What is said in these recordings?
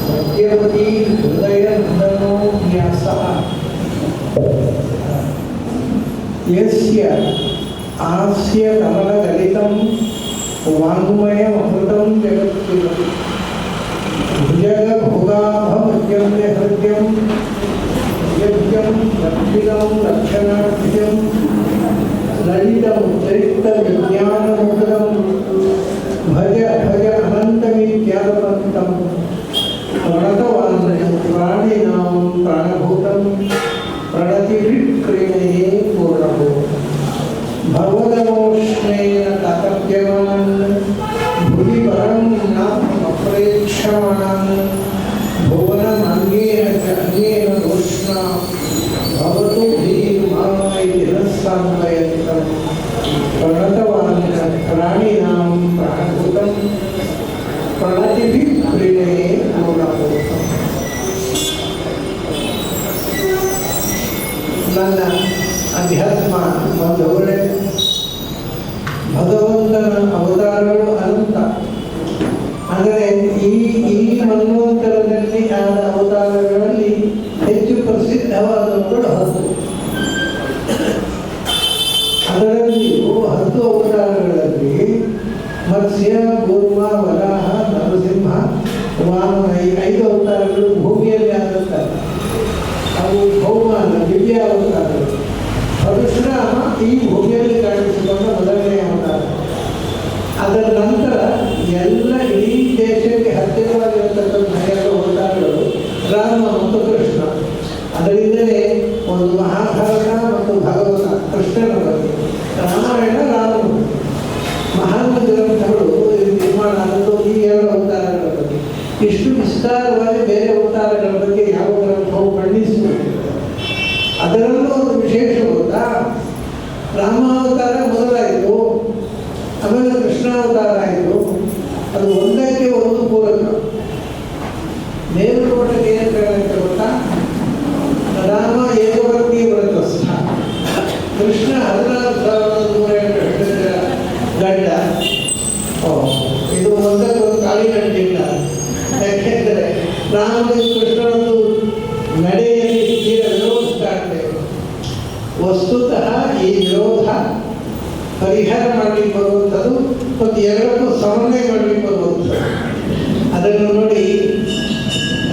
सत्यवती हृदयनन्दनो व्यासः यस्य आस्य कमलगलितं वाङ्मयममृतं जगत्प्रियं भुजगभोगाभमद्यं हृद्यं यज्ञं लक्षितं लक्षणाढ्यं ललितं चरित्रविज्ञानमुद्रं भज भज अनन्तमित्यादपन्तं प्रणतवान् प्राणिनां प्राणभूतं प्रणतिभिक्रीणये पूर्णभूतं भगवदमोष्णेन तातप्यमान् भुवि परं नामप्रेक्षमाणान् भुवनमङ्गेन च अन्येन घोषणा भवतु धीर्मायति न सान्वयन्तं प्रणतवान् प्राणिनां प्राणभूतं प्रणतिभिक्रीणये पूर्णभूतं ನನ್ನ ಅಧ್ಯಾತ್ಮ ಬಂದವರೇ, ಭಗವಂತನ ಅವತಾರಗಳು ಅನಂತ. ಅಂದರೆ ಈ ಮನ್ವಂತರದಲ್ಲಿ ಆದ ಅವತಾರಗಳಲ್ಲಿ ಹೆಚ್ಚು ಪ್ರಸಿದ್ಧವಾದವುಗಳು 10. ಅದರಲ್ಲಿಯೂ 10 ಅವತಾರಗಳಲ್ಲಿ ಮತ್ಸ್ಯ, ಕೂರ್ಮ, ವರಾಹ, ನರಸಿಂಹ, ವಾಮನ ಈ 5 ಅವತಾರಗಳು ಭೂಮಿಯಲ್ಲಿ ಆದಂತಲ್ಲ. ಅವು ಭೌಮಾನ ದಿವ್ಯ ಅವತಾರಗಳು. ಪರಶುರಾಮ ಈ ಭೂಮಿಯಲ್ಲಿ ಕಾಣಿಸಿಕೊಂಡ ಮೊದಲನೇ ಅವತಾರ. ಅದರ ನಂತರ ಎಲ್ಲ ಇಡೀ ದೇಶಕ್ಕೆ ಹತ್ತಿರವಾಗಿರತಕ್ಕಂಥ 2 ಅವತಾರಗಳು ರಾಮ ಮತ್ತು ಕೃಷ್ಣ. ಅದರಿಂದಲೇ ಒಂದು ಮಹಾಭಾರತ ಮತ್ತು ಭಾಗವತ ಕೃಷ್ಣನ ಬಗ್ಗೆ, ರಾಮಾಯಣ ರಾಮನ, ಮಹಾನ್ ಗ್ರಂಥಗಳು ನಿರ್ಮಾಣ ಆದದ್ದು ಈ 2 ಅವತಾರಗಳ ಬಗ್ಗೆ. ಇಷ್ಟು ವಿಸ್ತಾರವಾಗಿ ಬೇರೆ ಅವತಾರಗಳ ಬಗ್ಗೆ ಯಾವ ಗ್ರಂಥವು ಖಂಡಿಸುವುದು. ಅದರಲ್ಲೂ ಒಂದು ವಿಶೇಷ ಗೊತ್ತಾ, ರಾಮಾವತಾರ ಮೊದಲಾಯಿತು, ಆಮೇಲೆ ಕೃಷ್ಣಾವತಾರ ಆಯಿತು. ಅದು ಒಂದಕ್ಕೆ ಒಂದು ಪೂರಕ. ಮೇಲುನೋಟಕ್ಕೆ ಏನು ಹೇಳುತ್ತೆ ಗೊತ್ತಾ, ರಾಮ ಏಕವರ್ತಿ ವ್ರತಸ್ಥ, ಕೃಷ್ಣ 16,108 ಗಂಡ. ಇದು ಒಂದಕ್ಕೊಂದು ಕಾಳಿ ಗಂಟಿಲ್ಲ. ಯಾಕೆಂದರೆ ರಾಮನಿಗೆ ಕೃಷ್ಣನೊಂದು ನಡೆಯಲ್ಲಿ ತೀರ ವಿರೋಧ ಕಾಣ್ತೇವೆ. ವಸ್ತುತಃ ಈ ವಿರೋಧ ಪರಿಹಾರ ಮಾಡಲಿಕ್ಕೆ ಬರುವಂಥದ್ದು ಮತ್ತು 2ಕ್ಕೂ ಸಮನ್ವಯ ಮಾಡಲಿಕ್ಕೆ ಬರುವಂಥದ್ದು. ಅದನ್ನು ನೋಡಿ,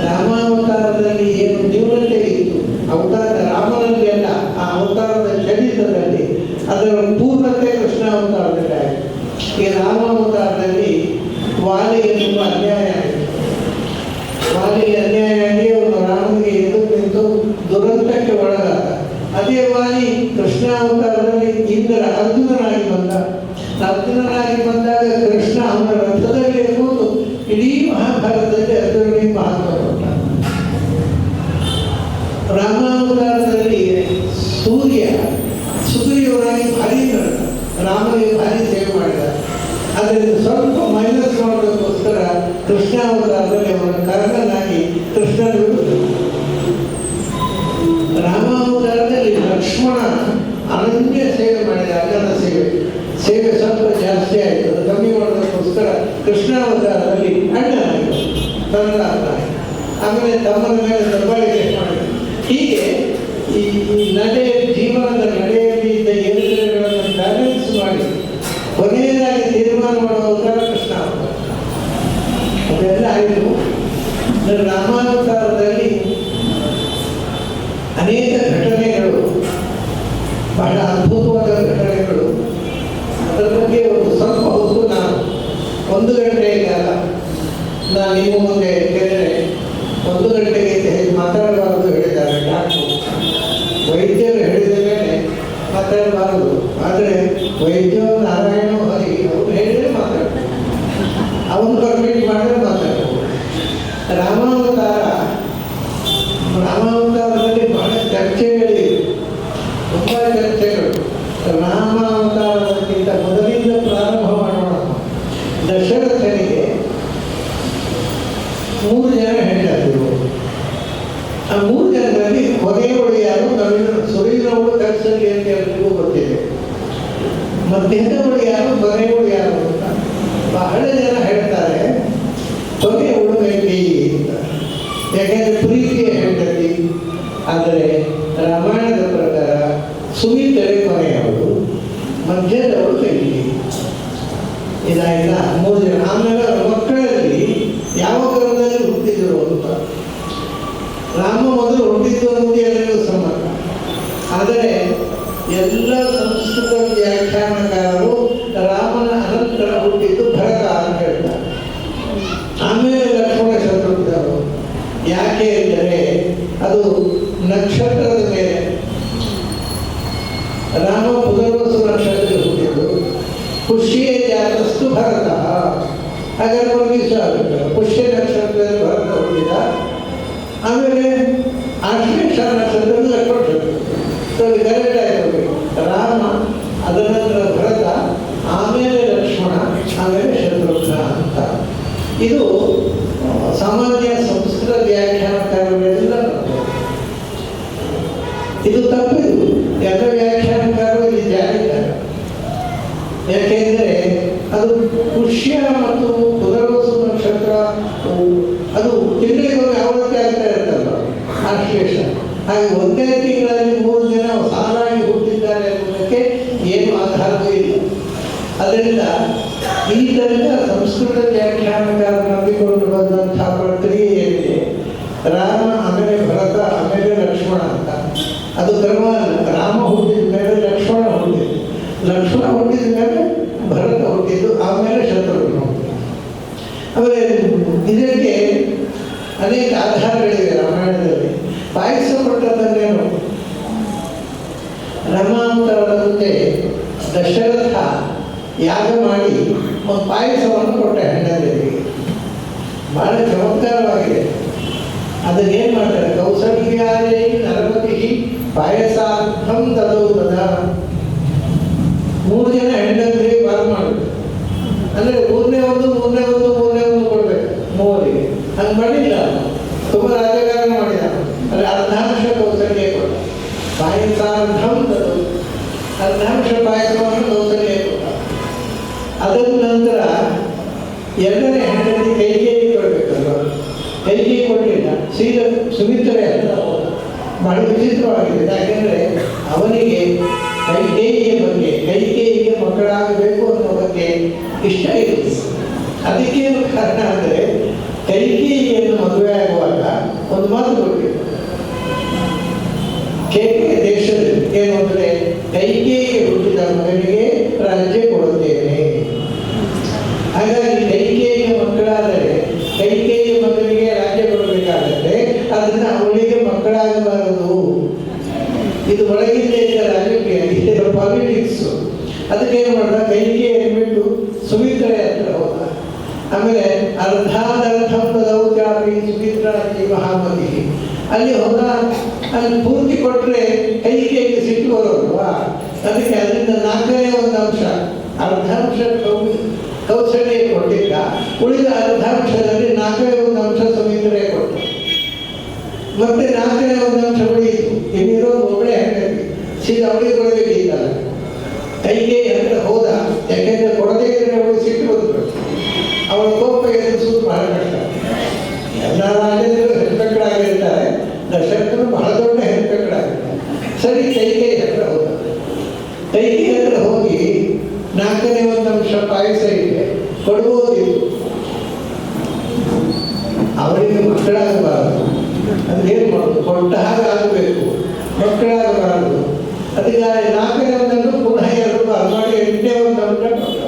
ರಾಮಾವತಾರದಲ್ಲಿ ಏನು ನ್ಯೂನತೆ ಇತ್ತು, ಅವತಾರ ರಾಮನಲ್ಲಿ ಅಲ್ಲ, ಆ ಅವತಾರದ ಚರಿತ್ರದಲ್ಲಿ ಅದರ ಪೂರ್ಣತೆ ಕೃಷ್ಣಾವತಾರದಲ್ಲಿ ಆಯಿತು. ಈ ರಾಮಾವತಾರದಲ್ಲಿ ವಾಲಿಗೆ ತುಂಬ ಅನ್ಯಾಯ ಆಯಿತು. ವಾಲಿಗೆ ಅನ್ಯಾಯ ಆಗಿ ಅವನು ರಾಮನಿಗೆ ಎದುರು ನಿಂತು ದುರಂತಕ್ಕೆ ಒಳಗಾದ. ಅದೇ ವಾಲಿ ಕೃಷ್ಣಾವತಾರದಲ್ಲಿ ಇಂದ್ರ ಅರ್ಜುನನಾಗಿ ಬಂದ. ಅರ್ಜುನನಾಗಿ ಬಂದಾಗ ಕೃಷ್ಣ ಅವನ ರಥದಲ್ಲಿ ಕೂತು ಇಡೀ ಮಹಾಭಾರತದಲ್ಲಿ ಅರ್ಜುನನಿಗೆ ಮಹತ್ವ ಕೊಟ್ಟ. ರಾಮಾವತಾರದಲ್ಲಿ ಸೂರ್ಯ ಸುಗ್ರೀವನಾಗಿ ಭಾರಿ ನಡೆದ, ರಾಮನಿಗೆ ಭಾರಿ ಸೇವೆ ಮಾಡಿದ. ಅದರಿಂದ ಸ್ವಲ್ಪ ಮೈನಸ್ ಮಾಡೋದಕ್ಕೋಸ್ಕರ ಕೃಷ್ಣಾವತಾರದಲ್ಲಿ ಅವನ ಕರ್ಣನಾಗಿ ಕೃಷ್ಣನ ವಿರುದ್ಧ. ರಾಮಾವತಾರದಲ್ಲಿ ಲಕ್ಷ್ಮಣ ಅನನ್ಯ ಸೇವೆ ಮಾಡಿದ, ಅಣ್ಣನ ಸೇವೆ ಸ್ವಲ್ಪ ಜಾಸ್ತಿ ಆಯಿತು. ಅದು ಕಮ್ಮಿ ಮಾಡೋದಕ್ಕೋಸ್ಕರ ಕೃಷ್ಣಾವತಾರದಲ್ಲಿ ಅಣ್ಣನಾಗಿ ತನ್ನದಾಗಿ, ಆಮೇಲೆ ತಮ್ಮನ ಮೇಲೆ ದಬ್ಬಾಳಿಕೆ ಮಾಡಿದ. ಹೀಗೆ ಈ ಜೀವನದ ನಡೆಯಲ್ಲಿ ಇದ್ದ ಏರುಗಳನ್ನು ಬ್ಯಾಲೆನ್ಸ್ ಮಾಡಿ ಕೊನೆಯದಾಗಿ ತೀರ್ಮಾನ ಮಾಡುವ ಅವತಾರ ಕೃಷ್ಣಾವತಾರ. ಅದೆಲ್ಲ ಆಯಿತು. ರಾಮಾವತಾರದಲ್ಲಿ ಅನೇಕ ಘಟನೆಗಳು, ಬಹಳ ಅದ್ಭುತವಾದ ಘಟನೆಗಳು. ಅದರ ಬಗ್ಗೆ ಒಂದು ಸ್ವಲ್ಪ ಹೊತ್ತು ನಾನು 1 ಗಂಟೆಯ ಕಾಲ ನಾನು ನಿಮ್ಮ ಮುಂದೆ ಕೇಳಿದರೆ 1 ಗಂಟೆಗೆ ಹೆಚ್ಚು ಮಾತಾಡಬಾರದು ಹೇಳಿದ್ದಾರೆ ಡಾಕ್ಟ್ರು. ವೈದ್ಯರು ಹೇಳಿದ ಮೇಲೆ ಮಾತಾಡಬಾರದು. ಆದರೆ ವೈದ್ಯ ನಾರಾಯಣ ಹರಿ ಅವರು ಹೇಳಿದರೆ ಮಾತಾಡ್ತಾರೆ, ಅವನು ಪರ್ಮಿಟ್ ಮಾಡಿದ್ರೆ ಮಾತಾಡ್ಬೋದು. ರಾಮಾವತಾರದಲ್ಲಿ ಬಹಳ ಚರ್ಚೆಗಳಿವೆ, ತುಂಬ ಚರ್ಚೆಗಳು. ರಾಮಾವತಾರಕ್ಕಿಂತ ಮೊದಲಿಂದ ಪ್ರಾರಂಭ ಮಾಡೋಣ. ದಶರಥನಿಗೆ 3 ಜನ ಹೆಂಡತಿರು. ಆ 3 ಜನರಲ್ಲಿ ಕೊನೆಯವಳು ಯಾರು? ಸುರೀನವಳು ಕರ್ಸಲ್ಲಿ ಅಂತ ಎಲ್ಲರಿಗೂ ಗೊತ್ತಿದೆ. ಮಧ್ಯದವಳು ಯಾರು, ಕೊನೆಯವಳು ಯಾರು ಅಂತ ಬಹಳ ಜನ ಹೇಳ್ತಾರೆ. ಕೊನೆಯ ಉಳುಮೆಗೆ ಅಂತ. ಯಾಕೆಂದರೆ ಪ್ರೀತಿಯ ಹೆಂಡತಿ. ಆದರೆ ರಾಮಾಯಣದ ಪ್ರಕಾರ ಸುಮಿತ್ರೆ ಕೊನೆಯವಳು, ಮಧ್ಯದವಳು ಕೈಕೇಯಿ. ಇದಾಯ್ತ 3 ಜನ. ಆಮೇಲೆ ಮಕ್ಕಳಲ್ಲಿ ಯಾವ ಕಾಲದಲ್ಲಿ ಹುಟ್ಟಿದ್ರು ಅಂತ. ರಾಮ ಮೊದಲು ಹುಟ್ಟಿದ್ದು ಅನ್ನೋದು ಎಲ್ಲರಿಗೂ ಸಮ್ಮತ. ಆದರೆ ಎಲ್ಲ ಸಂಸ್ಕೃತ ವ್ಯಾಖ್ಯಾನಕಾರರು ರಾಮನ ಅನಂತರ ಹುಟ್ಟಿದ್ದು ಭರತ ಅಂತ ಹೇಳ್ತಾರೆ. ಆಮೇಲೆ ಲಕ್ಷ್ಮಣ ಶತ್ರುಘ್ನರು. ಯಾಕೆ ಎಂದರೆ ಅದು ನಕ್ಷತ್ರದ ಮೇಲೆ. ರಾಮ ಪುನರ್ವಸು ನಕ್ಷತ್ರದಲ್ಲಿ ಹುಟ್ಟಿದ್ದು. ಪುಷ್ಯ ಜಾತಸ್ತು ಭರತ. ಹಾಗಾದ್ರೆ ವರ್ಗೀಸ ಆಗುತ್ತೆ. ಪುಷ್ಯ ನಕ್ಷತ್ರದಲ್ಲಿ ಭರತ ಹುಟ್ಟಿದ. ಆಮೇಲೆ ಆಶ್ಲೇಷ ನಕ್ಷತ್ರದಲ್ಲಿ ಲಕ್ಷ್ಮಣ ಶತ್ರುಘ್ನ. ಕರೆಕ್ಟ್ ಆಯ್ತು. ರಾಮ, ಅದರ ನಂತರ ಭರತ, ಆಮೇಲೆ ಲಕ್ಷ್ಮಣ, ಆಮೇಲೆ ಶತ್ರುಘ್ನ ಅಂತ. ಇದು ಸಾಮಾನ್ಯ ಸಂಸ್ಕೃತ ವ್ಯಾಖ್ಯಾನಕಾರಗಳೆಲ್ಲ ಇದು ತಪ್ಪಿದು. ಎಲ್ಲ ವ್ಯಾಖ್ಯಾನಕಾರರು ಇಲ್ಲಿ ಜಾರಿದ್ದಾರೆ. ಯಾಕೆಂದರೆ ಅದು ಪುಷ್ಯ ಮತ್ತು ಪುನರ್ವಸು ನಕ್ಷತ್ರ ಅದು ತಿಂಗಳಿಗೆ ಯಾವತ್ತೇ ಆಗ್ತಾ ಇರ್ತಲ್ಲ ಆಶ್ಲೇಷ. ಹಾಗೆ ಒಂದೇ ತಿಂಗಳಲ್ಲಿ 3 ಜನ ಸಾಲಾಗಿ ಹುಟ್ಟಿದ್ದಾರೆ ಅನ್ನೋದಕ್ಕೆ ಏನು ಆಧಾರವೂ ಇಲ್ಲ. ಅದರಿಂದ ಈ ತನಕ ಸಂಸ್ಕೃತ ವ್ಯಾಖ್ಯಾನಕಾರ ನಂಬಿಕೊಂಡು ಬಂದಂತಹ ಪ್ರಕ್ರಿಯೆ ಏನಿದೆ, ರಾಮ ಆಮೇಲೆ ಭರತ ಆಮೇಲೆ ಲಕ್ಷ್ಮಣ ಅಂತ, ಅದು ಕ್ರಮ ಅಲ್ಲ. ರಾಮ ಹುಟ್ಟಿದ ಮೇಲೆ ಲಕ್ಷ್ಮಣ ಹುಟ್ಟಿದ್ದು, ಲಕ್ಷ್ಮಣ ಹುಟ್ಟಿದ ಮೇಲೆ ಭರತ ಹುಟ್ಟಿದ್ದು, ಆಮೇಲೆ ಶತ್ರುಘ್ನ ಹುಟ್ಟಿದ್ದು. ಆಮೇಲೆ ಇದಕ್ಕೆ ಅನೇಕ ಆಧಾರಗಳಿವೆ ರಾಮಾಯಣದಲ್ಲಿ. ಪಾಯಸ ಕೊಟ್ಟದ್ದನ್ನೇನು, ರಾಮಾವತಾರದ ಮುಂದೆ ದಶರಥ ಯಾಗ ಮಾಡಿ ಒಂದು ಪಾಯಸವನ್ನು ಕೊಟ್ಟ ಹೆಂಡತಿಗೆ. ಬಹಳ ಚಮತ್ಕಾರವಾಗಿದೆ. ಅದನ್ನೇನು ಮಾಡ್ತಾರೆ, ಕೌಸಲ್ಯಾರೇ ನರಪತಿ ಪಾಯಸಾರ್ಥಂ ತದೌತದ. 3 ಜನ ಹೆಂಡತಿಗೆ ಬಾರ್ ಮಾಡುದು. ಅಂದರೆ 3ನೇ ಒಂದು ಕೊಡ್ಬೇಕು 3ರಿಗೆ. ಹಂಗೆ ಮಾಡಿಲ್ಲ, ತುಂಬ ರಾಜಕಾರಣ ಮಾಡಿದ. ಅಂದರೆ ಅರ್ಧಾಂಶ ಕೌಸಲ್ಯ ಕೊಟ್ಟ. ಪಾಯಸಾರ್ಥಂ ತದೌ, ಅರ್ಧಾಂಶ ಪಾಯಸವನ್ನು ಕೌಸಲ್ಯ ಕೊಟ್ಟ. ಅದರ ನಂತರ 2ನೇ ಹೆಂಡತಿ ಕೈಕೇಯಿ ಕೊಡಬೇಕಲ್ವ, ಕೈಕೇಯಿ ಕೊಡಲಿಲ್ಲ, ಸೀದಾ ಸುಮಿತ್ರೆ ಅಂತ ಹೋದ. ಬಹಳ ವಿಚಿತ್ರವಾಗಿದೆ. ಯಾಕೆಂದರೆ ಅವನಿಗೆ ಕೈಕೇಯಿಗೆ ಮಕ್ಕಳಾಗಬೇಕು ಅನ್ನೋ ಬಗ್ಗೆ ಇಷ್ಟ ಇರುತ್ತೆ. ಅದಕ್ಕೇನು ಕಾರಣ ಅಂದರೆ ಕೈಕೇಯಿಯನ್ನು ಮದುವೆ ಆಗುವಾಗ ಒಂದು ಮಾತು ಕೊಟ್ಟಿದ್ದು ದೇಶದಲ್ಲಿ. ಏನು ಅಂದರೆ ಕೈಕೇಯಿಗೆ ಹುಟ್ಟಿದ ಮಗನಿಗೆ ರಾಜ್ಯ ಕೊಡುತ್ತೇನೆ. ಹಾಗಾಗಿ ಕೈಕೇಯಿಗೆ ಮಕ್ಕಳಾದರೆ ಕೈಕೇಯಿಯ ಮಗನಿಗೆ ರಾಜ್ಯ ಕೊಡಬೇಕಾಗುತ್ತೆ. ಅದನ್ನು ಅವಳಿಗೆ ಮಕ್ಕಳಾಗಬಾರದು. ಇದು ಒಳಗಿಂದ ರಾಜಕೀಯ, ಇದರ ಪಾಲಿಟಿಕ್ಸ್. ಅದಕ್ಕೇನು ಮಾಡಿದ, ಕೈಕೇಯಿಯನ್ನು ಬಿಟ್ಟು ಸುಮಿತ್ರೆ ಹತ್ರ ಹೋದ. ಆಮೇಲೆ ಅರ್ಧಾದರ್ಧಿ ಸುಮಿತ್ರಾಜಿ ಮಹಾಮತಿ ಅಲ್ಲಿ ಹೋದ. ಅಲ್ಲಿ ಪೂರ್ತಿ ಕೊಟ್ಟರೆ ಕೈಕೇಯಿಗೆ ಸಿಟ್ಟು ಬರೋಲ್ವಾ. ಅದಕ್ಕೆ ಅದರಿಂದ 4ನೇ ಒಂದು ಅಂಶ, ಅರ್ಧಾಂಶ ಕೌಸಲ್ಯ ಕೊಟ್ಟಿಲ್ಲ, ಉಳಿದ ಅರ್ಧಾಂಶದಲ್ಲಿ 4ನೇ ಒಂದು ಅಂಶ ಸುಮಿತ್ರೆ ಕೊಟ್ಟ. ಮತ್ತೆ 4ನೇ ಒಂದು ಅಂಶ ಉಳಿಯಿತು. ಇನ್ನಿರೋದು ಒಬ್ಬಳೇ ಹೆಂಡತಿ, ಸೀದಾ ಅವಳಿಗೆ ಕೊಡಬೇಕಿತ್ತಲ್ಲ. ಕೈಕೇಯಿ ಹತ್ರ ಹೋದ. ಯಾಕೆಂದರೆ ಕೊಡದೇ ಇದ್ರೆ ಅವಳಿಗೆ ಸಿಟ್ಟು ಬಂದ್ಬಿಟ್ಟು ಅವಳ ಕೋಪ ಎದುರಿಸುವುದು ಬಹಳ ಕಷ್ಟ. ಎಲ್ಲ ರಾಜ್ಯದಲ್ಲೂ ಹೆಣ್ಮಕ್ಕಳಾಗಿರ್ತಾರೆ, ದಶರಥನು ಬಹಳ ದೊಡ್ಡ ಹೆಣ್ಮಕ್ಕಳಾಗಿರ್ತಾರೆ. ಸರಿ, ಕೈಕೇಯಿ ಹತ್ರ ಹೋದ. ಕೈಕೇಯಿ ಹತ್ರ ಹೋಗಿ 4ನೇ ಒಂದು ಅಂಶ ಪಾಯಸ ಇದೆ, ಕೊಡ್ಬೋದಿತ್ತು. ಅವರಿಗೆ ಮಕ್ಕಳಾಗಬಾರದು. ಅದೇನು ಮಾಡೋದು, ಕೊಟ್ಟ ಹಾಗೆ ಆಗಬೇಕು, ಮಕ್ಕಳಾಗಬಾರದು. ಅದಕ್ಕೆ 4ನೇ ಒಂದನ್ನು ಪುನಃ 2 ಬಾರಿ ಮಾಡಿ 8ನೇ ಒಂದು ಅಂಶ ಕೊಟ್ಟ.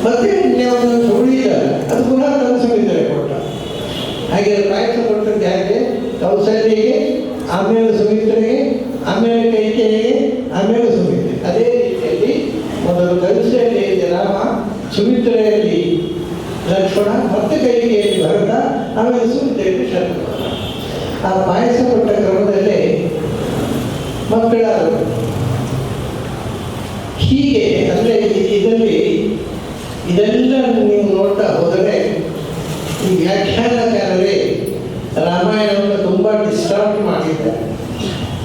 ಮತ್ತೆ 8ನೇ ಒಂದು ಉಳಿದ ಅದು ಪುನಃ ತನ್ನ ಸುಮಿತ್ರೆ ಕೊಟ್ಟ. ಹಾಗೆ ಪಾಯಸ ಕೊಟ್ಟದ್ದು ಯಾಕೆ, ಕೌಸಲ್ಯಗೆ, ಆಮೇಲೆ ಸುಮಿತ್ರೆಗೆ, ಆಮೇಲೆ ಕೈಕೇಯಿಗೆ, ಆಮೇಲೆ ಸುಮಿತ್ರೆ. ಅದೇ ರೀತಿಯಲ್ಲಿ ಮೊದಲು ಕೌಸಲ್ಯಲ್ಲಿ ರಾಮ, ಸುಮಿತ್ರೆಯಲ್ಲಿ ಲಕ್ಷ್ಮಣ, ಮತ್ತೆ ಕೈಕೇಯಿಯಲ್ಲಿ ಭರತ, ಆಮೇಲೆ ಸುಮಿತ್ರೆಯಲ್ಲಿ ಶತ್ರುಘ್ನ. ಆ ಪಾಯಸ ಕೊಟ್ಟ ಕ್ರಮದಲ್ಲೇ ಮಕ್ಕಳಾದರು. ಹೀಗೆ ಅಂದರೆ ಇದೆಲ್ಲ ನೀವು ನೋಡ್ತಾ ಹೋದರೆ ಈ ವ್ಯಾಖ್ಯಾನಕಾರರೇ ರಾಮಾಯಣವನ್ನು ತುಂಬ ಡಿಸ್ಟರ್ಬ್ ಮಾಡಿದ್ದಾರೆ.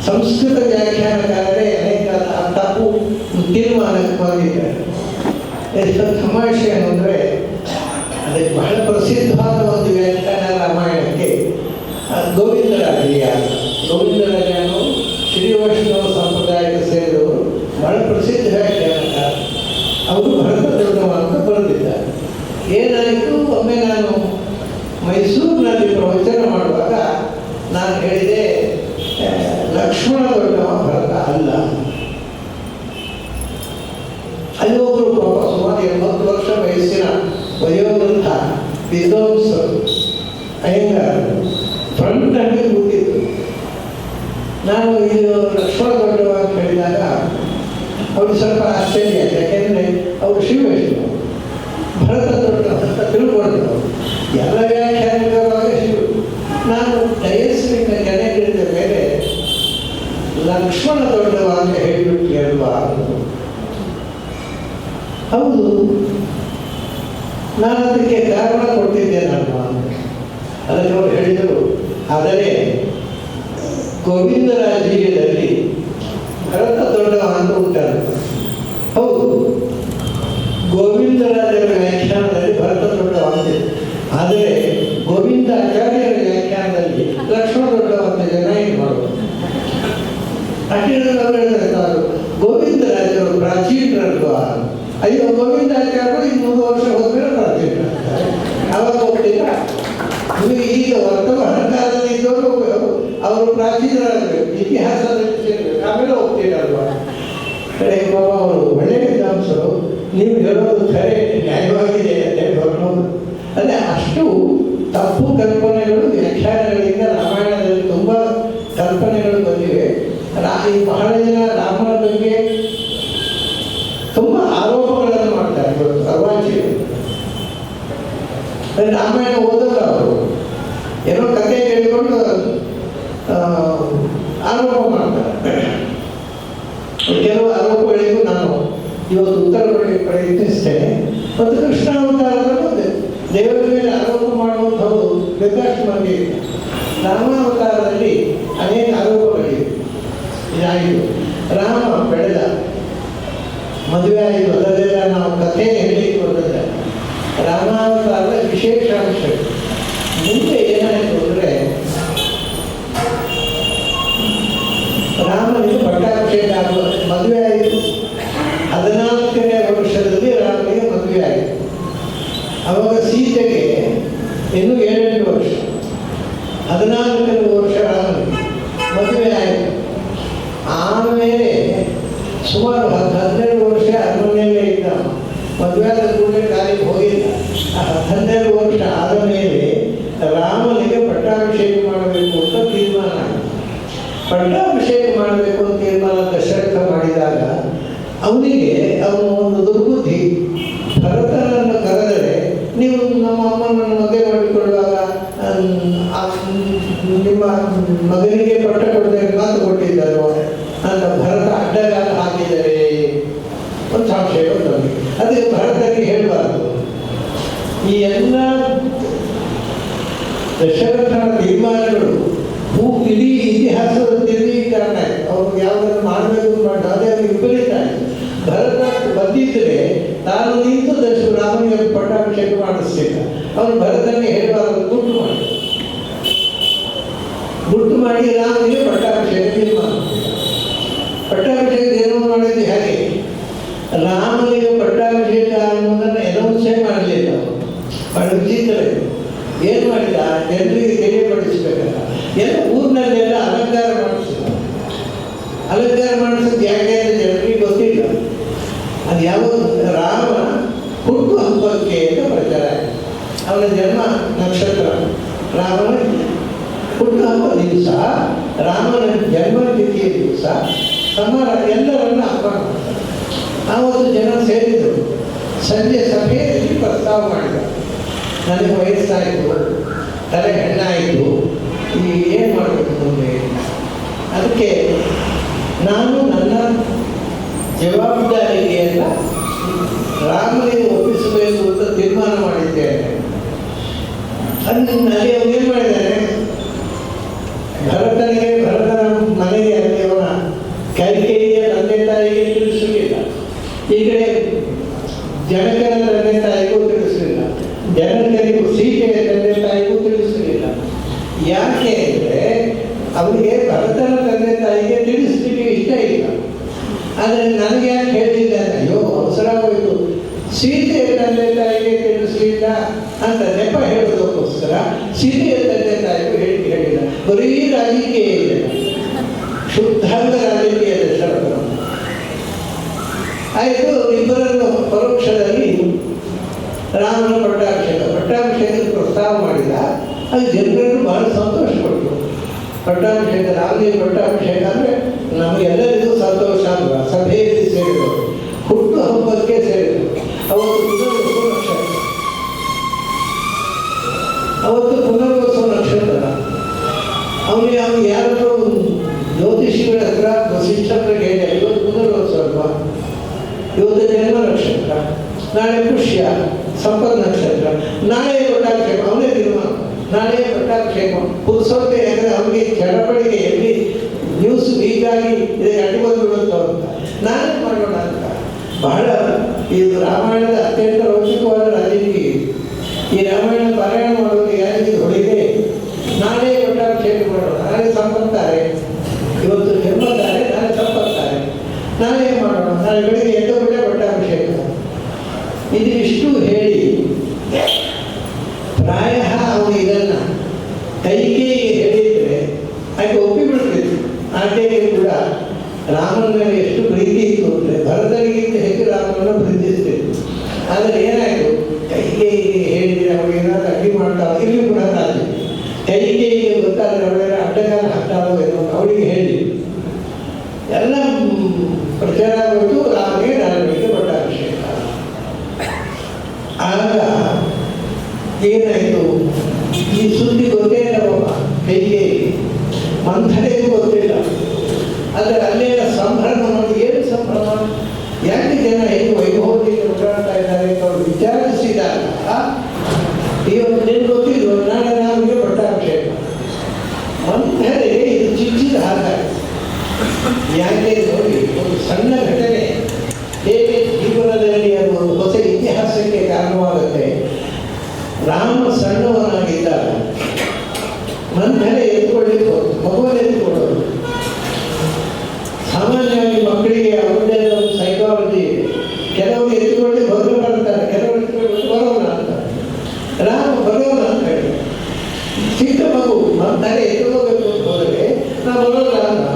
ಸಂಸ್ಕೃತ ವ್ಯಾಖ್ಯಾನಕಾರರೇ ಅನೇಕ ತಪ್ಪು ತೀರ್ಮಾನಕ್ಕೆ ಬಂದಿದ್ದಾರೆ. ತಮಾಷೆ ಅಂದರೆ ಅದಕ್ಕೆ ಬಹಳ ಪ್ರಸಿದ್ಧವಾದ ಒಂದು ವ್ಯಾಖ್ಯಾನ ರಾಮಾಯಣಕ್ಕೆ ಗೋವಿಂದರಾಜಯ್ಯ. ಗೋವಿಂದರಾಜನು ಶ್ರೀ ವೈಷ್ಣವ ಸಂಪ್ರದಾಯಕ್ಕೆ ಸೇರಿದವರು, ಬಹಳ ಪ್ರಸಿದ್ಧ ವ್ಯಾಖ್ಯಾನಕಾರ. ಅವರು ಭರತ ದುರ್ಗಮ ಅಂತ ಬರೆದಿದ್ದಾರೆ. ಏನಾಯಿತು, ಒಮ್ಮೆ ನಾನು ಮೈಸೂರಿನಲ್ಲಿ ಪ್ರವಚನ ಮಾಡುವಾಗ ನಾನು ಹೇಳಿದೆ, ಲಕ್ಷ್ಮಣ ದೊಡ್ಡವ ಭರತ ಅಲ್ಲ. ಅಲ್ಲಿ ಒಬ್ಬರು ಪಾಪ ಸುಮಾರು 80 ವರ್ಷ ವಯಸ್ಸಿನ ವಯೋವೃದ್ಧ ವಿದ್ವಾಂಸರು ಅಯ್ಯಂಗಾರ ಫ್ರಂಟ್ನಲ್ಲಿ ಕೂತಿದ್ರು. ನಾನು ಇದು ಲಕ್ಷ್ಮಣ ದೊಡ್ಡವ ಅಂತ ಹೇಳಿದಾಗ ಅವ್ರಿಗೆ ಸ್ವಲ್ಪ ಆಶ್ಚರ್ಯ ಆಯ್ತು. ಯಾಕೆಂದರೆ ಅವರು ಶಿವವೈಷ್ಣವ, ಭರತ ದೊಡ್ಡವ ಅಂತ ತಿಳ್ಕೊಂಡ್ರು. ಎಲ್ಲ ವ್ಯಾಖ್ಯಾನಗಳಾಗ ಶಿವ. ನಾನು ಡಯಸ್ಸಿನ ಕೆಳಗಿಳಿದ ಮೇಲೆ ಲಕ್ಷ್ಮಣ ದೊಡ್ಡವ ಅಂತ ಹೇಳಿಬಿಟ್ಟು ಅಲ್ವಾ? ಹೌದು, ನಾನು ಅದಕ್ಕೆ ಕಾರಣ ಕೊಟ್ಟಿದ್ದೇನಲ್ವ ಅಂತ. ಅದಕ್ಕೆ ಅವರು ಹೇಳಿದರು, ಆದರೆ ಗೋವಿಂದರಾಜೀಯದಲ್ಲಿ ಭರತ ದೊಡ್ಡವ ಅಂತ ಉಂಟಲ್ಲ. ಹೌದು, ಗೋವಿಂದರಾಜರ ವ್ಯಾಖ್ಯಾನದಲ್ಲಿ ಭರತ ದೊಡ್ಡವ ಅಂತಿದೆ. ಆದರೆ ಗೋವಿಂದಾಚಾರ್ಯರ ವ್ಯಾಖ್ಯಾನದಲ್ಲಿ ಲಕ್ಷ್ಮಣ ದೊಡ್ಡವ ಅಂತ ಜನ ಏನು ಮಾಡೋದು? ಅಷ್ಟಿದ್ರು ಹೇಳ್ತಾರೆ, ಗೋವಿಂದರಾಜರು ಪ್ರಾಚೀನರಲ್ವಾ? ಅಯ್ಯೋ, ಗೋವಿಂದಾಚಾರ್ಯರು 200 ವರ್ಷ ಹೋದ್ಮೇಲೆ ಪ್ರಾಚೀನರಾಗ್ತಾರೆ. ಅವಾಗ ಹೋಗ್ತೀರ? ಈಗ ವರ್ತಮಾನ ಕಾಲದಲ್ಲಿ ಇದ್ದವರು ಅವರು ಪ್ರಾಚೀನರಾಗಬೇಕು, ಇತಿಹಾಸದಲ್ಲಿ ಸೇರಬೇಕು, ಆಮೇಲೆ ಹೋಗ್ತೀರಲ್ವಾ? ಕಡೆ ಬಾಬಾ ಅವರು ಒಳ್ಳೆಯ ವಿದ್ವಾಂಸರು, ನೀವು ಹೇಳೋದು ಖರೆ, ನ್ಯಾಯವಾಗಿದೆ ಅಂತ ಬರ್ಬೋದು. ಅದೇ ಅಷ್ಟು ತಪ್ಪು ಕಲ್ಪನೆಗಳು ವ್ಯಾಖ್ಯಾನಗಳಿಂದ ರಾಮಾಯಣದಲ್ಲಿ ತುಂಬ ಕಲ್ಪನೆಗಳು ಬಂದಿವೆ. ಈ ಬಹಳ ಜನ ರಾಮನ ಬಗ್ಗೆ ತುಂಬ ಆರೋಪಗಳನ್ನು ಮಾಡ್ತಾರೆ. ಇವತ್ತು ಅರ್ವಾಂಚಿಗಳು ರಾಮಾಯಣ ಓದಲ್ಲ, ಅವರು ಏನೋ ಕಥೆ ಕೇಳಿಕೊಂಡು ಆರೋಪ ಮಾಡ್ತಾರೆ. ಕೆಲವು ಆರೋಪಗಳಿಗೂ ನಾನು ಇವತ್ತು ಉತ್ತರ ಕೊಡಲಿಕ್ಕೆ ಪ್ರಯತ್ನಿಸ್ತೇನೆ. ಮತ್ತು ಕೃಷ್ಣಾವತಾರದಲ್ಲೂ ದೇವರ ಮೇಲೆ ಆರೋಪ ಮಾಡುವಂಥದ್ದು ಬೇಕಾಷ್ಟು ಮಂದಿ ಇದೆ. ರಾಮಾವತಾರದಲ್ಲಿ ಅನೇಕ ಆರೋಪಗಳಿವೆ. ಇದಾಯಿತು, ರಾಮ ಬೆಳೆದ, ಮದುವೆ ಆಯಿತು, ಅದರಲ್ಲೆಲ್ಲ ನಾವು ಕಥೆ ಹೇಳಲಿಕ್ಕೆ ಹೊರಟಿದ್ದೆ. ರಾಮಾವತಾರದ ವಿಶೇಷ ಅಂಶ ಮುಂದೆ ಏನಾಯಿತು ಅಂದರೆ, ರಾಮನಿಗೆ ಪಟ್ಟಾಭಿಷೇಕ ಆಗುವ ಮದುವೆ ಆಯಿತು. 14ನೇ ವರ್ಷದಲ್ಲಿ ರಾಮನಿಗೆ ಮದುವೆ ಆಯಿತು. ಅವಾಗ ಸೀತೆಗೆ ಇನ್ನೂ 7-8 ವರ್ಷ. 14ನೇ ವರ್ಷ ರಾಮನಿಗೆ ಮದುವೆ ಆಯಿತು. ಆಮೇಲೆ ಸುಮಾರು 12 ವರ್ಷ ಅರಮನೆಯಲ್ಲೇ ಇದ್ದ. ಮದುವೆ ಆದ ಕೂಡಲೇ ಕಾಲಿಗೆ ಹೋಗಿಲ್ಲ. 12 ವರ್ಷ ಆದ ಮೇಲೆ ರಾಮನಿಗೆ ಪಟ್ಟಾಭಿಷೇಕ ಮಾಡಬೇಕು ಅಂತ ತೀರ್ಮಾನ ಆಯಿತು. ಪಟ್ಟಾಭಿಷೇಕ ಮಾಡಬೇಕು ಅಂತ ತೀರ್ಮಾನ ದಶರಥ ಮಾಡಿದಾಗ ಅವನಿಗೆ ಅವನು ಒಂದು ದುರ್ಬುದ್ಧಿ, ಭರತನನ್ನು ಕರೆದರೆ ನೀವು ನಮ್ಮ ಅಮ್ಮನನ್ನು ಮದುವೆ ಮಾಡಿಕೊಳ್ಳುವಾಗ ನಿಮ್ಮ ಮಗನಿಗೆ ಪಟ್ಟ ಕೊಡದೆ ಮಾತು ಕೊಟ್ಟಿದ್ದರು ಅಂತ ಭರತ ಅಡ್ಡಗಾಲ ಹಾಕಿದರೆ ಒಂದು ಸಂಶಯ ಬಂದವನಿಗೆ. ಅದಕ್ಕೆ ಭರತನಿಗೆ ಹೇಳಬಾರ್ದು. ಈ ಎಲ್ಲ ದಶರಥನ ತೀರ್ಮಾನಗಳು ಇಡೀ ಇತಿಹಾಸದ ತಿರುಗೀಕರಣ ಆಯಿತು. ಅವ್ರು ಯಾವುದನ್ನು ಮಾಡಬೇಕು ಮಾಡಿ ಅದೇ ಅವ್ರಿಗೆ ವಿಪರೀತ ಆಯಿತು. ಭರತ ಬಂದಿದ್ದರೆ ತಾನು ನಿಂತು ರಾಮನಿಗೆ ಪಟ್ಟಾಭಿಷೇಕ ಮಾಡಿಸ್ತಿಲ್ಲ. ಅವನು ಭರತನಿಗೆ ಹೇಳಬಾರದು, ಗುಟ್ಟು ಮಾಡಿ ರಾಮನಿಗೆ ಪಟ್ಟಾಭಿಷೇಕ ತೀರ್ಮಾನ. ಪಟ್ಟಾಭಿಷೇಕ ಏನೋ ಮಾಡಿದ್ದು ಹಾಗೆ, ರಾಮನಿಗೆ ಪಟ್ಟಾಭಿಷೇಕ ಅನ್ನೋದನ್ನು ಅನೌನ್ಸೇ ಮಾಡಲಿಲ್ಲ. ಬಹಳ ವಿಚಿತ್ರ. ಏನು ಮಾಡಿದ, ಜನರಿಗೆ ತಿಳಿಯಪಡಿಸ್ಬೇಕಲ್ಲ, ಎಲ್ಲ ಊರಿನಲ್ಲೆಲ್ಲ ಅಲಂಕಾರ ಮಾಡಿಸಿದ. ಅಲಂಕಾರ ಮಾಡಿಸಿದ್ದು ಯಾಕೆ ಅಂತ ಜನರಿಗೆ ಗೊತ್ತಿಲ್ಲ. ಅದು ಯಾವುದು ರಾಮ ಹುಟ್ಟು ಹಬ್ಬಕ್ಕೆ ಅಂತ ಪ್ರಚಾರ ಆಯಿತು. ಅವನ ಜನ್ಮ ನಕ್ಷತ್ರ ರಾಮನ ಹುಟ್ಟು ಹಬ್ಬ ದಿವಸ, ರಾಮನ ಜನ್ಮತಿಥಿಯ ದಿವಸ ಸಮಾರಂಭ ಎಲ್ಲರನ್ನ ಹಬ್ಬ ಮಾಡ್ತಾರೆ. ಆವತ್ತು ಜನ ಸೇರಿದರು. ಸಂಜೆ ಸಭೆಯಲ್ಲಿ ಪ್ರಸ್ತಾವ ಮಾಡಿದರು, ನನಗೆ ವಯಸ್ಸಾಯಿತು, ತಲೆ ಹೆಣ್ಣಾಯಿತು, ಈಗ ಏನು ಮಾಡಬೇಕು ಮುಂದೆ? ಅದಕ್ಕೆ ನಾನು ನನ್ನ ಜವಾಬ್ದಾರಿಗೆಲ್ಲ ರಾಮನಿಗೆ ಒಪ್ಪಿಸಬೇಕು ಅಂತ ತೀರ್ಮಾನ ಮಾಡಿದ್ದೇನೆ. ಅಲ್ಲಿ ಅವನೇನು ಮಾಡಿದ್ದಾನೆ, ಭರತನ ಮನೆಗೆ ಅಲ್ಲಿ ಅವನ ಕೈಕೇಯಿಯ ತಂದೆ ತಾಯಿಗೆ ತಿಳಿಸಲಿಲ್ಲ. ಈ ಕಡೆ ಜನಕನ ತಂದೆ ತಾಯಿಗೂ ತಿಳಿಸಲಿಲ್ಲ. ಜನ ಜನಕರಿಗೂ ಸೀತೆಯ ತಂದೆ ತಾಯಿಗೂ ತಿಳಿಸಲಿಲ್ಲ. ಯಾಕೆ ಅಂದರೆ ಅವರಿಗೆ ಭರತನ ತಂದೆ ತಾಯಿಗೆ ತಿಳಿಸ್ಲಿಕ್ಕೆ ಇಷ್ಟ ಇಲ್ಲ. ಆದರೆ ನನಗೆ ಯಾಕೆ ಹೇಳಿಲ್ಲ, ಅಯ್ಯೋ ಅವಸರ ಹೋಯಿತು, ಸೀತೆಯ ತಂದೆ ತಾಯಿಗೆ ತಿಳಿಸಲಿಲ್ಲ ಅಂತ ನೆಪ ಹೇಳೋದಕ್ಕೋಸ್ಕರ ಸೀತೆಯ ತಂದೆ ತಾಯಿಗೂ ಹೇಳಿಲ್ಲ. ಬರೀ ರಾಜಕೀಯ ಇದೆ, ಶುದ್ಧಾಂಗ ರಾಜಕೀಯದ ಶರಣ ಆಯಿತು. ಇಬ್ಬರನ್ನು ಪರೋಕ್ಷದಲ್ಲಿ ರಾಮನ ಪಟ್ಟಾಭಿಷೇಕ ಪ್ರಸ್ತಾವ ಮಾಡಿದ. ಅದು ಜನರನ್ನು ಬಹಳ ಸಂತೋಷಪಟ್ಟರು. ಪಟ್ಟಾಭಿಷೇಕ, ರಾಮನಿಗೆ ಪಟ್ಟಾಭಿಷೇಕ ಅಂದರೆ ನಮಗೆಲ್ಲರಿಗೂ ಸಂತೋಷ ಅಲ್ವಾ. ಸಭೆಯಲ್ಲಿ ಸೇರಿದವರು, ಹುಟ್ಟು ಹಬ್ಬಕ್ಕೆ ಸೇರಿದರು. ಅವತ್ತು ಪುನರ್ವಸು ನಕ್ಷತ್ರ. ಅವನಿಗೆ ಯಾರೋ ಜ್ಯೋತಿಷಿಗಳ ಹತ್ರ ವಸಿಷ್ಠರಿಗೆ ಹೇಳಿ, ಇವತ್ತು ಪುನರ್ವಸು ಅಲ್ವಾ, ಇವತ್ತು ಜನ್ಮ ನಕ್ಷತ್ರ, ನಾಳೆ ಪುಷ್ಯ ಸಂಪತ್ ನಕ್ಷತ್ರ, ನಾಳೆ ಪಟ್ಟಾಭಿಷೇಕ. ಅವನೇ ತೀರ್ಮಾನ, ನಾಳೆ ಪಟ್ಟಾಭಿಷೇಕ ಪುರುಸೋತೆ. ಯಾಕಂದರೆ ಅವನಿಗೆ ಚಡಪಡಿಗೆ ಎಲ್ಲಿ ನ್ಯೂಸ್ ಹೀಗಾಗಿ ಇದಕ್ಕೆ ಅಡ್ಡಿ ಬಂದುಬಿಡುತ್ತೋ ಅಂತ ನಾನೇ ಮಾಡೋಣ ಅಂತ. ಬಹಳ ಇದು ರಾಮಾಯಣದ ಅತ್ಯಂತ ರೋಚಕವಾದ ರಾಜಕೀಯ. ಈ ರಾಮಾಯಣ ಪಾರಾಯಣ ಮಾಡೋದು ಯಾರಿಗೆ ಹೊಡಿದೆ, ನಾಳೆ ಪಟ್ಟಾಭಿಷೇಕ ಮಾಡೋಣ, ನಾಳೆ ಸಂಪತ್ತಾರೆ, ಇವತ್ತು ಜನ್ಮತ್ತಾರೆ, ನಾಳೆ ಸಂಪತ್ತಾರೆ, ನಾಳೆ ಮಾಡೋಣ, ನಾಳೆ ಬೆಳಿಗ್ಗೆ ಎದ್ದು ಬಿಟ್ಟೆ ಪಟ್ಟಾಭಿಷೇಕ. ಇದಿಷ್ಟು ಹೇಳಿ ಪ್ರಾಯ ಅವನು ಇದನ್ನು ಕೈಕೇಯಿಗೆ ಹೇಳಿದರೆ ಆಕೆ ಒಪ್ಪಿಬಿಡ್ತಿತ್ತು. ಆಕೆಗೆ ಕೂಡ ರಾಮನ ಮೇಲೆ ಎಷ್ಟು ಪ್ರೀತಿ ಇತ್ತು ಅಂದರೆ ಭರತನಿಗಿಂತ ಹೆಚ್ಚು ರಾಮನನ್ನು ಪ್ರೀತಿಸ್ತಿತ್ತು. ಆದರೆ ಏನಾಯಿತು, ಕೈಕೇಯಿಗೆ ಹೇಳಿದರೆ ಅವಳು ಏನಾದರೂ ಅಡ್ಡಿ ಮಾಡ್ತಾಳೆ. ಇಲ್ಲಿ ಕೂಡ ರಾಜಿ ಕೈಕೇಯಿಗೆ ಗೊತ್ತಾದರೆ ಅವಳೆಲ್ಲ ಅಡ್ಡಗಾಲ ಹಾಕ್ತಾಳೋ ಏನೋ ಅವಳಿಗೆ ಹೇಳಿ ಎಲ್ಲ ಪ್ರಚಾರ ಆಗೋದು. ರಾಮನಿಗೆ ನಾಲ್ವರಿಗೆ ಪಟ್ಟಾಭಿಷೇಕ. ಆಗ ಏನಾಯಿತು, ಈ ಸುದ್ದಿ ಗೊತ್ತೇ ಇಲ್ಲವಮ್ಮ ಕೈಕೇಯಿ, ಮಂಥನೆಗೂ ಗೊತ್ತಿಲ್ಲ. ಆದರೆ ಅಲ್ಲೆಲ್ಲ ಸಂಭ್ರಮ ನೋಡಿ. ಏನು ಸಂಭ್ರಮ, ಯಾಕೆ ಜನ ಹೇಗೆ ವೈಭವದಿಂದ ಓಡಾಡ್ತಾ ಇದ್ದಾರೆ ಅಂತ ಅವರು ವಿಚಾರಿಸಿದಾಗ, ಇವತ್ತು ಏನು ಗೊತ್ತಿಲ್ಲ, ನಾಳೆ ರಾಮನಿಗೆ ಪಟ್ಟಾಭಿಷೇಕ. ಮಂಥನೆಗೆ ಇದು ಚಿಚ್ಚಿದ ಹಾಗಾಗಿ. ಯಾಕೆ ನೋಡಿ, ಒಂದು ಸಣ್ಣ ಘಟನೆ ಹೇಗೆ ಜೀವನದಲ್ಲಿ ಅದು ಒಂದು ಹೊಸ ಇತಿಹಾಸಕ್ಕೆ ಕಾರಣವಾಗುತ್ತೆ. ರಾಮ ಸಣ್ಣವನಾಗಿದ್ದಾಗ ಮಂಥನೆ ಎತ್ಕೊಳ್ಳಿಕ್ಕೆ ಮಗುವನ್ನು ಎತ್ಕೊಳ್ಳೋದು. ಸಾಮಾನ್ಯವಾಗಿ ಮಕ್ಕಳಿಗೆ ಅವರದೇ ಒಂದು ಸೈಕಾಲಜಿ ಇದೆ. ಕೆಲವರು ಎತ್ಕೊಳ್ಳಿ ಬರೋ ಬರ್ತಾರೆ, ಕೆಲವರು ಎತ್ಕೊಳ್ಳಿ ಬರೋಣ ಅಂತಾರೆ. ರಾಮ ಬರೋಣ ಅಂತ ಹೇಳಿ ಚಿಕ್ಕ ಮಗು ಮಂಥನೆ ಎತ್ಕೋಬೇಕು ಅಂತ ಹೋದರೆ ನಾ ಬರೋಲ್ಲ ಅಂತ,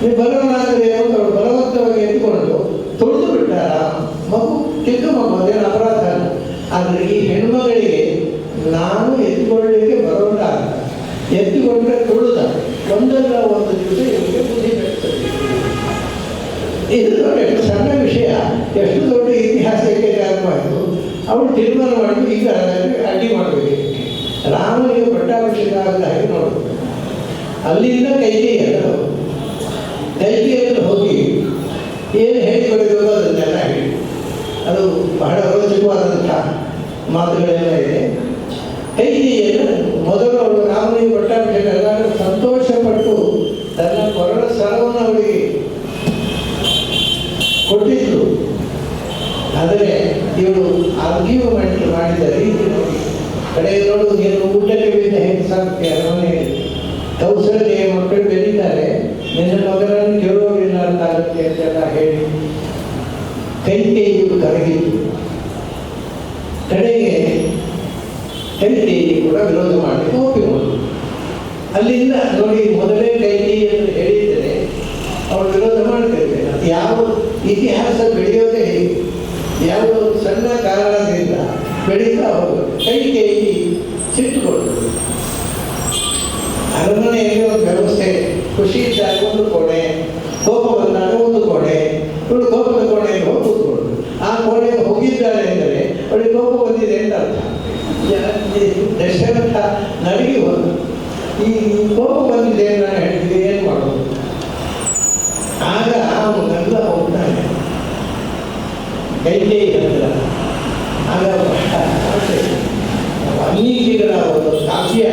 ನೀವು ಬರೋಣ ಅಂದರೆ ಏನು, ಅವಳು ಬಲವಂತವಾಗಿ ಎತ್ಕೊಂಡು ತುಳಿದು ಬಿಟ್ಟಾರ. ಮಗು ಚಿಕ್ಕ ಮಗು, ಅದೇನು ಅಪರಾಧ. ಆದರೆ ಈ ಹೆಣ್ಮಗಳಿಗೆ ನಾನು ಎತ್ಕೊಳ್ಳಲಿಕ್ಕೆ ಬರೋಲ್ಲ ಅಂತ ಎತ್ತಿಕೊಂಡ್ರೆ ತುಳಿದ ಒಂದಲ್ಲ ಒಂದು ದಿವಸ ಇವರಿಗೆ ಬುದ್ಧಿ ಬೆಳೆಸ್ತದೆ. ಇದು ನೋಡಿ ಎಷ್ಟು ಸಣ್ಣ ವಿಷಯ, ಎಷ್ಟು ದೊಡ್ಡ ಇತಿಹಾಸಕ್ಕೆ ಕಾರಣವಾಯಿತು. ಅವಳು ತೀರ್ಮಾನ ಮಾಡಿ ಈಗ ಅಡ್ಡಿ ಮಾಡಬೇಕು. ರಾಮನಿಗೆ ಪಟ್ಟಾಭಿಷೇಕ ಆಗದ ಹಾಗೆ ನೋಡಬೇಕು. ಅಲ್ಲಿಂದ ಕೈಕೇಯಿಯನ್ನು ಹೋಗಿ ಏನು ಹೇಳಿಕೊಡಬೇಕು ಅದನ್ನೆಲ್ಲ ಹೇಳಿ. ಅದು ಬಹಳ ರೋಚಕವಾದಂಥ ಮಾತುಗಳೆಲ್ಲ ಇದೆ. ಕೈಕೇಯಿಯನ್ನು ಮೊದಲು ಅವಳು ರಾಮನಿಗೆ ಪಟ್ಟಾಭಿಷೇಕ ಎಲ್ಲರೂ ಸಂತೋಷಪಟ್ಟು ತನ್ನ ಕೊರಳ ಸ್ಥಳವನ್ನು ಅವಳಿಗೆ ಕೊಟ್ಟಿದ್ರು. ಆದರೆ ಇವಳು ಆರ್ಗ್ಯುಮೆಂಟ್ ಮಾಡಿದ ರೀತಿ ನೋಡಿ, ಕಡೆ ನೋಡು, ನೀನು ಊಟಕ್ಕೆ ಬಿದ್ದ ಹೆಂಗೆ ಸಾಧ್ಯ ಮನೆಯಲ್ಲಿ ಕೌಶಲ್ಯ ಮಕ್ಕಳು ಬೆಳೀತಾರೆ, ನಿನ್ನ ಮಗನನ್ನು ಕೇಳೋರಿಲ್ಲ ಅಂತ ಆಗುತ್ತೆ ಅಂತೆಲ್ಲ ಹೇಳಿ ಕೈಕೇಯಿಯು ಕರಗಿತ್ತು. ಕಡೆಗೆ ಕೈಕೇಯಿ ಕೂಡ ವಿರೋಧ ಮಾಡಿ ಒಪ್ಪಿಕೊಂಡು ಅಲ್ಲಿಂದ ನೋಡಿ, ಮೊದಲೇ ಕೈಕೇಯಿಯನ್ನು ಹೇಳಿದರೆ ಅವಳು ವಿರೋಧ ಮಾಡ್ತಿರ್ತೇನೆ. ಯಾವ ಇತಿಹಾಸ ಬೆಳೆಯೋದೇ ಹೇಗೆ, ಯಾವುದೋ ಸಣ್ಣ ಕಾರಣದಿಂದ ಬೆಳೀತಾ ಹೋಗೋದು. ಕೈಕೇಯಿ ಸಿಟ್ಟುಕೊಂಡು ಅರಮನೆಯಲ್ಲಿ ಒಂದು ವ್ಯವಸ್ಥೆ, ಖುಷಿ ಇದ್ದಾಗ ಒಂದು ಕೋಣೆ, ಕೋಪ ಬಂದಾಗ ಒಂದು ಕೋಣೆ, ಇವಳು ಕೋಪದ ಕೋಣೆಯಲ್ಲಿ ಹೋಗಿ ಕೂತ್ಕೊಂಡು ಆ ಕೋಣೆಗೆ ಹೋಗಿದ್ದಾಳೆ ಅಂದರೆ ಅವಳಿಗೆ ಕೋಪ ಬಂದಿದೆ ಅಂತ ಅರ್ಥ. ದಶರಥ ನಡಿಗೆ ಹೋದ, ಈ ಕೋಪ ಬಂದಿದೆ ನಾನು ಹೇಳಿದ್ವಿ, ಏನು ಮಾಡೋದು? ಆಗ ಅವನ್ನೆಲ್ಲ ಹೋಗ್ತಾನೆ ಕೈಕೇಯಿ ಹತ್ರ. ಆಗ ವಾಲ್ಮೀಕಿಗಳ ಒಂದು ಕಾವ್ಯ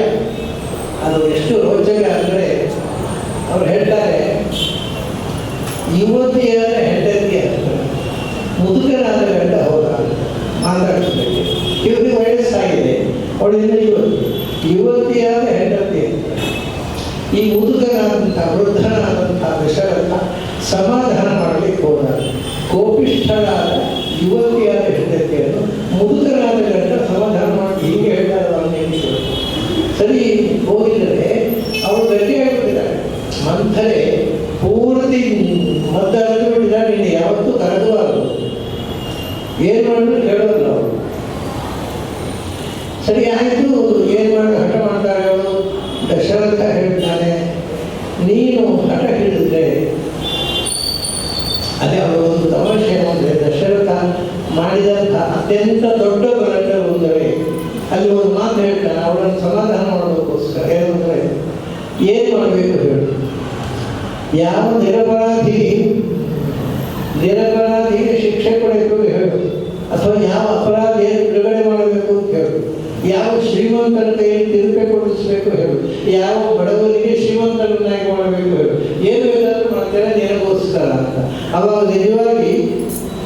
ಅದು ಎಷ್ಟು ರೋಚಕ ಅಂದರೆ, ಅವ್ರು ಹೇಳ್ತಾರೆ, ಯುವತಿಯಾದ ಹೆಂಡತಿಯ ಮುದುಕನಾದ ಗಂಡ ಹೋದ ಮಾತಾಡ್ತಿದ್ದಕ್ಕೆ, ಇವ್ರಿಗೆ ವಯಸ್ಸಾಗಿದೆ, ಅವಳಿಂದ ಯುವತಿಯಾದ ಹೆಂಡತಿ. ಈ ಮುದುಕನಾದಂಥ ವೃದ್ಧನಾದಂಥ ದಶರಥ ಸಮಾಧಾನ ಮಾಡಲಿಕ್ಕೆ ಹೋದ. ಕೋಪಿಷ್ಠರಾದ ಯುವತಿಯಾದ ಹೆಂಡತಿಯನ್ನು ಮುದುಕನಾದ ಗಂಡ ಸಮಾಧಾನ ಮಾಡಿ ಹೀಗೆ ಹೇಳ್ತಾರೆ ಅವನಿಗೆ. ಸರಿ ಹೋಗಿದರೆ ಅವಳು ಗಟ್ಟಿಯಾಗಿಬಿಟ್ಟಿದ್ದಾರೆ. ಮಂಥರೆ ಪೂರ್ತಿ ಮದ್ದರದ್ದು ಬಿಟ್ಟಿದ್ದಾರೆ. ನೀನು ಯಾವತ್ತೂ ಕರಗಬಾರದು, ಏನು ಮಾಡಿದ್ರು ಕೇಳೋಲ್ಲ ಅವರು. ಸರಿ ಆಯಿತು, ಏನು ಮಾಡಿ ಹಠ ಮಾಡ್ತಾರೆ ಅವರು. ದಶರಥ ಹೇಳ್ತಾನೆ, ನೀನು ಹಠ ಹಿಡಿದ್ರೆ ಅದೇ ಅವರು ಒಂದು ತಮಾಷೆ ಅಂದರೆ ದಶರಥ ಮಾಡಿದಂಥ ಅತ್ಯಂತ ದೊಡ್ಡ ಬರಟರು ಅಂದರೆ ಅಲ್ಲಿ ಒಂದು ಮಾತು ಹೇಳ್ತಾನೆ ಅವಳನ್ನು ಸಮಾಧಾನ ಮಾಡೋದಕ್ಕೋಸ್ಕರ. ಏನಂದರೆ ಏನು ಮಾಡಬೇಕು ಹೇಳು, ಯಾವ ನಿರಪರಾಧಿಗೆ ಶಿಕ್ಷೆ ಕೊಡಬೇಕು ಹೇಳು, ಅಥವಾ ಯಾವ ಅಪರಾಧಿಯನ್ನು ಬಿಡುಗಡೆ ಮಾಡಬೇಕು ಅಂತ ಹೇಳು, ಯಾವ ಶ್ರೀಮಂತರ ಕೈಯಲ್ಲಿ ತಿರುಪೆ ಕೊಡಿಸ್ಬೇಕು ಹೇಳು, ಯಾವ ಬಡವರಿಗೆ ಶ್ರೀಮಂತರನ್ನಾಗಿ ಮಾಡಬೇಕು ಹೇಳು, ಏನು ಬೇಕಾದ್ರೂ ಮಾಡ್ತಾರೆ ನಿನಗೋಸ್ಕರ ಅಂತ. ಅವಾಗ ನಿಜವಾಗಿ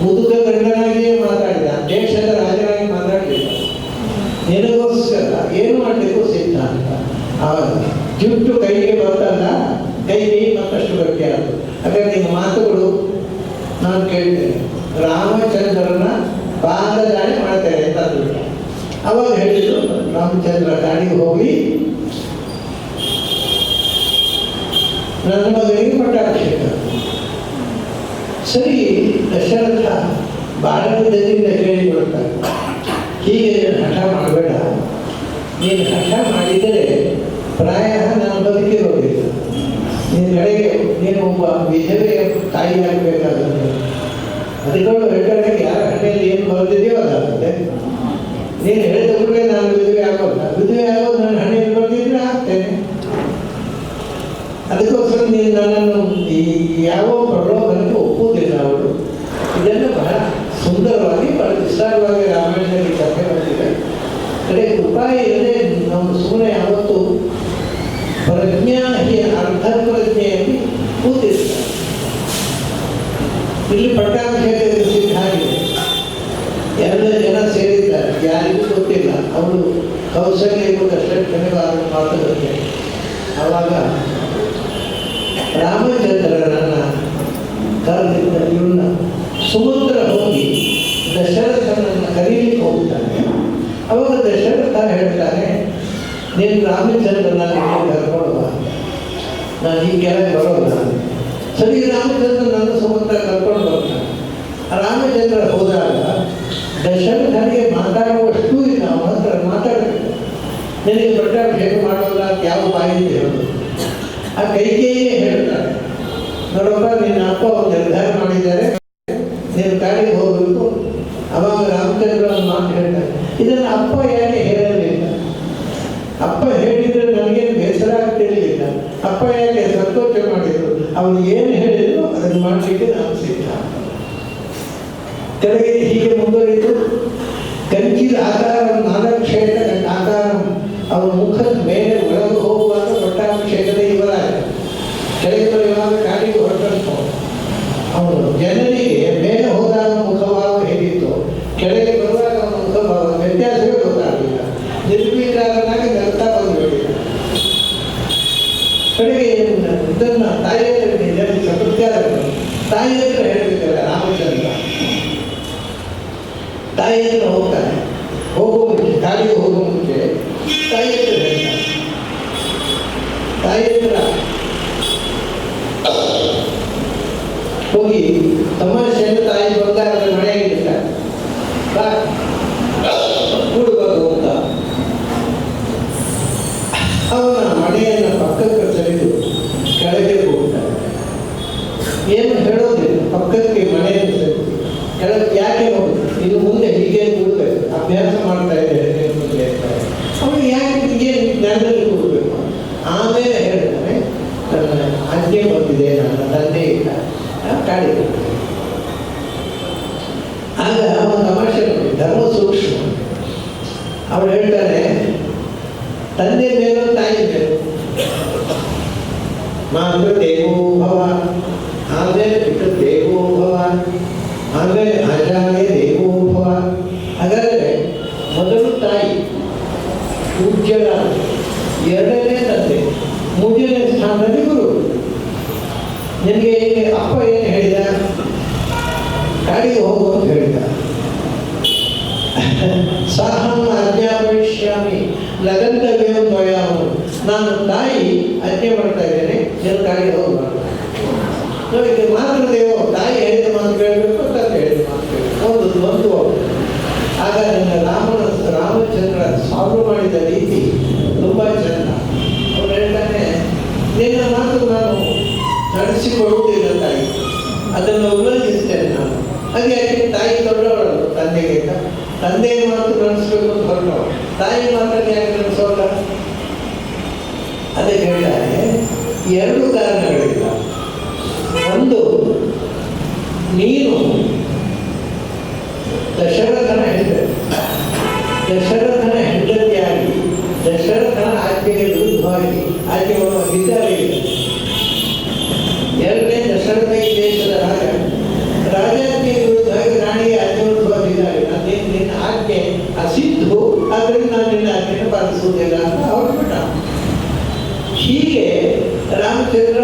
ಮುದುಕ ಗಂಡನಾಗಿಯೇ ಮಾತಾಡಿದ, ದೇಶದ ರಾಜನಾಗಿ ಮಾತಾಡಲಿಲ್ಲ. ನಿನಗೋಸ್ಕರ ಏನು ಮಾಡಬೇಕು ಸಿದ್ಧ ಅಂತ. ಆವಾಗ ಜುಟ್ಟು ಕೈಗೆ ಬರ್ತಲ್ಲ, ಕೈಗೆ ಮತ್ತಷ್ಟು ಗಟ್ಟಿ ಆಯಿತು. ಹಾಗಾಗಿ ನಿಮ್ಮ ಮಾತುಗಳು ನಾನು ಕೇಳ್ತೇನೆ, ರಾಮಚಂದ್ರನ ಪಾದದಾಣೆ ಮಾಡ್ತೇನೆ ಅಂತ ಅಂದ್ಬಿಟ್ಟು. ಅವಾಗ ಹೇಳಿದ್ರು ರಾಮಚಂದ್ರ ದಾಡಿಗೆ ಹೋಗಿ ನನ್ನ ಮಗನಿಗೆ ಪಟ್ಟಾಭಿಷೇಕ. ಸರಿ, ದಶರಥ ಬಾಳದಿಂದ ಕೇಳಿಕೊಳ್ತಾರೆ, ಹೀಗೆ ನೀನು ಹಠ ಮಾಡಬೇಡ, ನೀನು ಹಠ ಮಾಡಿದರೆ ಪ್ರಾಯ ನಾನು ಬದುಕಿರೋದಿಲ್ಲ, ನಿನ್ನ ಕಡೆಗೆ ನೀನು ಒಬ್ಬ ವಿಧವೆಯ ತಾಯಿ ಆಗಬೇಕಾಗುತ್ತೆ. ಅದಕ್ಕೋಳು ಹೇಳ್ತಾರೆ, ಯಾರ ಹಣೆಯಲ್ಲಿ ಏನು ಬರೆದಿದೆಯೋ ಅದಾಗುತ್ತೆ. ನೀನು ಹೇಳಿದ ಕೂಡಲೇ ನಾನು ವಿಧವೆ ಆಗೋಲ್ಲ, ವಿಧವೆ ಆಗೋದು ನನ್ನ ಹಣೆಯಲ್ಲಿ ಬರೆದಿದ್ರೆ ಆಗ್ತೇನೆ. ಅದಕ್ಕೋಸ್ಕರ ನೀನು ನನ್ನನ್ನು ಯಾವ ಪ್ರಲೋಭನಕ್ಕೆ ಒಪ್ಪುವುದಿಲ್ಲ ಅವಳು. ಇದೆಲ್ಲ ಬಹಳ ಸುಂದರವಾಗಿ ಬಹಳ ವಿಸ್ತಾರವಾಗಿ ರಾಮಾಯಣದಲ್ಲಿ ಕಥೆ ಬಂದಿದೆ. ಕಡೆ ಉಪಾಯ ಇಲ್ಲದೆ ನಾವು ಸುಮ್ಮನೆ ಯಾವತ್ತು ಪ್ರಜ್ಞಾಹಿ ಅರ್ಧ ಪ್ರಜ್ಞೆಯಲ್ಲಿ ಕೂತಿರ್ತಾರೆ. ಇಲ್ಲಿ ಪಟ್ಟಾಭಿಷೇಕದ ಸಿದ್ಧ ಆಗಿದೆ, ಎಲ್ಲ ಜನ ಸೇರಿದ್ದಾರೆ, ಯಾರಿಗೂ ಗೊತ್ತಿಲ್ಲ. ಅವಳು ಕೌಶಲ್ಯಗೂ ದಶರಥನಿಗಾದ ಮಾತುಕತೆ. ಆವಾಗ ರಾಮಚಂದ್ರನನ್ನ ಕರೆದಿದ್ದ ಇವನ್ನ ಸುಮಂತ್ರ ಹೋಗಿ ದಶರಥನನ್ನು ಕರೀಲಿಕ್ಕೆ ಹೋಗ್ತಾನೆ. ಅವಾಗ ದಶರಥ ಹೇಳ್ತಾನೆ, ನೀನು ರಾಮಚಂದ್ರನ ಕರ್ಕೊಂಡು ಬಾ, ನಾನು ಈ ಕೆಳಗೆ ಬರೋಲ್ಲ. ಸರಿ, ರಾಮಚಂದ್ರ ನನ್ನ ಸುಮಂತ್ರ ಕರ್ಕೊಂಡು ಬರ್ತಾನೆ. ರಾಮಚಂದ್ರ ಹೋದಾಗ ದಶರಥನಿಗೆ ಮಾತಾಡುವಷ್ಟು ಇಲ್ಲ, ಅವನ ಹತ್ರ ಮಾತಾಡಬೇಕು. ನಿನಗೆ ಪಟ್ಟಾಭಿಷೇಕ ಮಾಡೋಲ್ಲ ಅಂತ ಯಾವ ಬಾಯಿಗೆ ಹೇಳೋದು. ಆ ಕೈಕೇಯಿಯೇ ಹೇಳ್ತಾರೆ, ನೋಡಪ್ಪ ನಿನ್ನ ಅಪ್ಪ ಒಂದು ನಿರ್ಧಾರ ಮಾಡಿದ್ದಾರೆ, ನೀನು ಕಾಡಿಗೆ ಹೋಗಬೇಕು. ಅವಾಗ ರಾಮಚಂದ್ರ ಒಂದು ಮಾತು ಹೇಳ್ತಾರೆ, ಇದನ್ನು ಅಪ್ಪ ಯಾಕೆ ಹೇಳಲಿಲ್ಲ? ಅಪ್ಪ ಹೇಳಿದ್ರೆ ನನಗೇನು ಬೇಸರ ಆಗ್ತಿರಲಿಲ್ಲ, ಅಪ್ಪ ಯಾಕೆ ಸಂತೋಷ ಮಾಡಿದ್ರು, ಅವನು ಏನು ಹೇಳಿದ್ರು ಅದನ್ನು ಮಾಡಲಿಕ್ಕೆ ನಾನು ಸಿದ್ಧ. ಕೆಳಗೆ ಹೀಗೆ ಮುಂದುವರಿದು ಕಂಚಿದ ಆಕಾರ ನಾಗಕ್ಷೇತ್ರ ಆಕಾರ ಅವನ ಮುಖದ ಮೇಲೆ ಒಳಗೆ ಹೋಗುವಾಗ ಪಟ್ಟಾಭಿಷೇಕದ ಇವರಾಗ ಕೆಳಗೆ ಬರುವಾಗ ಕಾಡಿಗೆ ಹೊರಟು ಅವನು ಜನರಿಗೆ ಮೇಲೆ ಹೋದಾಗ ಮುಖಭಾವ ಹೇಗಿತ್ತು, ಕೆಳಗೆ ಬರುವಾಗ ಅವನ ಮುಖಭಾವ ವ್ಯತ್ಯಾಸವೇ ಗೊತ್ತಾಗಲಿಲ್ಲ. ನಿರ್ವೀರಾಗನಾಗಿ ನಗ್ತಾ ಬಂದುಬಿಟ್ಟಿದ್ದ. ಕಡೆಗೆ ಇದನ್ನು ತಾಯಿ ಹತ್ರ ಸತ್ಕಾರ ತಾಯಿ ಹತ್ರ ಹೇಳ್ತಿದ್ದಾರೆ ರಾಮಚಂದ್ರ. ತಾಯಿ ಹತ್ರ ಹೋಗ್ತಾನೆ, ಹೋಗೋ ಮುಂಚೆ ಕಾಡಿಗೆ ಹೋಗೋ ಮುಂಚೆ ತಾಯಿ ಹತ್ರ ಹೇಳ್ತಾನೆ. ತಾಯಿ ಹತ್ರ ಹೋಗಿ ತಮಾಷೆಯನ್ನು ತಾಯಿ ಬಂಗಾರದ ಮನೆಯಾಗಿರ್ತಾರೆ, ಕೂಡುವಾಗ ಅಂತ ಅವನ ಮನೆಯನ್ನು ಪಕ್ಕಕ್ಕೆ ಸರಿದು ಕೆಳಗೆ ಹೋಗ್ತಾನೆ. ಏನು ಹೇಳೋದಿಲ್ಲ, ಪಕ್ಕಕ್ಕೆ ಮನೆಯನ್ನು ಸರಿದು ಕೆಳಗೆ ಯಾಕೆ ಹೋಗುದು, ಇದು ಮುಂದೆ ಹೀಗೆ ಕೂಡಬೇಕು, ಅಭ್ಯಾಸ ಮಾಡ್ತಾ ಇದ್ದೇನೆ ಅವನು ಯಾಕೆ ಹೀಗೆ ನೆಲದಲ್ಲಿ ಕೂಡಬೇಕು. ಆಮೇಲೆ ಹೇಳ್ತಾನೆ, ನನ್ನ ಆಜ್ಞೆ ಬಂದಿದೆ, ನನ್ನ ತಂದೆ ಇಲ್ಲ ಕಾಡಿಗೆ. ಆಗ ಅವನ ತಮಾಷೆ ನೋಡಿ, ಧರ್ಮ ಸೂಕ್ಷ್ಮ. ಅವಳು ಹೇಳ್ತಾನೆ, ತಂದೆ ಮೇಲೂ ತಾಯಿ ಮೇಲೂ ಮಾತೃ ದೇವೋ ಭವ, ಆಮೇಲೆ ಪಿತೃ ದೇವೋ ಭವ, ಆಮೇಲೆ ಆಚಾರ್ಯ ದೇವೋ ಭವ. ಹಾಗಾದರೆ ಮೊದಲು ತಾಯಿ, ಪೂಜ್ಯರ ಎರಡನೇ ತಂದೆ, ಮೂರನೇ ಸ್ಥಾನದಲ್ಲಿ ಗುರು. ನಿನಗೆ ಅಪ್ಪ ಏನು ಹೇಳಿದ? ಕಾಡಿಗೆ ಹೋಗು ಅಂತ ಹೇಳಿದ. ಸಾಹಂ ಆಜ್ಞಾಪಯಿಷ್ಯಾಮಿ ಲಗಂತವ್ಯಂ ತ್ವಯಾಹು. ನಾನು ತಾಯಿ ಆಜ್ಞೆ ಮಾಡ್ತಾ ಇದ್ದೇನೆ, ನೀನು ಕಾಡಿಗೆ ಹೋಗಬಾರ್ದು. ನೋಡಿ, ಮಾತೃದೇವೋ ತಾಯಿ ಹೇಳಿದ ಮಾತು ಕೇಳಬೇಕು, ತಂದೆ ಹೇಳಿದ ಮಾತು ಕೇಳಬೇಕು, ಒಂದು ಆಗ ನನ್ನ ರಾಮಚಂದ್ರ ಸಾಲ್ವ್ ಮಾಡಿದ ರೀತಿ ತುಂಬ ಚೆಂದ. ಅವ್ರು ಹೇಳ್ತಾನೆ, ನಿನ್ನ ಮಾತು ನಾನು ನಡೆಸಿಕೊಳ್ಳುವುದಿಲ್ಲ ತಾಯಿ, ಅದನ್ನು ಉಲ್ಲಂಘಿಸ್ತೇನೆ ನಾನು. ಹಾಗೆ ಯಾಕೆ ತಾಯಿ ದೊಡ್ಡವಳಲ್ಲ ತಂದೆಗೆ, ತಂದೆಯ ಮಾತು ನಡೆಸಬೇಕು ಅಂತ ಹೊರಟವಳು, ತಾಯಿ ಮಾತನ್ನು ಯಾಕೆ ನಡೆಸೋಲ್ಲ? ಅದಕ್ಕೆ ಹೇಳ್ತಾರೆ, ಎರಡು ಕಾರಣಗಳಿಲ್ಲ. ಒಂದು, ನೀನು ದಶರಥನ ಹೆಂಡತಿಯಾಗಿ ದಶರಥನ ಆಜ್ಞೆಗೆ ವಿರುದ್ಧವಾಗಿ ಆಜ್ಞೆ ಮಾಡುವ ವಿಚಾರ ಇದೆ. ಎರಡನೇ, ದಶರಥ ಈ ದೇಶದ ರಾಜಾಜ್ಞೆಗೆ ವಿರುದ್ಧವಾಗಿ ರಾಣಿಗೆ ಆಜ್ಞೆ ವಿರುದ್ಧವಾಗಿದ್ದಾರೆ. ನಿನ್ನ ಆಜ್ಞೆ ಅಸಿದ್ದು, ಆದ್ದರಿಂದ ನಾನು ನಿನ್ನ ಆಜ್ಞೆಯನ್ನು ಪಾಲಿಸುವುದಿಲ್ಲ ಅಂತ ಅವರು ಬಿಟ್ಟ. ಹೀಗೆ ರಾಮಚಂದ್ರ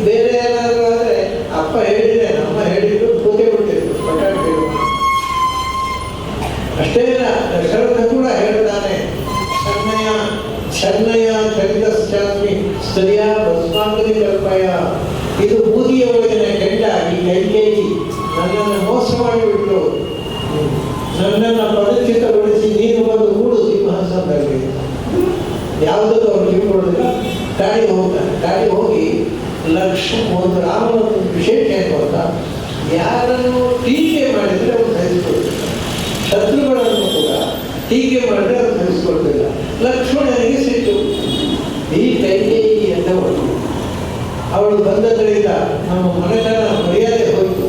ಬೇರೆ ಏನಾದರೂ ಆದರೆ ಅಪ್ಪ ಹೇಳಿದ್ರೆ ನಮ್ಮ ಹೇಳಿದ್ರು ಕೂತೆ ಬಿಟ್ಟಿದ್ರು ಪಟಾಕಿ. ಅಷ್ಟೇ ಇಲ್ಲ, ದಶರಥ ಕೂಡ ಹೇಳ್ತಾನೆ, ಶನ್ನಯ ಚರಿತಶ್ಚಾಸ್ಮಿ ಸ್ತ್ರೀಯ ಭಸ್ಮಾಂಗದಿ ಕಲ್ಪಯ. ಇದು ಬೂದಿಯ ಒಳಗಿನ ಕೆಂಡ, ಈ ಕೈಕೇಯಿ ನನ್ನನ್ನು ಮೋಸ ಮಾಡಿಬಿಟ್ಟು ನನ್ನನ್ನು ಪರಿಚಿತಗೊಳಿಸಿ ನೀನು ಬಂದು ಕೂಡು ಸಿಂಹಾಸನದಲ್ಲಿ. ಯಾವುದಕ್ಕೂ ಅವರು ಕಿವಿಕೊಳ್ಳೋದಿಲ್ಲ. ಕಾಡಿಗೆ ಹೋಗ್ತಾನೆ. ಕಾಡಿಗೆ ಹೋಗಿ ಒಂದು ರಾಮನ ವಿಶೇಷ ಏನು ಅಂತ, ಯಾರನ್ನು ಟೀಕೆ ಮಾಡಿದರೆ ಅವರು ಸಹಿಸ್ಕೊಳ್ತಾರೆ, ಶತ್ರುಗಳನ್ನು ಕೂಡ ಟೀಕೆ ಮಾಡಿದ್ರೆ ಅವರು ಸಹಿಸ್ಕೊಳ್ತಿಲ್ಲ. ಲಕ್ಷ್ಮಣನಿಗೆ ಸಿಟ್ಟು. ಈ ಕೈಕೇಯಿ ಎಂದವಳು, ಅವಳು ಬಂದದ್ರಿಂದ ನಮ್ಮ ಮನೆತನ ಮರ್ಯಾದೆ ಹೋಯಿತು,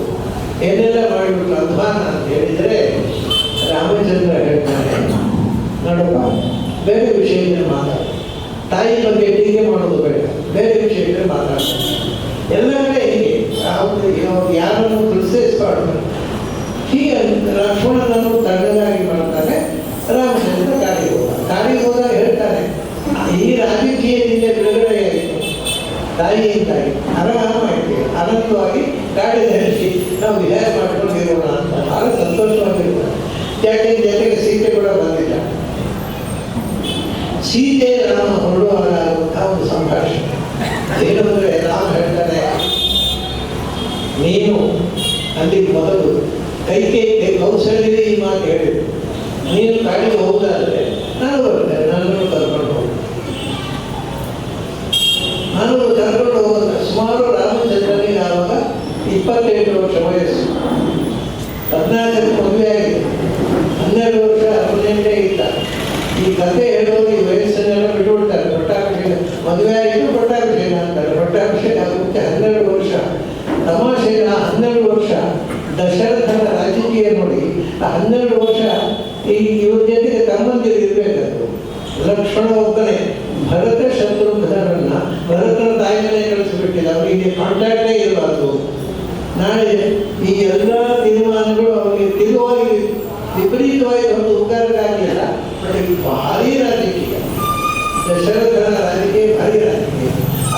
ಏನೆಲ್ಲ ಮಾಡಿಬಿಟ್ಲು ಅಧ್ವಾನ ಅಂತ ಹೇಳಿದರೆ ರಾಮಚಂದ್ರ ಹೇಳ್ತಾನೆ, ನೋಡಪ್ಪ, ಬೇರೆ ವಿಷಯದಲ್ಲಿ ಮಾತಾಡ, ತಾಯಿ ಬಗ್ಗೆ ಟೀಕೆ ಮಾಡೋದು ಬೇಡ, ಬೇರೆ ವಿಷಯದಲ್ಲಿ ಮಾತಾಡ್ತಾರೆ. ಎಲ್ಲ ಕಡೆ ಹೀಗೆ ಯಾರನ್ನು ಕ್ರಿಟಿಸೈಸ್ಬಾರ್ದು. ಹೀಗೆ ಲಕ್ಷ್ಮಣನನ್ನು ತಣ್ಣಗಾಗಿ ಮಾಡ್ತಾನೆ. ರಾಮಚಂದ್ರ ಕಾಡಿಗೆ ಹೋದಾಗ ಹೇಳ್ತಾನೆ, ಈ ರಾಜಕೀಯದಿಂದ ಬಿಡುಗಡೆಯಾಯಿತು ತಾಯಿಯಿಂದಾಗಿ, ಆರಾಮಾಯಿತು, ಆನಂದವಾಗಿ ಕಾಡಿಗೆ ಹರಿಸಿ ನಾವು ವಿಹಾರ ಮಾಡ್ಕೊಂಡಿರೋಣ ಅಂತ ಭಾಳ ಸಂತೋಷವಾಗಿರ್ತಾರೆ. ಯಾಕೆ ಜೊತೆಗೆ ಸೀತೆ ಕೂಡ ಬಂದಿಲ್ಲ. ಸೀತೆ ರಾಮ ಹೊರಡುವಾಗ ಒಂದು ಸಂಭಾಷಣೆ ಏನು ಅಂದರೆ, ರಾಮ ಹೇಳ್ತಾನೆ, ನೀನು ಅಲ್ಲಿ ಮೊದಲು ಕೈಕೇಯಿಗೆ ಕೌಶಲ್ಯವೇ ಈ ಮಾತು ಹೇಳಿದ್ರು, ನೀನು ಕಾಡಿಗೆ ಹೋಗುದಾದ್ರೆ ನಾನು ಬರ್ತೇನೆ, ನನ್ನನ್ನು ಕರ್ಕೊಂಡು ಹೋಗು. ನಾನು ಕರ್ಕೊಂಡು ಹೋಗೋದ ಸುಮಾರು ರಾಮಚಂದ್ರನಿಗೆ ಆವಾಗ 28 ವರ್ಷ ವಯಸ್ಸು. 14 ಮದುವೆ ಆಗಿದೆ, 12 ವರ್ಷ ಅರ್ಜೆಂಟೇ ಇಲ್ಲ. ಈ ಕಥೆ ಹೇಳೋದು ಈ ವಯಸ್ಸನ್ನೆಲ್ಲ ಬಿಟ್ಟುಬಿಡ್ತಾರೆ. ಪಟ್ಟಾಭಿಷೇಕ ಮದುವೆ ಆಗಿದ್ದು ಪಟ್ಟಾಭಿಷೇಕ ಅಂತಾರೆ. ಪಟ್ಟಾಭಿಷೇಕ ಆಗುತ್ತೆ 12 ವರ್ಷ. ತಮಾಷೆ, 12 ವರ್ಷ ದಶರಥನ ರಾಜಕೀಯ ನೋಡಿ. ಆ 12 ವರ್ಷ ಇವ್ರ ಜೊತೆಗೆ ತಮ್ಮಂದಿರು ಇರಬೇಕಾದ್ರು. ಲಕ್ಷ್ಮಣ ಒಬ್ಬನೇ ಭರತ ಶತ್ರುಘ್ನರನ್ನ ಭರತನ ತಾಯಿ ಮನೆ ಕಳಿಸಿಬಿಟ್ಟಿಲ್ಲ, ಅವರಿಗೆ ಕಾಂಟ್ಯಾಕ್ಟೇ ಇರಬಾರ್ದು. ನಾಳೆ ಈ ಎಲ್ಲ ತೀರ್ಮಾನಗಳು ಅವರಿಗೆ ತಿರುವಾಗಿ ವಿಪರೀತವಾಗಿ ಒಂದು ಉಪಕಾರಕ್ಕಾಗಲಿಲ್ಲ. ಬಟ್ ಭಾರಿ ರಾಜಕೀಯ, ದಶರಥನ ರಾಜಕೀಯ ಭಾರಿ ರಾಜಕೀಯ.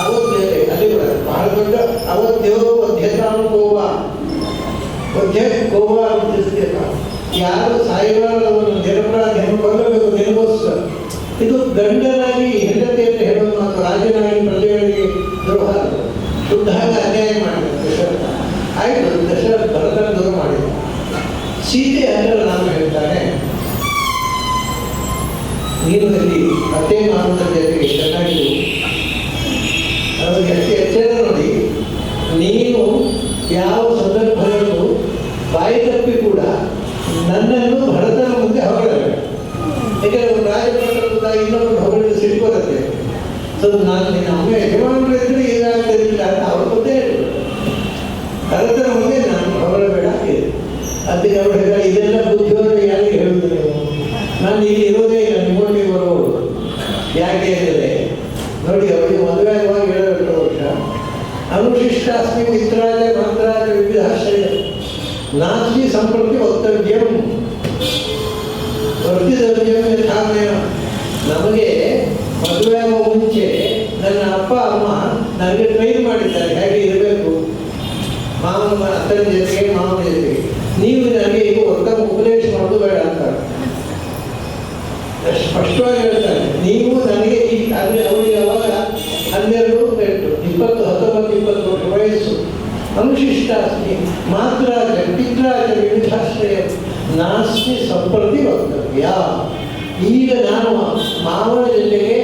ಅವಧ್ಯತೆ ಅಲ್ಲಿ ಕೂಡ ಬಹಳ ದೊಡ್ಡ ಅವಧ್ಯವು ಅಧ್ಯತಾನುಕೋವ ಉದ್ದೇಶ. ಯಾರು ಸಾಯಿಬಾರದವನ್ನು ನಿರಪರಾಧಿಯನ್ನು ಕೊಲ್ಲಬೇಕು ನಿನಗೋಸ್ಕರ. ಇದು ಗಂಡನಾಗಿ ಹೆಂಡತಿಯನ್ನು ಹೇಳೋದು ಮತ್ತು ರಾಜನಾಗಿ ಪ್ರಜೆಗಳಿಗೆ ದ್ರೋಹ, ಶುದ್ಧಾಗಿ ಅನ್ಯಾಯ ಮಾಡಿದ ದಶರಥ. ಆಯಿತು, ದಶರಥ ಭರತನ ದೂರ ಮಾಡಿದ. ಸೀತೆ ಅಂದರೆ ನಾನು ಹೇಳ್ತಾನೆ, ನೀನು ಇಲ್ಲಿ ಅತ್ತೆ ಮಾನದ ಜೊತೆಗೆ ಚೆನ್ನಾಗಿ ಅದಕ್ಕೆ ಎಚ್ಚರ ನೋಡಿ. ನೀನು ಯಾವ ಸಂದರ್ಭದಲ್ಲೂ ಬಾಯಿ ತಪ್ಪಿ ಕೂಡ ನನ್ನನ್ನು ಭರತನ ಮುಂದೆ ಹೊಗಳಬೇಡ. ಯಾಕೆಂದರೆ ಒಂದು ರಾಜಭಟ ಇನ್ನೊಂದು ಹೊಗಳಿದ್ದು ಸಿಟ್ಕೋರುತ್ತೆ. ಸೊ ನಾನು ನಿನ್ನ ಅಮ್ಮ ಯಜಮಾನರು ಇದ್ರೆ ಏನಾಗ್ತದಿಲ್ಲ ಅಂತ ಅವ್ರ ಮುಂದೆ ಹೇಳ್ಬಿಡು. ಭರತನ ಮುಂದೆ ನಾನು ಹೊಗಳಬೇಡ ಇದೆ. ಅದಕ್ಕೆ ಅವ್ರು ಹೇಳ, ಇದೆಲ್ಲ ಬುದ್ಧಿಯವರು ಯಾರಿಗೆ ಹೇಳುವುದು ನೀವು? ನಾನು ಇಲ್ಲಿ ಇರೋದೇ ಇಲ್ಲ, ನಿಮ್ಮೊಟ್ಟಿಗೆ ಬರೋರು. ಯಾಕೆ ಅಂದರೆ ನೋಡಿ, ಅವರಿಗೆ ಮದುವೆ ಆಗುವಾಗ 7 ವರ್ಷ. ಅನುಶಿಷ್ಟಾಸ್ಮಿ ಮಿತ್ರಾಜ ಮಂತ್ರಾಜ ವಿವಿಧಾಶ್ರಯ ನಾಸ್ತಿ ಸಂಪರ್ಕಿ ವಕ್ತವ್ಯಂ ವರ್ತಿತವ್ಯಂ ಯಥಾಮಯ. ನಮಗೆ ಮದುವೆ ಆಗೋ ಮುಂಚೆ ನನ್ನ ಅಪ್ಪ ಅಮ್ಮ ನನಗೆ ಟ್ರೈನ್ ಮಾಡಿದ್ದಾರೆ ಹೇಗೆ ಇರಬೇಕು, ಮಾವನ ಅತ್ತನ ಜೊತೆಗೆ ಮಾವನ ಜೊತೆಗೆ. ನೀವು ನನಗೆ ಈಗ ಒತ್ತ ಉಪದೇಶ ಮಾಡೋದು ಬೇಡ ಅಂತಾರೆ, ಸ್ಪಷ್ಟವಾಗಿ ಹೇಳ್ತಾರೆ. ನೀವು ನನಗೆ ಈ ಅವರಿಗೆ ಅವಾಗ 12, 19 ವರ್ಷ ವಯಸ್ಸು. ಅನುಶಿಷ್ಟಾಸ್ತಿ ಮಾತ್ರ ಪಿತ್ರಾಚ ವಿವಿಧಾಶ್ರಯ ನಾಸ್ತಿ ಸಂಪ್ರತಿ ವಕ್ತವ್ಯ. ಈಗ ನಾನು ಮಾವನ ಜೊತೆಗೆ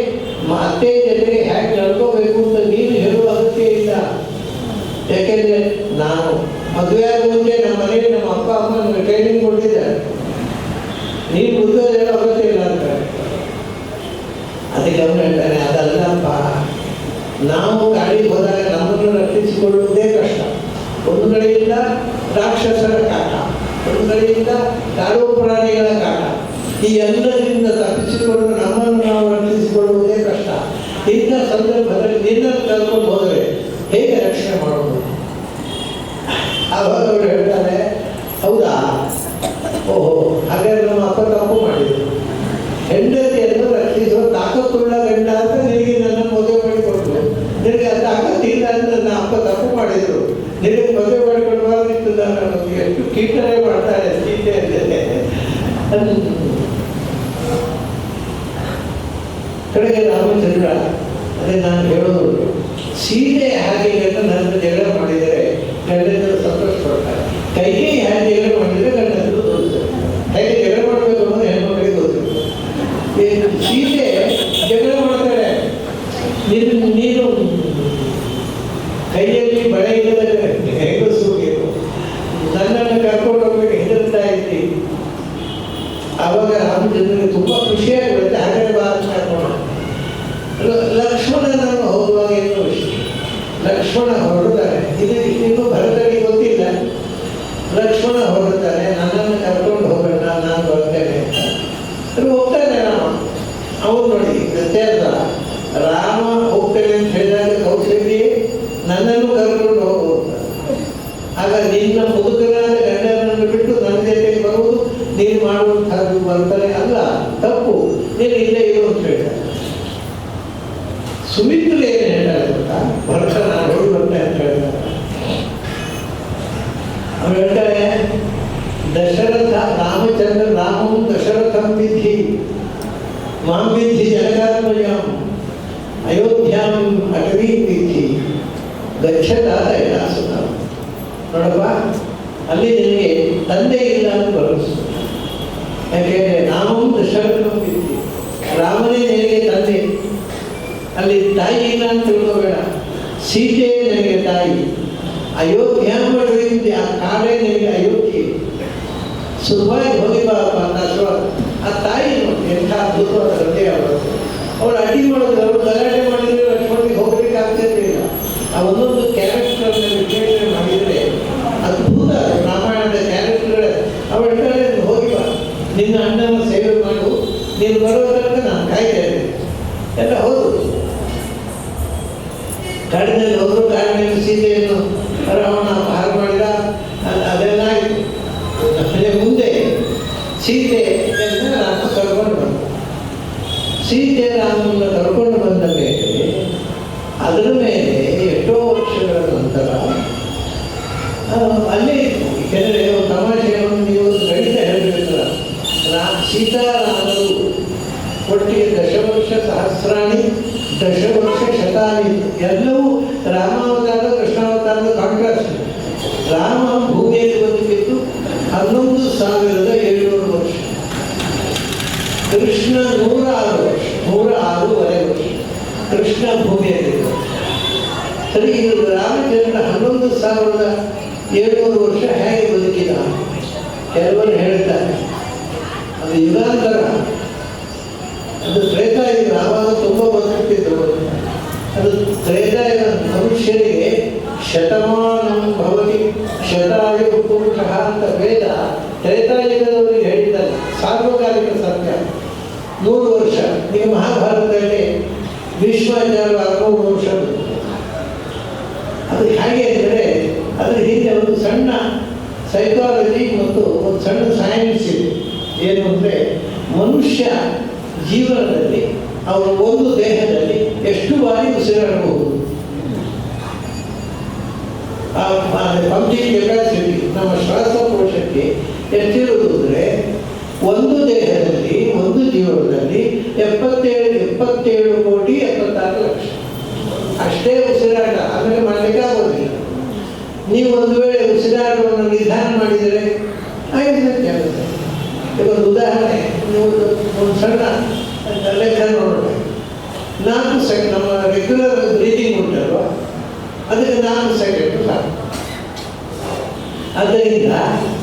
ಅತ್ತೆ ಜೊತೆಗೆ ಹೇಗೆ ನಡ್ಕೋಬೇಕು ಅಂತ ನೀನು ಹೇಳುವ ಅಗತ್ಯ ಇಲ್ಲ. ಯಾಕೆಂದ್ರೆ ನಾನು ಮದುವೆ ಆಗುವಂತೆ ನಮ್ಮ ಮನೆಯಲ್ಲಿ ನಮ್ಮ ಅಪ್ಪ ಅಮ್ಮ ನನಗೆ ಟ್ರೈನಿಂಗ್ ಕೊಟ್ಟಿದ್ದಾರೆ. ನೀನು ಮದುವೆ ಹೇಳೋ ಅಗತ್ಯ ಇಲ್ಲ ಅಂತಾರೆ. ಅದಕ್ಕೆ ಅವನು ಹೇಳ್ತಾನೆ, ಅದಲ್ಲಪ್ಪ, ನಾವು ಗಾಳಿ ಹೋದಾಗ ನಮ್ಮನ್ನು ರಕ್ಷಿಸಿಕೊಳ್ಳುವುದೇ ಕಷ್ಟ. ಒಂದು ಕಡೆಯಿಂದ ರಾಕ್ಷಸರ ಕಾಟ, ಒಂದು ಕಡೆಯಿಂದ ಕಾಡು ಪ್ರಾಣಿಗಳ ಕಾಟ. ಈ ಎಲ್ಲರಿಂದ ತಪ್ಪಿಸಿಕೊಂಡು ನಮ್ಮನ್ನು ನಾವು ರಕ್ಷಿಸಿಕೊಳ್ಳುವುದೇ ಕಷ್ಟ. ಇಂಥ ಸಂದರ್ಭದಲ್ಲಿ ನಿನ್ನನ್ನು ಕರ್ಕೊಂಡು ಹೋದರೆ ಹೇಗೆ ರಕ್ಷಣೆ ಮಾಡೋದು? ಆವಾಗ ಅವರು ಹೇಳ್ತಾರೆ, ಹೌದಾ, ಓಹೋ, ಹಾಗಾದ್ರೆ ನಮ್ಮ ಅಪ್ಪ ತಪ್ಪು ಮಾಡಿದ್ರು. ಹೆಂಡತಿಯನ್ನು ರಕ್ಷಿಸುವ ತಾಕತ್ತುಳ್ಳ ಗಂಡ ಅಂತ ನಿನಗೆ ನನ್ನ ಮದುವೆ ಮಾಡಿಕೊಟ್ರು. ನಿನಗೆ ಅದು ತಾಕತ್ತಿಲ್ಲ ಅಂತ ನನ್ನ ಅಪ್ಪ ತಪ್ಪು ಮಾಡಿದ್ರು. ನಿನಗೆ ಮದುವೆ ಮಾಡಿಕೊಡುವಾಗಿತ್ತು. ನಾನು ಎಷ್ಟು ಕೀಟನೆ ಮಾಡ್ತಾರೆ ಸೀತೆ ಅಂದರೆ. ಕಡೆಗೆ ರಾಮಚಂದ್ರ ಅದೇ ನಾನು ಹೇಳೋದು, ಸೀತೆ ಹಾಗೆ ನನ್ನ ಜಗಳ ಮಾಡಿದರೆ ಗಂಡಂದರು ಸಂತೋಷ ಪಡ್ತಾರೆ. ಕೈಗೆ ಹೇಗೆ ಜಗಳ ಮಾಡಿದರೆ ಗಂಡಂದರು ತೋರಿಸ್ತಾರೆ. ಹೇಗೆ ಜಗಳ ಮಾಡಬೇಕು ಅನ್ನೋದು ಹೆಣ್ಮಕ್ಳಿಗೆ ಗೊತ್ತಿರುತ್ತೆ. ಸೀತೆ ಜಗಳ ಮಾಡ್ತಾರೆ. ನೀನು ಕೈಯಲ್ಲಿ ಬಳೆ ಇಲ್ಲದ ಹೆಂಗಸು ನನ್ನನ್ನು ಕರ್ಕೊಂಡು ಹೋಗ್ಬೇಕು ಹೆದರ್ತಾ ಇದ್ದಿ. ಆವಾಗ ರಾಮಚಂದ್ರನಿಗೆ ತುಂಬ ಖುಷಿಯಾಗಿರುತ್ತೆ. ಹಾಗೆ ಬಾತ್ ಮಾಡ್ಕೊಂಡು ಲಕ್ಷ್ಮಣನನ್ನು ಹೋಗುವಾಗ ಏನೋ ವಿಷಯ. ಲಕ್ಷ್ಮಣ ಹೊರಡ್ತಾರೆ. ಇನ್ನೂ ಭರತನಿಗೆ ಗೊತ್ತಿಲ್ಲ. ಲಕ್ಷ್ಮಣ ಹೊರಡ್ತಾರೆ, ನನ್ನನ್ನು ಕರ್ಕೊಂಡು ಹೋಗೋಣ, ನಾನು ಬರ್ತೇನೆ ಅಂತ ಹೋಗ್ತಾನೆ ರಾಮ. ಅವನು ನೋಡಿ ವ್ಯತ್ಯಾಸ. ರಾಮ ಹೋಗ್ತೇನೆ ಅಂತ ಹೇಳಿದಾಗ ಕೌಶಲ್ಯ ನನ್ನನ್ನು ಕರ್ಕೊಂಡು ಹೋಗುವಂತ. ಆಗ ನಿನ್ನ ಮುದುಕನಾದ ಗಂಡನನ್ನು ಬಿಟ್ಟು ನನ್ನ ಜೊತೆಗೆ ಬರುವುದು ನೀನು ಮಾಡುವಂಥದ್ದು ಬರ್ತಾರೆ ಅಲ್ಲ, ತಪ್ಪು, ನೀನು ಇಲ್ಲೇ ಇರು ಅಂತ ಹೇಳ್ತಾರೆ. ಸುಮಿತ್ರೆ ಏನು ಹೇಳ್ತಾರೆ ಗೊತ್ತಾ? ಭರತ ನಾನು ಹೋಗಿ ಬರ್ತೇನೆ ಅಂತ ಹೇಳ್ತಾರೆ. ಅವ್ರು ಹೇಳ್ತಾರೆ, ದಶರಥ ರಾಮಚಂದ್ರ ರಾಮಂ ದಶರಥಂ ವಿಧಿ ಮಾಂ ವಿಧಿ ಜನಕಾತ್ಮಜಾಂ ಅಯೋಧ್ಯಾಂ ಅಟವೀ ವಿಧಿ ಗಚ್ಚದ ಕೈಲಾಸದ. ನೋಡಪ್ಪ, ಅಲ್ಲಿ ನಿನಗೆ ತಂದೆ ಇಲ್ಲ ಅಂತ ಭರವಸೆ. ಯಾಕೆಂದ್ರೆ ರಾಮಂ ದಶರಥಂ ವಿಧಿ, ರಾಮನೇ ನಿನಗೆ ತಂದೆ. ಅಲ್ಲಿ ತಾಯಿ ಇಲ್ಲ ಅಂತ ತಿಳ್ಕೋಬೇಡ. ಸೀತೆ ನನಗೆ ತಾಯಿ. ಅಯೋಧ್ಯ ಮಾಡಿದ್ರೆ ಆ ಕಾಲೇ ನಿನಗೆ ಅಯೋಧ್ಯೆ. ಸುಖವಾಗಿ ಹೋಗಿ ಬಾರಪ್ಪ ಅಂತ ಆ ತಾಯಿ ನೋಡಿ ಎಂಥ ಅದ್ಭುತವಾದ ಹೃದಯ ಅವರು. ಅವ್ರು ಅಡ್ಡಿ ಮಾಡಿದ್ರು, ಅವರು ಗಲಾಟೆ ಮಾಡಿದ್ರೆ ಲಕ್ಷ್ಮಣಿಗೆ ಹೋಗ್ಲಿಕ್ಕೆ ಆಗ್ತಿರ್ಲಿಲ್ಲ. ಆ ಒಂದೊಂದು ಕ್ಯಾರೆಕ್ಟರ್ನ ವಿಶ್ಲೇಷಣೆ ಮಾಡಿದರೆ ಅದ್ಭುತ ರಾಮಾಯಣದ ಕ್ಯಾರೆಕ್ಟರ್. ಅವಳು ಹೇಳ್ತಾರೆ, ಹೋಗಿ ಬಾ, ನಿನ್ನ ಅಣ್ಣನ ಸೇವೆ ಮಾಡು, ನೀನು ಬರುವ ತನಕ ನಾನು ಕಾಯ್ತೇನೆ ಎಲ್ಲ. ಹೌದು, ಕಾಡಿನಲ್ಲಿ ಹೋದ್ರು. ಕಾಡಿನಲ್ಲಿ ಸೀತೆಯನ್ನು ರಾವಣ ಅಪಹಾರ ಮಾಡಿದ, ಅದೆಲ್ಲ ಆಯಿತು. ಮುಂದೆ ಸೀತೆ ರಾಮ ಕರ್ಕೊಂಡು ಬಂದ. ಸೀತೆ ರಾಮನ ಕರ್ಕೊಂಡು ಬಂದ ಮೇಲೆ ಅದರ ಮೇಲೆ ಎಷ್ಟೋ ವರ್ಷಗಳ ನಂತರ ಅಲ್ಲೇ ಕೆಲವೇ ಒಂದು ತಮಾಷೆಯನ್ನು ನೀವು ಗಣಿತ ಹೇಳಬೇಕಲ್ಲ. ಸೀತಾರಾಮರು ಒಟ್ಟಿಗೆ ದಶವರ್ಷ ಸಹಸ್ರಾಣಿ ದಶವರ್ಷ ಶತಾನಿ ಎಲ್ಲವೂ ರಾಮಾವತಾರ ಕೃಷ್ಣಾವತಾರದ ಕಾಂಟ್ರಾಸ್ಟ್. ರಾಮ ಭೂಮಿಯಲ್ಲಿ ಬದುಕಿದ್ದು 11,700 ವರ್ಷ, ಕೃಷ್ಣ 106 ವರ್ಷ, 106.5 ವರ್ಷ ಕೃಷ್ಣ ಭೂಮಿಯಲ್ಲಿದ್ದ. ಸರಿ, ಇದು ರಾಮಚಂದ್ರ 11,700 ವರ್ಷ ಹೇಗೆ ಬದುಕಿದ? ಕೆಲವರು ಹೇಳ್ತಾರೆ ಅದು ಯುಗಾಂತರ, ಅದು ತ್ರೇತಾಯುಗ. ಆವಾಗ ತುಂಬ ಬದುಕಿದ್ರು. ಅದು ತ್ರೇತಾಯುಗ ಮನುಷ್ಯರಿಗೆ ಶತಮಾನಂ ಭವತಿ ಶತಾಯು ಪುರುಷಃ ಅಂತ ವೇದ ತ್ರೇತಾಯುಗದವರಿಗೆ ಹೇಳಿದ್ದಾರೆ. ಸಾರ್ವಕಾಲಿಕ ಸತ್ಯ 100 ವರ್ಷ. ಈಗ ಮಹಾಭಾರತದಲ್ಲಿ ಭೀಷ್ಮಾಚಾರ್ಯ 600 ವರ್ಷ. ಅದು ಹೇಗೆ ಅಂದರೆ ಅದ್ರ ಹಿಂದೆ ಒಂದು ಸಣ್ಣ ಸೈಕಾಲಜಿ ಮತ್ತು ಒಂದು ಸಣ್ಣ ಸೈನ್ಸ್ ಇದೆ. ಏನು ಅಂದರೆ ಮನುಷ್ಯ ಜೀವನದಲ್ಲಿ ಅವರು ಒಂದು ದೇಹದಲ್ಲಿ ಎಷ್ಟು ಬಾರಿ ಉಸಿರಾಡಬಹುದು. ಪಂಪಿಂಗ್ ಕೆಪಾಸಿಟಿ ನಮ್ಮ ಶ್ವಾಸಕೋಶಕ್ಕೆ ಎಷ್ಟಿರುವುದು ಅಂದರೆ ಒಂದು ದೇಹದಲ್ಲಿ ಒಂದು ಜೀವನದಲ್ಲಿ 77 ಕೋಟಿ 76 ಲಕ್ಷ ಅಷ್ಟೇ ಉಸಿರಾಟ. ಆಮೇಲೆ ಮಾಡಲಿಕ್ಕೆ ಆಗೋದಿಲ್ಲ. ನೀವು ಒಂದು ವೇಳೆ ಉಸಿರಾಟವನ್ನು ನಿಧಾನ ಮಾಡಿದರೆ 5 ಲಕ್ಷ ಆಗುತ್ತೆ. ಇವತ್ತು ಉದಾಹರಣೆ ನೀವು ಒಂದು ಸಣ್ಣ ಲೆಕ್ಕ ನೋಡೋಣ. 4 ಸೆಕೆಂಡ್ ನಮ್ಮ ರೆಗ್ಯುಲರ್ ಬ್ರೀತಿಂಗ್ ಉಂಟಲ್ವ, ಅದಕ್ಕೆ 4 ಸೆಕೆಂಡ್ ಸಾಕು. ಆದ್ದರಿಂದ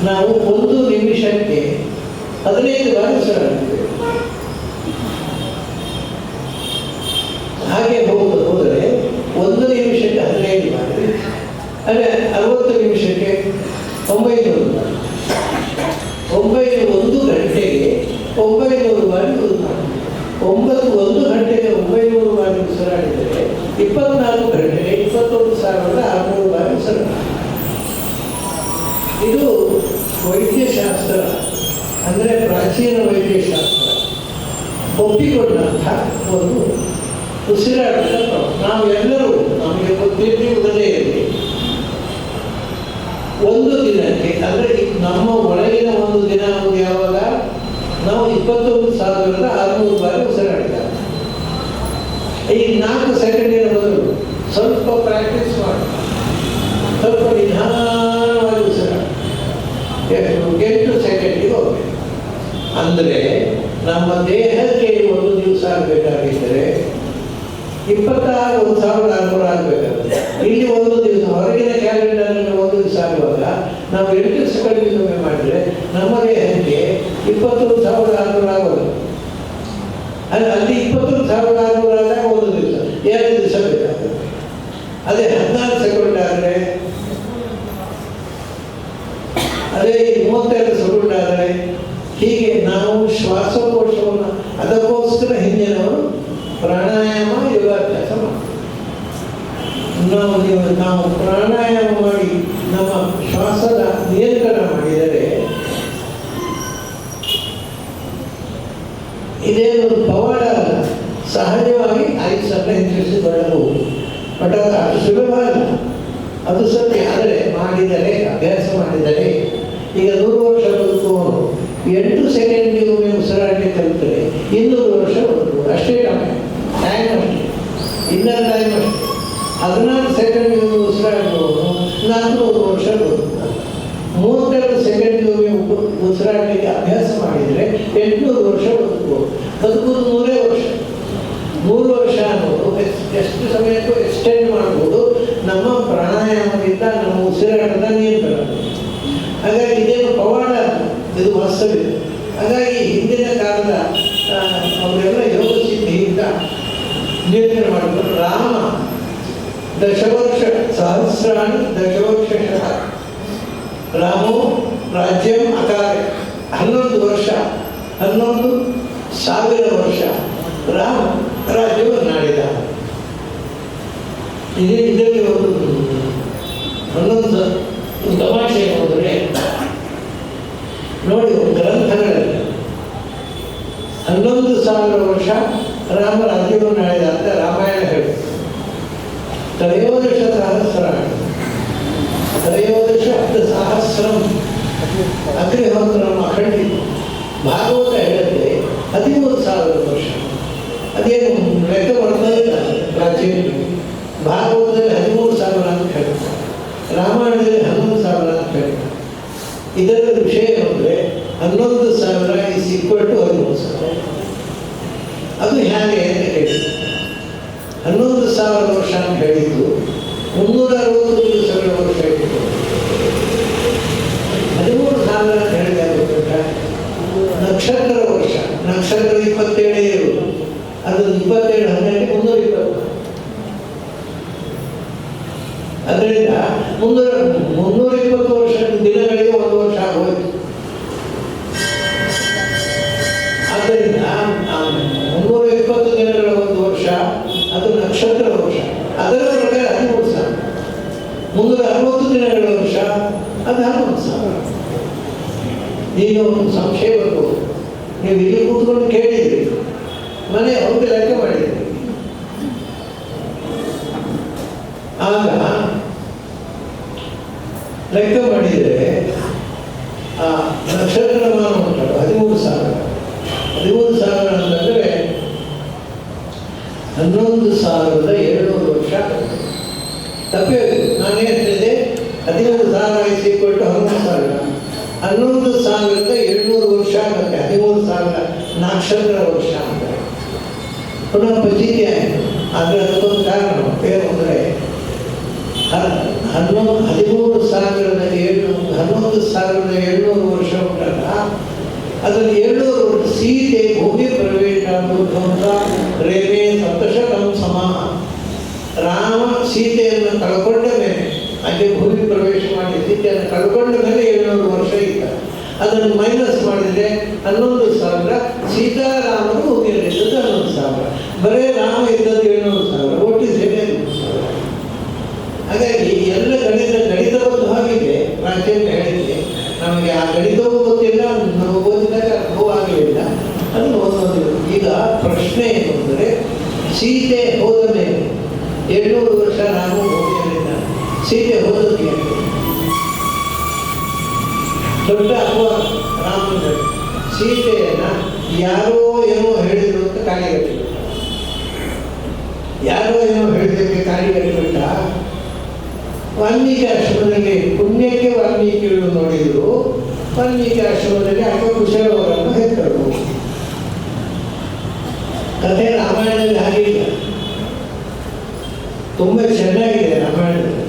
ನಾವು 1 ನಿಮಿಷಕ್ಕೆ 15 ಬಾರಿ ಉಸಿರಾಡ್ತೇವೆ. ಹಾಗೆ ಹೋದರೆ 1 ನಿಮಿಷಕ್ಕೆ 15 ಬಾರಿ, ಅದೇ 60 ನಿಮಿಷಕ್ಕೆ 900 ಬಾರಿ, 1 ಗಂಟೆಗೆ 900 ಬಾರಿ ಒಂದು ಗಂಟೆಗೆ 900 ಬಾರಿ ಉಸಿರಾಡಿದರೆ 24 ಗಂಟೆಗೆ 21,600 ಬಾರಿ ಉಸಿರಾಡ. ಇದು ವೈದ್ಯಶಾಸ್ತ್ರ ಅಂದರೆ ಪ್ರಾಚೀನ ವೈದ್ಯಶಾಸ್ತ್ರ ಒಪ್ಪಿಕೊಂಡಂಥ ಒಂದು ಉಸಿರಾಟದ ಕ್ರಮ. ನಾವೆಲ್ಲರೂ ನಮಗೆ ಗೊತ್ತಿರುವುದಲ್ಲೇ ಇರಲಿ, ಒಂದು ದಿನಕ್ಕೆ ಅಂದರೆ ನಮ್ಮ ಒಳಗಿನ ಒಂದು ದಿನ ಯಾವಾಗ ನಾವು 21,600 ಬಾರಿ ಉಸಿರಾಡಿದ್ದಾರೆ. ಈ 4 ಸೆಕೆಂಡಿನ ಬದಲು ಸ್ವಲ್ಪ ಪ್ರಾಕ್ಟೀಸ್ ಮಾಡಿ, ಸ್ವಲ್ಪ ನಿಧಾನವಾಗಿ ಉಸಿರಾಡಿ 8 ಸೆಕೆಂಡಿಗೆ ಹೋಗಬೇಕು. ಅಂದರೆ ನಮ್ಮ ದೇಹಕ್ಕೆ 1 ದಿವಸ ಆಗಬೇಕಾಗಿದ್ದರೆ 26,600 ಆಗಬೇಕಾಗುತ್ತೆ. ಇಲ್ಲಿ 1 ದಿವಸ ಹೊರಗಿನ ಕ್ಯಾಲೆಂಡರ್ನಲ್ಲಿ 1 ದಿವಸ ಆಗುವಾಗ ನಾವು 8 ಸೆಕೆಂಡಿಗೆ ಮಾಡಿದರೆ ನಮ್ಮ ದೇಹಕ್ಕೆ 21,600 ಆಗೋದು. ಅಲ್ಲಿ 21,600 ಆದಾಗ 1 ದಿವಸ 2 ದಿವಸ ಬೇಕಾಗುತ್ತೆ. ಅದೇ 14 ಸೆಕೆಂಡ್ ಆದರೆ, ಅದೇ 32 ಸೆಕೆಂಡ್ ಆದರೆ, ಹೀಗೆ ನಾವು ಶ್ವಾಸಕೋಶವನ್ನು ಅದಕ್ಕೋಸ್ಕರ ಹಿಂದಿನವರು ಪ್ರಾಣಾಯಾಮ ಯೋಗಾಭ್ಯಾಸ ಮಾಡ್ತೀವಿ. ನಾವು ಪ್ರಾಣಾಯಾಮ ಮಾಡಿ ನಮ್ಮ ಶ್ವಾಸದ ನಿಯಂತ್ರಣ ಮಾಡಿದರೆ ಇದೇನು ಪವಾಡ ಅಲ್ಲ, ಸಹಜವಾಗಿ ಆಯುಷನ್ನು ಹೆಚ್ಚಿಸಿಕೊಳ್ಳಬಹುದು. ಬಟ್ ಅದು ಸುಲಭ ಅಲ್ಲ, ಅದು ಸತ್ಯ. ಆದರೆ ಮಾಡಿದರೆ, ಅಭ್ಯಾಸ ಮಾಡಿದರೆ, ಈಗ 100 ವರ್ಷ ಬದುಕುವವರು 8 ಸೆಕೆಂಡಿಗೆ ಉಸಿರಾಟಕ್ಕೆ ಕಲಿತರೆ 200 ವರ್ಷ ಬದುಕುವುದು. ಅಷ್ಟೇ ಟೈಮ್ ಅಷ್ಟೇ, ಇನ್ನರ್ ಟೈಮ್ ಅಷ್ಟೇ. 14 ಸೆಕೆಂಡಿಗೆ ಉಸಿರಾಡುವವರು 400 ವರ್ಷ ಬದುಕುತ್ತಾರೆ. 32 ಸೆಕೆಂಡಿಗೆ ಉಸಿರಾಡಲಿಕ್ಕೆ ಅಭ್ಯಾಸ ಮಾಡಿದರೆ 800 ವರ್ಷ ಬದುಕುವುದು. 100 ವರ್ಷ. 100 ವರ್ಷ ಅನ್ನೋದು ಎಷ್ಟು ಸಮಯಕ್ಕೂ ಎಕ್ಸ್ಟೆಂಡ್ ಮಾಡ್ಬೋದು ನಮ್ಮ ಪ್ರಾಣಾಯಾಮದಿಂದ, ನಮ್ಮ ಉಸಿರಾಟದ ನಿಯಂತ್ರಣ. ಹಾಗಾಗಿ ಇದೇನು ಪವಾಡ, ಇದು ವಾಸ್ತವಿಕ. ಹಾಗಾಗಿ ಹಿಂದಿನ ಕಾಲದ ಅವರೆಲ್ಲ ಯೋಗ ಸಿದ್ಧಿಯಿಂದ ನಿಯಂತ್ರಣ ಮಾಡಿದ್ರು. ರಾಮ ದಶವರ್ಷ ಸಹಸ್ರಾಣಿ ದಶವರ್ಷ ರಾಮೋ ರಾಜ್ಯಂ ಅಕಾರ್ಯ. 11 ವರ್ಷ 11,000 ವರ್ಷ ರಾಮ ರಾಜ್ಯವನ್ನು ಆಳಿದ. ಇದರಲ್ಲಿ ಒಂದು ತಮಾಷೆ ಹೋದರೆ ನೋಡಿ, ಗ್ರಂಥಗಳಲ್ಲಿ 11,000 ವರ್ಷ ರಾಮ ರಾಜ್ಯವನ್ನು ಆಳಿದ ಅಂತ ರಾಮಾಯಣ ಹೇಳಿ. 13 ಸಹಸ್ರಾಣಿ 13 ಸಹಸ್ರಂ ಅಗ್ನಿಹೋತ್ರಂ ಅಖಂಡಿತ. ಭಾಗವತ ಹೇಳುತ್ತೆ 13,000 ವರ್ಷ. ಅದೇನು ಲೆಕ್ಕ ಬರ್ತಾ ಇಲ್ಲ ಪ್ರಾಚೀನ. ಭಾಗವತದಲ್ಲಿ 13,000 ಅಂತ ಹೇಳ್ತಾರೆ, ರಾಮಾಯಣದಲ್ಲಿ 11,000 ಅಂತ ಹೇಳ್ತಾರೆ. ಇದರ ವಿಷಯ ಅಂದರೆ 11,000 ಈಸ್ ಈಕ್ವಲ್ ಟು 13,000. ಅದು ಹೇಗೆ ಅಂತ ಹೇಳಿ 11,000 ವರ್ಷ ಅಂತ ಹೇಳಿದ್ದು 360 ದಿವಸಗಳ ವರ್ಷ ಇತ್ತು. 13,000 ಅಂತ ಹೇಳಿದಾಗ ನಕ್ಷತ್ರ ವರ್ಷ, ನಕ್ಷತ್ರ 27 ಇರುವುದು. ಅದು 27 12 320. ಅದರಿಂದ 320 ವರ್ಷ ದಿನಗಳಿಗೆ 1 ವರ್ಷ ಆಗೋಯ್ತು. ಆದ್ದರಿಂದ 320 ದಿನಗಳ 1 ವರ್ಷ ಅದು ನಕ್ಷತ್ರ ವರ್ಷ. ಅದರ ಪ್ರಕಾರ 13,000. 360 ದಿನಗಳ ವರ್ಷ ಅದು 11,000. ಈಗ ಒಂದು ಸಂಶಯ ಬರ್ಬೋದು. ನೀವು ಇಲ್ಲಿ ಕೂತ್ಕೊಂಡು ಕೇಳಿದ್ರಿ ಮನೆ ಅವ್ರು ಲೆಕ್ಕ ಮಾಡಿದ್ರು. ಆಗ ಲೆಕ್ಕ ಮಾಡಿದರೆ ಆ ನಕ್ಷತ್ರಮಾನ ಉಂಟಲ್ಲ 13,000. 13,000 ಅಂತಂದರೆ 11,700 ವರ್ಷ. ತಪ್ಪೇ ನಾನೇ ಹೇಳ್ತಿದ್ದೆ 13,000 = 11,000. 11,700 ವರ್ಷ ಆಗುತ್ತೆ. 13,000 ನಕ್ಷತ್ರ ವರ್ಷ ಅಂದರೆ ಪುನಃ ಪಚಿತಿ ಆಯಿತು. ಆದರೆ ಅದಕ್ಕೊಂದು ಕಾರಣ ಏನು ಅಂದರೆ 11,700 ವರ್ಷ ಉಂಟಲ್ಲ, ಅದರಲ್ಲಿ 700 ಸೀತೆ ಭೂಮಿ ಪ್ರವೇಶ ರೇಮೆ ಸಪ್ತಶತಂ ಸಮ. ರಾಮ ಸೀತೆಯನ್ನು ಕಳ್ಕೊಂಡ ಮೇಲೆ, ಅಲ್ಲಿ ಭೂಮಿ ಪ್ರವೇಶ ಮಾಡಿ ಸೀತೆಯನ್ನು ಕಳ್ಕೊಂಡ ಮೇಲೆ 700 ವರ್ಷ ಇದ್ದ. ಅದನ್ನು ಮೈನಸ್ ಮಾಡಿದರೆ 11,000. ಸೀತಾರಾಮನು ಭೂಮಿಯಲ್ಲಿದ್ದದ್ದು 11,000. ಬರೇ ರಾಮ ಇದ್ದದ್ದು 700,000. ಒಟ್ಟು 700,000. ಹಾಗಾಗಿ ಎಲ್ಲ ಗಣಿತಬದ್ಧವಾಗಿದೆ. ಪ್ರಾಚೀನ ಹೇಳಿದ್ದೆ ನಮಗೆ ಆ ಗಣಿತವೂ ಗೊತ್ತಿಲ್ಲ, ನಮಗೆ ಓದಿದಾಗ ಅನುಭವ ಆಗಲಿಲ್ಲ. ಅದು ಓದೋದಿಲ್ಲ. ಈಗ ಪ್ರಶ್ನೆ ಏನು ಅಂದರೆ, ಸೀತೆ ಹೋದ ಮೇಲೆ 700 ವರ್ಷ ರಾಮ ಭೂಮಿಯಲ್ಲಿದ್ದಾನೆ. ಸೀತೆ ಹೋದಕ್ಕೆ ದೊಡ್ಡ ಅಪವಾದ ರಾಮನ. ಸೀತೆಯನ್ನು ಯಾರೋ ಏನೋ ಹೇಳಿದ್ರು ಅಂತ ಕಾಲಿಗಟ್ಟಿಬಿಟ್ಟ. ಯಾರೋ ಏನೋ ಹೇಳಿದ್ದಕ್ಕೆ ಕಾಲಿಗಟ್ಟಿಬಿಟ್ಟ. ವಾಲ್ಮೀಕಿ ಆಶ್ರಮದಲ್ಲಿ ಪುಣ್ಯಕ್ಕೆ ವಾಲ್ಮೀಕಿಗಳು ನೋಡಿದ್ರು. ವಾಲ್ಮೀಕಿ ಆಶ್ರಮದಲ್ಲಿ ಆಗ ಕುಶಲವರನ್ನು ಹೆತ್ತರು. ಕಥೆ ರಾಮಾಯಣದಲ್ಲಿ ಹಾಗಿಲ್ಲ. ತುಂಬ ಚೆನ್ನಾಗಿದೆ ರಾಮಾಯಣದಲ್ಲಿ.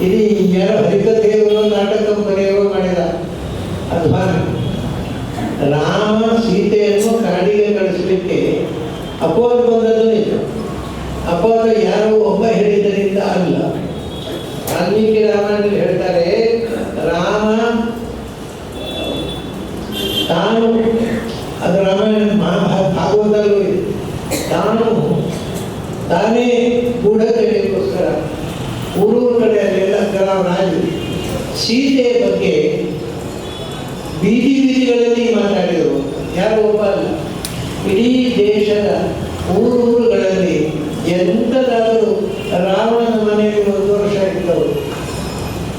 ಇಡೀ ಯಾರೋ ಹರಿಕಥೆಯವರು ನಾಟಕ ಬರೆಯವರು ಮಾಡಿದ ಅಥವಾ ರಾಮ ಸೀತೆಯನ್ನು ಕಾಡಿಗೆ ಕಳಿಸಲಿಕ್ಕೆ ಅಪವಾದ ಬಂದದ್ದು ನಿಜ. ಅಪವಾದ ಯಾರೋ ಒಬ್ಬ ಹೇಳಿದ್ದರಿಂದ ಅಲ್ಲ. ವಾಲ್ಮೀಕಿ ರಾಮಾಯಣದಲ್ಲಿ ಹೇಳ್ತಾರೆ, ರಾಮ ತಾನು, ಅದು ರಾಮಾಯಣ ಭಾಗವತಲ್ಲೂ ಇದೆ, ತಾನೇ ಗೂಢತೆಗೋಸ್ಕರ ಊರೂರ ಕಡೆ ಅಲ್ಲೆಲ್ಲ ರಾಜು ಸೀತೆಯ ಬಗ್ಗೆ ಬೀದಿಗಳಲ್ಲಿ ಮಾತಾಡಿದರು. ಯಾರು ಒಬ್ಬ ಅಲ್ಲ, ಇಡೀ ದೇಶದ ಊರುಗಳಲ್ಲಿ ಎಂಥದಾದರೂ ರಾವಣನ ಮನೆಯಲ್ಲಿ 1 ವರ್ಷ ಇದ್ದವರು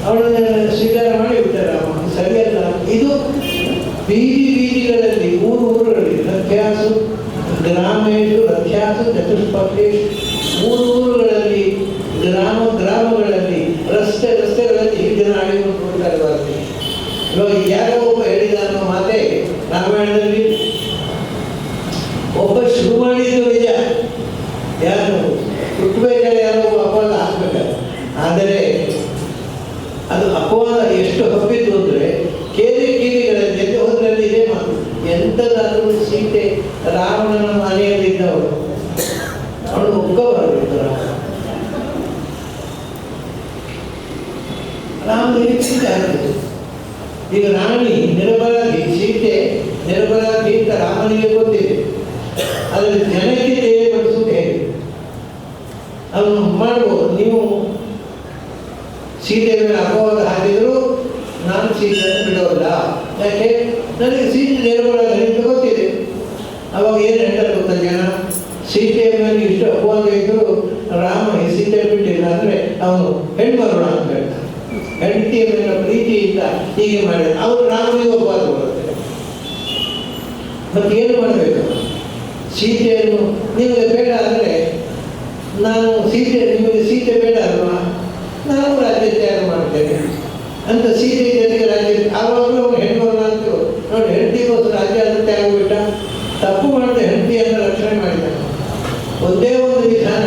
ಅವಳನ್ನು ಸ್ವೀಕಾರ ಮಾಡಿಬಿಟ್ಟಾರೆ. ರಾಮ ಸರಿಯಲ್ಲ. ಇದು ಬೀದಿಗಳಲ್ಲಿ ಊರುಗಳಲ್ಲಿ ರಥ್ಯಾಸು ಗ್ರಾಮೇಶು ರಥ್ಯಾಸು ಚತುಷ್ಪಥೇಶು, ಊರುಗಳಲ್ಲಿ ಗ್ರಾಮಗಳಲ್ಲಿ ರಸ್ತೆಗಳಲ್ಲಿ ಹೀಗೆ ಆಡಿಕೊಂಡು ಕೊಡ್ತಾರೆ. ಬರ್ತೀವಿ ಇವಾಗ ಯಾರೋ ಒಬ್ಬ ಹೇಳಿದ ಅನ್ನೋ ಮಾತೆ ರಾಮಾಯಣದಲ್ಲಿ ಒಬ್ಬ ಶುರು ಮಾಡಿದ್ದು ನಿಜ. ಯಾರು ಹುಟ್ಟಬೇಕಾದ್ರೆ ಯಾರೋ ಅಪವಾದ ಹಾಕ್ಬೇಕಾದ್ರೆ. ಆದರೆ ಅದು ಅಪವಾದ ಎಷ್ಟು ಹಬ್ಬಿತ್ತು ಅಂದರೆ ಕೇರಿಗಳಲ್ಲಿ ಹೋದ್ರಲ್ಲಿ ಇದೇ ಮಾತು. ಎಂಥದಾದರೂ ಸೀತೆ ರಾವಣನ ಮನೆಯಲ್ಲಿದ್ದವಳು, ಅವಳು ಒಗ್ಗಬಾರದು. ರಾಮನಿಗೆ ಸೀತೆ ಆಗ್ತದೆ. ಈಗ ರಾಣಿ ನಿರಪರಾಧಿ, ಸೀತೆ ನಿರಪರಾಧಿ ಅಂತ ರಾಮನಿಗೆ ಗೊತ್ತಿದೆ. ಅದರಲ್ಲಿ ಜನಕ್ಕೆ ತಿಳಿಯಪಡಿಸುವುದು ಹೇಗೆ? ಅವನು ಮಾಡ್ಬೋದು. ನೀವು ಸೀತೆ ಮೇಲೆ ಅಪವಾದ ಹಾಕಿದ್ರು ನಾನು ಸೀತೆಯನ್ನು ಬಿಡೋಲ್ಲ. ಯಾಕೆ? ನನಗೆ ಸೀತೆ ನಿರಪರಾಧಿ ಅಂತ ಗೊತ್ತಿದೆ. ಅವಾಗ ಏನು ಹೇಳ್ತಾರೆ ಗೊತ್ತಾ ಜನ? ಸೀತೆಯ ಮೇಲೆ ಇಷ್ಟು ಅಪವಾದ ಇದ್ದರೂ ರಾಮ ಸೀತೆ ಬಿಟ್ಟಿಲ್ಲ ಅಂದರೆ ಅವನು ಹೆಣ್ಮರುಣ ಅಂತ ಹೇಳ್ತಾರೆ. ಹೆಂಡತಿಯ ಮೇಲೆ ಪ್ರೀತಿಯಿಂದ ಹೀಗೆ ಮಾಡಿದ ಅವರು ರಾಮನಿಗೆ ಅಪವಾದ ಬರುತ್ತೆ. ಮತ್ತೆ ಏನು ಮಾಡಬೇಕು? ಸೀತೆಯನ್ನು ನಿಮಗೆ ಬೇಡ ಅಂದರೆ ನಾನು ನಿಮಗೆ ಸೀತೆ ಬೇಡ ಅಲ್ವಾ, ನಾನು ರಾಜ್ಯ ತಯಾರು ಮಾಡ್ತೇನೆ ಅಂತ ಸೀತೆ ಜೊತೆಗೆ ರಾಜ್ಯ. ಆವಾಗಲೂ ಅವನು ಹೆಣ್ಮರುಣ ಅಂತ ನೋಡಿ, ಹೆಂಡತಿಗೋಸ್ಕರ ರಾಜ್ಯ ಅಂತ ಆಗಿಬಿಟ್ಟ. ತಪ್ಪು ಮಾಡಿದ ಹೆಂಡತಿಯನ್ನು ರಕ್ಷಣೆ ಮಾಡಿದ. ಒಂದೇ ಒಂದು ವಿಧಾನ,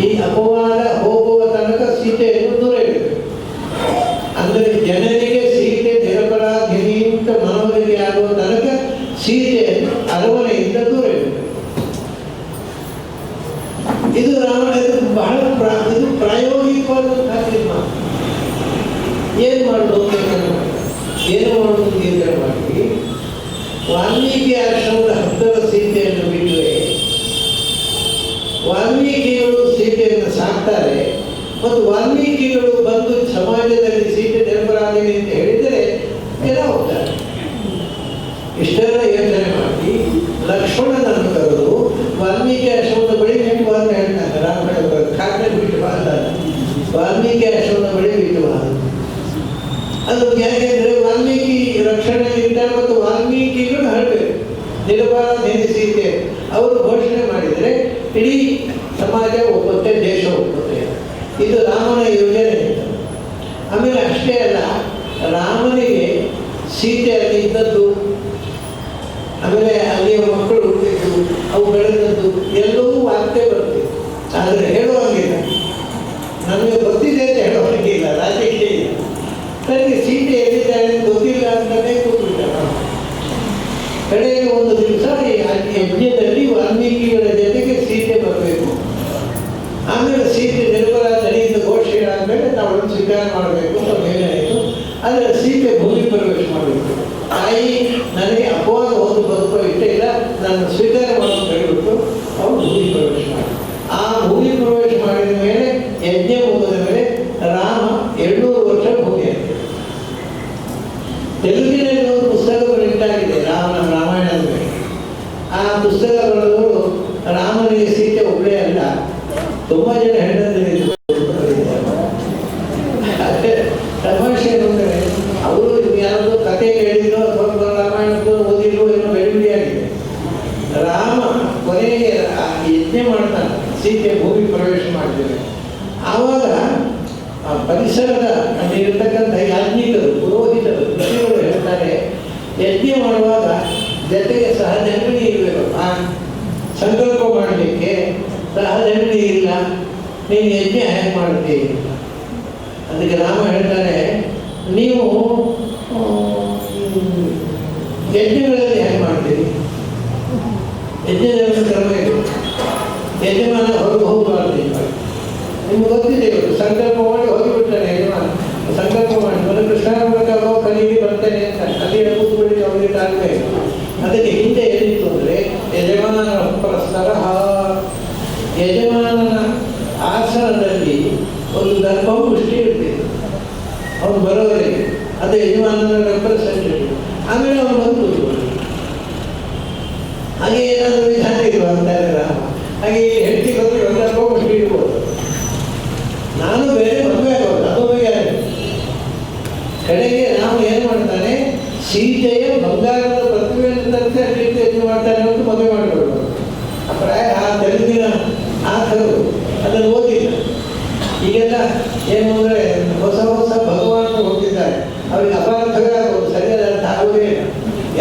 ಈ ಅಪವಾದ ಹೋಗುವ ತನಕ ಸೀತೆಯನ್ನು ದೂರ ಇಡಬೇಕು. ಅಂದರೆ ಜನರಿಗೆ ಸೀತೆ ನಿರಪರಾಧಿನಿ ಅಂತ ಮನವರಿಕೆ ಆಗುವ ತನಕ ಸೀತೆಯನ್ನು ಅರಮನೆಯಿಂದ ದೂರ ಇಡಬೇಕು. ಇದು ಬಹಳ ಇದು ಪ್ರಾಯೋಗಿಕವಾದಂತಹ ತೀರ್ಮಾನ. ಏನು ಮಾಡೋದು ಯೋಚನೆ ಮಾಡಿ ವಾಲ್ಮೀಕಿ ಆಶ್ರಮದ ಹತ್ತಿರ ಸೀತೆಯನ್ನು ಬಿಟ್ಟರೆ ವಾಲ್ಮೀಕಿಗಳು ಸೀತೆಯನ್ನು ಸಾಕ್ತಾರೆ. ಮತ್ತು ವಾಲ್ಮೀಕಿಗಳು ಬಂದು ಸಮಾಜದಲ್ಲಿ ಸೀತೆ ನಿರಪರಾಧಿನಿ ಅಂತ ಹೇಳಿದರೆ ಜನ ಹೋಗ್ತಾರೆ. ಇಷ್ಟೆಲ್ಲ ಯೋಚನೆ ಮಾಡಿ ಲಕ್ಷ್ಮಣನನ್ನು ಕರೆದು ವಾಲ್ಮೀಕಿ ಆಶ್ರಮದ ಬಳಿ ಬಿಟ್ಟು ಬಾ ಅಂತ ಹೇಳ್ತಾರೆ. ರಾಮ ಕಾಡಿನ ಬಿಟ್ಟು ಬಾ ಅಂತ ವಾಲ್ಮೀಕಿ ಆಶ್ರಮದ ಬಳಿ ಬಿಟ್ಟು ಬಾ. ಅದು ಯಾಕೆಂದ್ರೆ ವಾಲ್ಮೀಕಿ ರಕ್ಷಣೆ ಇರ್ತಾರೆ ಮತ್ತು ವಾಲ್ಮೀಕಿಗಳು ಹರಬೇಕು. ನಿರ್ಭರ ಸೀತೆ ಅವರು ಘೋಷಣೆ ಮಾಡಿದರೆ ಇಡೀ ಸಮಾಜ ಒಪ್ಪುತ್ತೆ, ದೇಶ ಒಪ್ಪುತ್ತೆ. ಇದು ರಾಮನ ಯೋಜನೆ. ಆಮೇಲೆ ಅಷ್ಟೇ ಅಲ್ಲ, ರಾಮನಿಗೆ ಸೀತೆಯಲ್ಲಿ ಇದ್ದದ್ದು, ಆಮೇಲೆ ಅಲ್ಲಿಯ ಮಕ್ಕಳು ಹುಟ್ಟಿದ್ದು, ಅವು ಬೆಳೆದದ್ದು ಎಲ್ಲವೂ ವಾರ್ತೆ ಬರ್ತಿದೆ. ಆದರೆ ಹೇಳುವಂಗಿಲ್ಲ, ನಮಗೆ ಗೊತ್ತಿದೆ ಅಂತ ಹೇಳುವಂಗೆ ಇಲ್ಲ, ರಾಜಕೀಯ ಇಲ್ಲ. ನನಗೆ ಸೀತೆ ಎಲ್ಲಿದ್ದಾಳೆ ಗೊತ್ತಿಲ್ಲ ಅಂತಲೇ ಕೂತ್ಬಿಟ್ಟ. ಕಡೆಗೆ ಒಂದು ದಿವಸ ಈ ಯಜ್ಞದಲ್ಲಿ ವಾಲ್ಮೀಕಿಗಳ ಜೊತೆಗೆ ಸೀತೆ ಬರಬೇಕು. ಆಮೇಲೆ ಸೀತೆ ನಿರ್ಮಲ ದಣಿಯಿಂದ ಘೋಷಣೆಯಾದಮೇಲೆ ನಾವು ಅವಳನ್ನು ಸ್ವೀಕಾರ ಮಾಡಬೇಕು ಅಂತ ಮೇಲಾಯಿತು. ಆದರೆ ಸೀತೆ ಭೂಮಿ ಪ್ರವೇಶ ಮಾಡಬೇಕು. ತಾಯಿ ನನಗೆ ಅಪವಾದ ಒಂದು ಬದುಕೋ ಇಷ್ಟ ಇಲ್ಲ, ನಾನು ಸ್ವೀಕಾರ ಮಾಡೋದು ಹೇಳಿಬಿಟ್ಟು ಅವಳು ಭೂಮಿ ಪ್ರವೇಶ ಮಾಡಿ. ಆ ಭೂಮಿ ಪ್ರವೇಶ ಮಾಡಿದ ಮೇಲೆ ಯಜ್ಞ ಮುಗಿದ ಮೇಲೆ ರಾಮ 200 ವರ್ಷ ಭೂಮಿ ಆಗಿದೆ. ತೆಲುಗಿನಲ್ಲಿ ಒಂದು ಪುಸ್ತಕ ಬರೆದಿದ್ದಾಗಿದೆ ರಾಮಾಯಣದ ಮೇಲೆ. ಆ ಪುಸ್ತಕ ಬರೆದವರು ರಾಮನಿಗೆ ಸೀತೆ ಒಬ್ಬಳೇ ಅಲ್ಲ, ತುಂಬ ಜನ ಹೆಣ್ಣಂದಿರಿದ್ದಾರೆ. ತಮಾಷೆ ಅಂದರೆ ಅವರು ಯಾರದೋ ಕತೆ ಕೇಳಿದ್ರು ಅಥವಾ ರಾಮಾಯಣದ್ದು ಓದಿದ್ರು ಏನೋ ಬೆಳವಣಿಗೆಯಾಗಿದೆ. ರಾಮ ಕೊನೆಗೆ ಯಜ್ಞ ಮಾಡ್ತಾನೆ, ಸೀತೆ ಭೂಮಿ ಪ್ರವೇಶ ಮಾಡಿದ್ದೇವೆ. ಆವಾಗ ಆ ಪರಿಸರದ ಅಲ್ಲಿರ್ತಕ್ಕಂಥ ಯಾಜ್ಞಿಕರು, ಪುರೋಹಿತರು, ಋಷಿಗಳು ಹೇಳ್ತಾರೆ, ಯಜ್ಞ ಮಾಡುವಾಗ ಜೊತೆಗೆ ಸಹಧರ್ಮಿಣಿ ಇರಬೇಕು. ಆ ಸಂಕಲ್ಪ ಮಾಡಲಿಕ್ಕೆ ಸಹಧರ್ಮಿಣಿ ಇಲ್ಲ, ನೀನು ಯಜ್ಞ ಹೇಗೆ ಮಾಡ್ತೀವಿ? ಅದಕ್ಕೆ ರಾಮ ಹೇಳ್ತಾರೆ, ನೀವು ಯಜ್ಞಗಳಲ್ಲಿ ಹೇಗೆ ಮಾಡ್ತೀರಿ? ಯಜ್ಞದ ಕ್ರಮ ಇದೆ. ಯಜಮಾನ ಹೊರಗೆ ಹೋಗಬಾರ್ದು. ನಿಮ್ಗೆ ಗೊತ್ತಿದೆ, ಸಂಕಲ್ಪ ಮಾಡಿ ಹೋಗಿಬಿಡ್ತಾನೆ ಯಜಮಾನ. ಸಂಕಲ್ಪ ಮಾಡಿ ಮೊದಲು ಕೃಷ್ಣಾರ್ಪಣೆ ಕಲಿಗೆ ಬರ್ತೇನೆ ಅಂತ ಅಲ್ಲಿ ಕೂತ್ಬಿಟ್ಟು ಅವರಿಗೆ ತಾಳ್ಮೆ. ಅದಕ್ಕೆ ಹಿಂದೆ ಏನಿತ್ತು ಅಂದರೆ ಯಜಮಾನ ಪರಸ್ಪರ ಯಜಮಾನನ ಆಸನದಲ್ಲಿ ಒಂದು ದರ್ಭಪುಷ್ಟಿ ಇರ್ತಿತ್ತು. ಅವನು ಬರೋವರೆಗೆ ಅದು ಯಜಮಾನನ ರೆಪ್ರೆಸೆಂಟೇಟಿವ್. ಆಮೇಲೆ ಅವನು ಬಂದು ಕೂತ್ಕೊಳ್ಳಿ. ಹಾಗೆ ಏನಾದರೂ ವಿಧಾನ ಇರುವ ಅಂತಾರೆ ರಾಮ. ಹಾಗೆ ಹೆಂಡತಿ ಬಂದು ಒಂದು ದರ್ಭಪುಷ್ಟಿ ಇರ್ಬೋದು. ನಾನು ಬೇರೆ ಮದುವೆ ಆಗೋದು, ಅದು ಬೇರೆ. ಕಡೆಗೆ ನಾವು ಏನು ಮಾಡ್ತಾನೆ, ಸೀತೆಯ ಬಂಗಾರದ ಪ್ರತಿಮೆಯನ್ನು ತರಿಸಿ ಅಲ್ಲಿಂದ ಏನು ಮಾಡ್ತಾನೆ ಅಂತ ಮದುವೆ ಮಾಡಿಕೊಳ್ಬೋದು. ಪ್ರಾಯ ಆ ತೆಲುಗಿನ ಆಥರು ಅದನ್ನು ಓದಿಲ್ಲ. ಈಗೆಲ್ಲ ಏನು ಅಂದರೆ ಹೊಸ ಹೊಸ ಭಗವಾನರು ಹೋಗ್ತಿದ್ದಾರೆ, ಅವರಿಗೆ ಅಪಾರ್ಥಗಳಾಗೋದು, ಸರಿಯಾದ ಅರ್ಥ ಆಗೋದೇ ಇಲ್ಲ.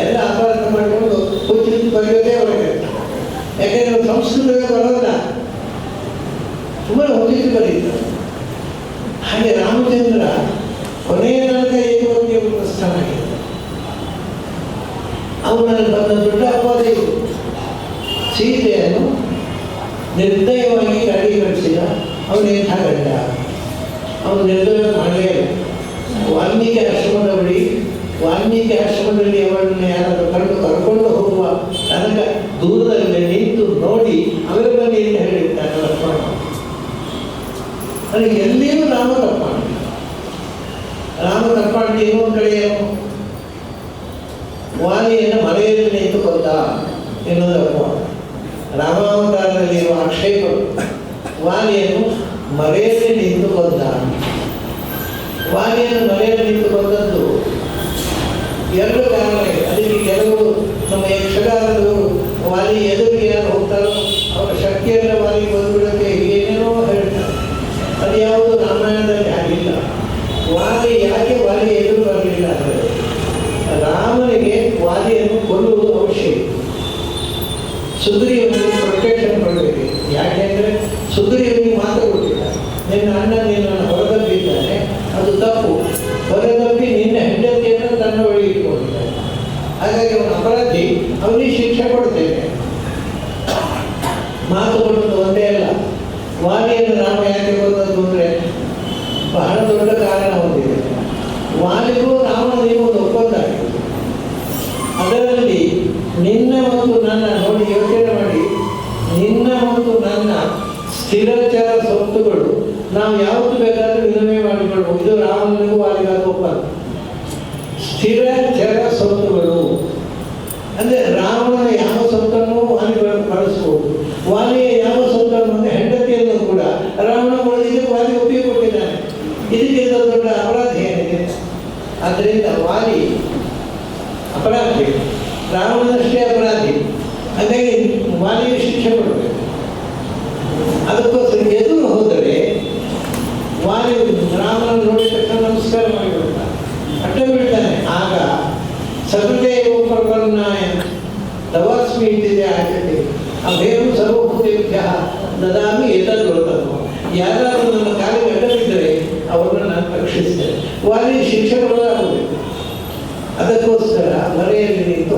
ಎಲ್ಲ ಅಪಾರ್ಥ ಮಾಡಿಕೊಂಡು ಹುಚ್ಚು ಬರೆಯೋದೇ ಅವರಿಗೆ. ಯಾಕೆಂದರೆ ಸಂಸ್ಕೃತವೇ ಬರೋಲ್ಲ, ಸುಮ್ಮನೆ ಹುಚ್ಚು ಬರೀತಾರೆ. ಹಾಗೆ ರಾಮಚಂದ್ರ ಕೊನೆಯ ತನಕ ಏಕವರ್ಗೀಯ ಪ್ರಸ್ಥಾನ ಆಗಿದೆ. ಅವನಲ್ಲಿ ಬಂದ ದೊಡ್ಡ ಅಪವಾದ ಇದು. ಸೀತೆಯನ್ನು ನಿರ್ದಯವಾಗಿ ಗಾಡಿ ಕಳಿಸಿದ. ಅವನೇಂಥ ಗಂಡ, ಅವನು ನಿರ್ದಯ ಮಾಡಲೇ ಇಲ್ಲ. ವಾಲ್ಮೀಕಿ ಆಶ್ರಮದ ಬಳಿ, ವಾಲ್ಮೀಕಿ ಆಶ್ರಮದಲ್ಲಿ ಅವರನ್ನು ಯಾರಾದರೂ ಕರ್ಕೊಂಡು ಹೋಗುವ ತನಕ ದೂರದಲ್ಲಿ ನಿಂತು ನೋಡಿ ಅವರ ಬನ್ನಿ ಅಂತ ಹೇಳಿರ್ತಾನೆ ಲಕ್ಷ್ಮಣ. ನನಗೆ ಎಲ್ಲಿಯೂ ರಾಮ ತಪ್ಪಾಡಿ ಇನ್ನೊಂದು ಕಡೆ ವಾಲಿಯನ್ನು ಮರೆಯಲ್ಲಿ ನಿಂತುಕೊಂಡ ಎನ್ನುವುದು ಅಪವಾದ. ರಾಮಾವತಾರದಲ್ಲಿ ಇರುವ ಆಕ್ಷೇಪಗಳು ವಾಲಿಯನ್ನು ಮರೆಯಲ್ಲಿ ನಿಂತುಕೊಂಡ. ವಾಲಿಯನ್ನು ಮರೆಯಲ್ಲಿ ನಿಂತುಕೊಂಡದ್ದು ಎರಡು ಕಾರಣಗಳಿವೆ. ಅದಕ್ಕೆ ಕೆಲವರು ನಮ್ಮ ಯಕ್ಷಗಾನದವರು ವಾಲಿ ಎದುರಿಗೆ ಯಾರು ಹೋಗ್ತಾರೋ ಅವರ ಶಕ್ತಿಯೆಲ್ಲ ವಾಲಿಗೆ ಬಂದುಬಿಡುತ್ತೆ, ಏನೇನೋ ಹೇಳ್ತಾರೆ. ಅದು ಯಾವುದು ರಾಮಾಯಣದಲ್ಲಿ ಆಗಿಲ್ಲ. ವಾಲಿ ಯಾಕೆ ವಾಲಿ ಎದುರು ಬರಲಿಲ್ಲ ಅಂದರೆ ರಾಮನಿಗೆ ವಾಲಿಯನ್ನು ಕೊಲ್ಲುವುದು ಅವಶ್ಯಕ. ಸುಗ್ರೀವನಿಗೆ ಪ್ರೊಟೆಕ್ಷನ್ ಕೊಡಬೇಕು. ಯಾಕೆಂದರೆ ಸುಗ್ರೀವನಿಗೆ ಮಾತು ಕೊಟ್ಟಿಲ್ಲ, ನಿನ್ನ ಅಣ್ಣ ನಿನ್ನನ್ನು ಹೊರದಬ್ಬಿದ್ದಾನೆ, ಅದು ತಪ್ಪು. ಹೊರದಬ್ಬಿ ನಿನ್ನ ಹೆಂಡತಿಯನ್ನು ತನ್ನ ಬಳಿ ಇಟ್ಕೊಂಡಿದ್ದಾನೆ. ಹಾಗಾಗಿ ಅವನ ಅಪರಾಧಿ, ಅವನಿಗೆ ಶಿಕ್ಷೆ ಕೊಡ್ತೇನೆ. ಮಾತು ಕೊಟ್ಟದ್ದು ಒಂದೇ ಅಲ್ಲ. ವಾಲಿಯನ್ನು ರಾಮ ಯಾಕೆ ಬಂದದ್ದು ಅಂದರೆ ಬಹಳ ದೊಡ್ಡ ಕಾರಣ ಹೊಂದಿದೆ. ವಾಲಿಗೂ ರಾಮ ನೀವೊಂದು ಒಪ್ಪಂದ ಆಗಿದೆ. ಅದರಲ್ಲಿ ನಿನ್ನ ಮತ್ತು ನನ್ನ ನೋಡಿ ಯೋಚನೆ ಮಾಡಿ, ನಿನ್ನ ಮತ್ತು ನನ್ನ ಸ್ಥಿರಚರ ಸ್ವತ್ತುಗಳು ನಾವು ಯಾವತ್ತು ಬೇಕಾದರೂ ವಿನಿಮಯ ಮಾಡಿಕೊಳ್ಬೋದು. ಇದು ರಾಮನಿಗೂ ವಾಲಿಗಾದ ಒಪ್ಪಂದ. ಸ್ಥಿರಚರ ಸ್ವತ್ತುಗಳು ಅಂದರೆ ರಾಮನ ಯಾವ ಸ್ವತ್ತನ್ನು ವಾಲಿಗಳನ್ನು ಬಳಸ್ಬೋದು. ರಾವಣನಷ್ಟೇ ಅಪರಾಧಿ. ಹಾಗಾಗಿ ವಾಲಿಗೆ ಶಿಕ್ಷೆ ಕೊಡಬೇಕು. ಅದಕ್ಕೋಸ್ಕರ ಎದುರು ಹೋದರೆ ವಾಲಿ ರಾಮನ ನೋಡಿದ ತಕ್ಷಣ ನಮಸ್ಕಾರ ಮಾಡಿಬಿಡ್ತಾನೆ, ಅಡ್ಡ ಬಿಡ್ತಾನೆ. ಆಗ ಸಕೃದೇವ ಪ್ರಪನ್ನಾಯ ತವಾಸ್ಮಿ ಇಟ್ಟಿದೆ ಆಚರಣೆ ಅಭೇರು ಸರ್ವಭೂತೇಭ್ಯ ದದಾಮಿ ಏತದ್ವರ್ತನೋ. ಯಾರಾದರೂ ನನ್ನ ಕಾಲಿಗೆ ಅಡ್ಡ ಬಿದ್ದರೆ ಅವರನ್ನು ನಾನು ರಕ್ಷಿಸ್ತೇನೆ. ವಾಲಿ ಶಿಕ್ಷೆ ಕೊಡಲಾಗುವುದು. ಅದಕ್ಕೋಸ್ಕರ ಮರೆಯಲ್ಲಿ ನಿಂತು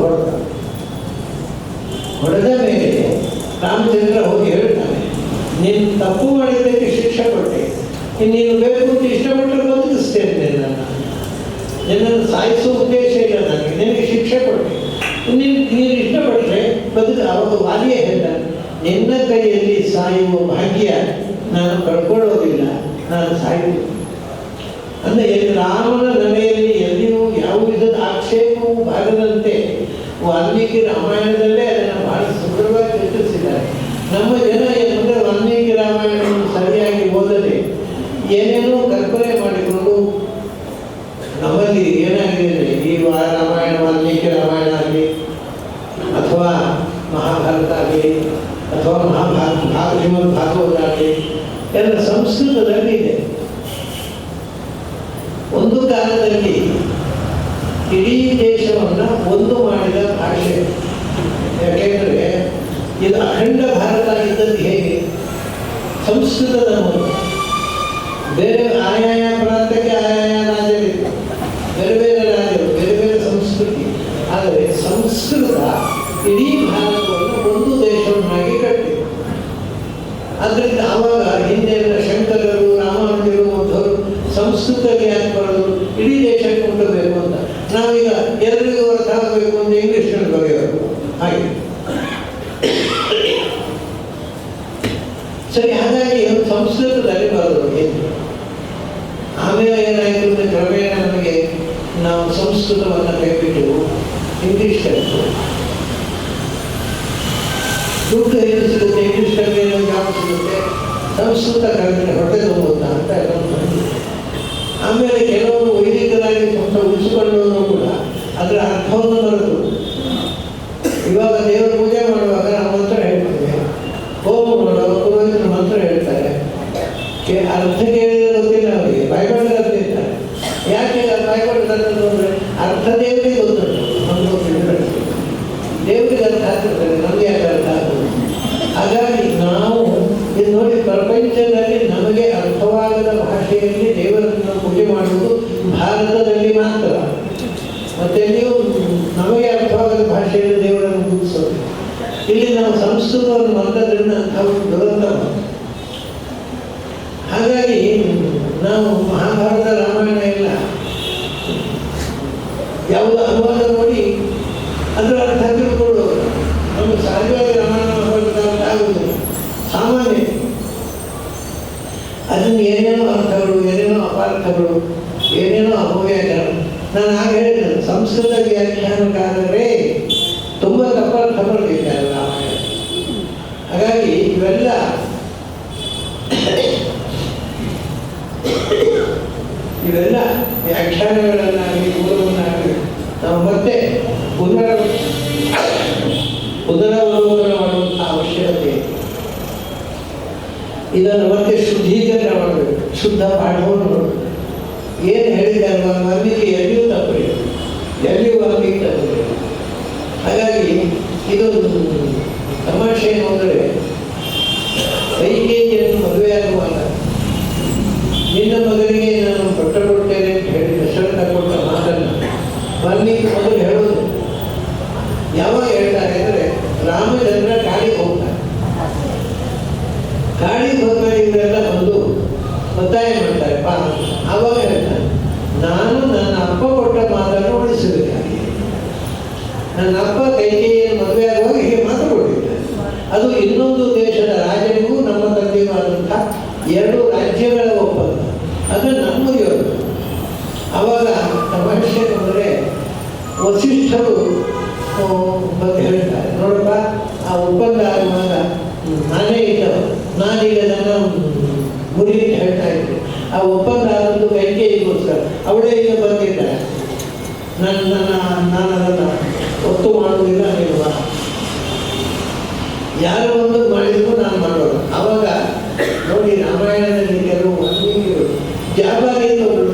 ಹೊಡೆದ ಮೇಲೆ ರಾಮಚಂದ್ರ ಹೋಗಿ ಹೇಳ್ತಾನೆ, ನೀನು ತಪ್ಪು ಮಾಡಿದ್ದಕ್ಕೆ ಶಿಕ್ಷೆ ಕೊಟ್ಟೆ, ನೀನು ಬೇಕು ಅಂತ ಇಷ್ಟಪಟ್ಟರೆ ಬದುಕಿಸ್ತೇನೆ. ನಿನ್ನನ್ನು ಸಾಯಿಸುವ ಉದ್ದೇಶ ಇಲ್ಲ ನನಗೆ, ನಿನಗೆ ಶಿಕ್ಷೆ ಕೊಟ್ಟೆ, ನೀನು ಇಷ್ಟಪಟ್ಟರೆ ಅವಾಗ ವಾಲಿಯೇ ಹೇಳ್ತಾನೆ, ನಿನ್ನ ಕೈಯಲ್ಲಿ ಸಾಯುವ ಭಾಗ್ಯ ನಾನು ಕಳ್ಕೊಳ್ಳೋದಿಲ್ಲ, ನಾನು ಸಾಯುವುದು. ಅಂದರೆ ರಾಮನ ನಡೆಯಲ್ಲಿ ಎಲ್ಲಿಯೂ ಯಾವ ವಿಧದ ಆಕ್ಷೇಪವೂ ಬಾರದಂತೆ ವಾಲ್ಮೀಕಿ ರಾಮಾಯಣದಲ್ಲೇ ಅದನ್ನು ಬಹಳ ಸುಂದರವಾಗಿ ಚಿತ್ರಿಸಿದ್ದಾರೆ. ನಮ್ಮ ಜನ ಏನಂದರೆ ವಾಲ್ಮೀಕಿ ರಾಮಾಯಣವನ್ನು ಸರಿಯಾಗಿ ಓದದೆ ಏನೇನೋ ಕಲ್ಪನೆ ಮಾಡಿಕೊಂಡು ನಮ್ಮಲ್ಲಿ ಏನಾಗಿದೆ, ಈ ರಾಮಾಯಣ ವಾಲ್ಮೀಕಿ ರಾಮಾಯಣ ಆಗಲಿ ಅಥವಾ ಮಹಾಭಾರತ ಆಗಲಿ ಅಥವಾ ಶ್ರೀಮದ್ ಭಾಗವತ ಆಗಲಿ ಎಲ್ಲ ಸಂಸ್ಕೃತದಲ್ಲಿ ಇದೆ. ಒಂದು ಕಾಲದಲ್ಲಿ ಇಡೀ ದೇಶವನ್ನು ಒಂದು ಮಾಡಿದ ಭಾಷೆ. ಯಾಕೆಂದರೆ ಇದು ಅಖಂಡ ಭಾರತ ಇದ್ದದ್ದು ಹೇಗೆ? ಸಂಸ್ಕೃತದ ಮೂಲಕ. ಬೇರೆ ಆಯಾಯ ಪ್ರಾಂತಕ್ಕೆ ಆಯಾಯ ರಾಜ್ಯವಿತ್ತು, ಬೇರೆ ಬೇರೆ ರಾಜ್ಯಗಳು, ಬೇರೆ ಬೇರೆ ಸಂಸ್ಕೃತಿ. ಆದರೆ ಸಂಸ್ಕೃತ ಇಡೀ ಭಾರತವನ್ನು ಒಂದು ದೇಶವನ್ನಾಗಿ ಕಟ್ಟಿದೆ. ಆದ್ದರಿಂದ ಆವಾಗ ಹಿಂದೆಲ್ಲ ಶಂಕರರು, ರಾಮಾನುಜರು ಮೊದಲು ಸಂಸ್ಕೃತಕ್ಕೆ ಯಾಕೆ ಬರೋದು, ಇಡೀ ದೇಶಕ್ಕೆ ಮುಟ್ಟಬೇಕು ಅಂತ. ನಾವೀಗ ಎಲ್ಲರಿಗೂ ಅರ್ಥ ಆಗಬೇಕು ಅಂತ ಇಂಗ್ಲೀಷ್ನಲ್ಲಿ ಬರೆಯೋದು ಹಾಗೆ. ಸರಿ, ಹಾಗಾಗಿ ಸಂಸ್ಕೃತದಲ್ಲಿ ಬರೋದು ಏನು. ಆಮೇಲೆ ಏನಾಯಿತು ಅಂದರೆ ಕ್ರಮೇಣ ನಮಗೆ ನಾವು ಸಂಸ್ಕೃತವನ್ನು ಕೈಬಿಟ್ಟು ಇಂಗ್ಲೀಷ್ ಕಲಿತು. ದುಡ್ಡು ಏನು ಸಿಗುತ್ತೆ, ಇಂಗ್ಲೀಷ್ ಕಲಿಕೆ ಜಾಬ್ ಸಿಗುತ್ತೆ, ಸಂಸ್ಕೃತ ಕಲಿಕೆ ಹೊಟ್ಟೆ ತುಂಬುತ್ತಾ ಅಂತ ಎಲ್ಲ. ಆಮೇಲೆ ಕೆಲವರು ವೈದಿಕರಾಗಿ ಸ್ವಲ್ಪ ಉಳಿಸಿಕೊಳ್ಳೋರು ಕೂಡ ಅದರ ಅರ್ಥವನ್ನು ಬರೆದು, ಇವಾಗ ದೇವರ ಪೂಜೆ ಮಾಡುವಾಗ ನಾವು ಮಂತ್ರ ಹೇಳ್ತೇವೆ, ಹೋಮ ಮಾಡುವಾಗ ಪುರೋಹಿತರು ಮಂತ್ರ ಹೇಳ್ತಾರೆ, ಅರ್ಥ ಕೇಳಿದ್ರೆ ಗೊತ್ತಿಲ್ಲ ಅವರಿಗೆ, ಬೈಬಲ್ ಅರ್ತಿರ್ತಾರೆ. ಯಾಕೆ ಬೈಬಲ್ ಅರ್ಥದ್ದು ಅಂದರೆ ಅರ್ಥ ದೇವರಿಗೆ ಗೊತ್ತುಂಟು, ನಮ್ಗೆ ಗೊತ್ತಿಲ್ಲ, ದೇವರಿಗೆ ಅರ್ಥ ಆಗ್ತಿರ್ತಾರೆ, ನಮಗೆ ಯಾಕೆ ಅರ್ಥ ಆಗ್ತದೆ. ಹಾಗಾಗಿ ನಾವು ಇದು ನೋಡಿ, ಪ್ರಪಂಚದಲ್ಲಿ ನಮಗೆ ಅರ್ಥವಾಗದ ಭಾಷೆಯಲ್ಲಿ ದೇವರನ್ನು ಪೂಜೆ ಮಾಡುವುದು ಭಾರತದಲ್ಲಿ ಮಾತ್ರ. ಮತ್ತೆಲ್ಲಿಯೂ ನಮಗೆ ಅರ್ಥವಾಗದ ಭಾಷೆಯಲ್ಲಿ ದೇವರನ್ನು ಪೂಜಿಸೋದು. ಇಲ್ಲಿ ನಾವು ಸಂಸ್ಕೃತವನ್ನು ಮತ್ತದ್ರಿಂದ ಅಂಥ ದುರಂತ. ಹಾಗಾಗಿ ನಾವು ಮಹಾಭಾರತ ರಾಮಾಯಣ ಎಲ್ಲ ಯಾವುದೋ ಅನುವಾದ ನೋಡಿ ಅದರ ಅರ್ಥ ತಿಳ್ಕೊಳ್ಳೋದು. ನಮಗೆ ಸಹಜವಾಗಿ ರಾಮಾಯಣ ಮಹಾಭಾರತ ಅಂತ ಆಗುವುದಿಲ್ಲ, ಸಾಮಾನ್ಯ. ಅದನ್ನು ಏನೇನೋ ಅರ್ಥಗಳು, ಏನೇನೋ ಅಪಾರ್ಥಗಳು, ಏನೇನೋ ಅಪವ್ಯಾಕರಣ. ನಾನು ಆಗ ಹೇಳಿದೆ, ಸಂಸ್ಕೃತ ವ್ಯಾಖ್ಯಾನಕಾರರೇ ತುಂಬ ತಪ್ಪರ್ಥ ಬರಲಿದ್ದಾರೆ ರಾಮಾಯಣ. ಹಾಗಾಗಿ ಇವೆಲ್ಲ ವ್ಯಾಖ್ಯಾನಗಳನ್ನಾಗಲಿ ಮೂಲವನ್ನಾಗಲಿ ನಾವು ಮತ್ತೆ ಪುನರವಲೋಕನ ಮಾಡುವಂಥ ಅವಶ್ಯಕತೆ. ಇದನ್ನು ಮತ್ತೆ ಶುದ್ಧೀಕರಣ ಮಾಡಬೇಕು, ಶುದ್ಧ ಪಾಠವನ್ನು ಮಾಡಬೇಕು. ಏನು ಹೇಳಿದ್ದಾರೆ ವಾಲ್ಮೀಕಿ ಎಲ್ಲಿಯೂ ತಪ್ಪಿಲ್ಲ, ಎಲ್ಲಿಯೂ ವಾಲ್ಮೀಕಿ ತಪ್ಪಿಲ್ಲ. ಹಾಗಾಗಿ ಇದೊಂದು ತಮಾಷೆ ಏನು ಅಂದರೆ, ಕೈಕೇಯಿಯನ್ನು ಮದುವೆಯಾಗುವಾಗ ನಿನ್ನ ಮಗನಿಗೆ ನಾನು ಪಟ್ಟ ಕೊಡ್ತೇನೆ ಅಂತ ಹೇಳಿ ದಶರಥ ಕೊಟ್ಟ ಮಾತನ್ನು ವಾಲ್ಮೀಕಿ ಮೊದಲು ಹೇಳೋದು. ಯಾವಾಗ ಹೇಳ್ತಾರೆ ಅಂದರೆ, ರಾಮಚಂದ್ರ ಕಾಡಿಗೆ ಹೋಗ್ತಾರೆ. ಕಾಡಿಗೆ ಹೋದಾಗ ಇವರೆಲ್ಲ ಬಂದು ಒತ್ತಾಯ ಮಾಡ್ತಾರೆ ಪಾ. ಆವಾಗ ಹೇಳ್ತಾನೆ, ನಾನು ನನ್ನ ಅಪ್ಪ ಕೊಟ್ಟ ಮಾತನ್ನು ಉಳಿಸಬೇಕಾಗಿದೆ. ನನ್ನ ಅಪ್ಪ ಕೈಕೇಯಿಯನ್ನು ಮದುವೆ ಆಗುವಾಗ ಹೀಗೆ ಮಾತು ಕೊಟ್ಟಿದ್ದಾರೆ. ಅದು ಇನ್ನೊಂದು ದೇಶದ ರಾಜನಿಗೂ ನಮ್ಮ ತಂದೆಗೂ ಆದಂಥ 2 ರಾಜ್ಯಗಳ ಒಪ್ಪಂದ, ಅದು ನಮ್ಮದಿರೋದು. ಆವಾಗ ತಮಾಷೆ ಅಂದರೆ ವಸಿಷ್ಠರು ಬಂದು ಹೇಳ್ತಾರೆ, ನೋಡಪ್ಪ ಆ ಒಪ್ಪಂದ ಆಗುವಾಗ ನಾನೇ ಇದ್ದವ, ನಾನೀಗ ನನ್ನ ಗುರಿ ಅಂತ ಹೇಳ್ತಾ ಇದ್ದೆ. ಆ ಒಪ್ಪಂದ ಆದದ್ದು ಕೈಕೇಯಿಗೋಸ್ಕರ, ಅವಳೇ ಈಗ ಬಂದಿದ್ದಾರೆ. ನಾನು ಅದನ್ನು ಒತ್ತು ಮಾಡುವುದಿಲ್ಲ ನೀವು ಯಾರು ಒಂದು ಮಾಡಿದ್ರು ನಾನು ಮಾಡೋದು. ಆವಾಗ ನೋಡಿ ರಾಮಾಯಣದಲ್ಲಿ ಕೆಲವು ವಾಲ್ಮೀಕಿಗಳು ಜಾಬಾಲಿ ಅಂತ ಒಬ್ಬರು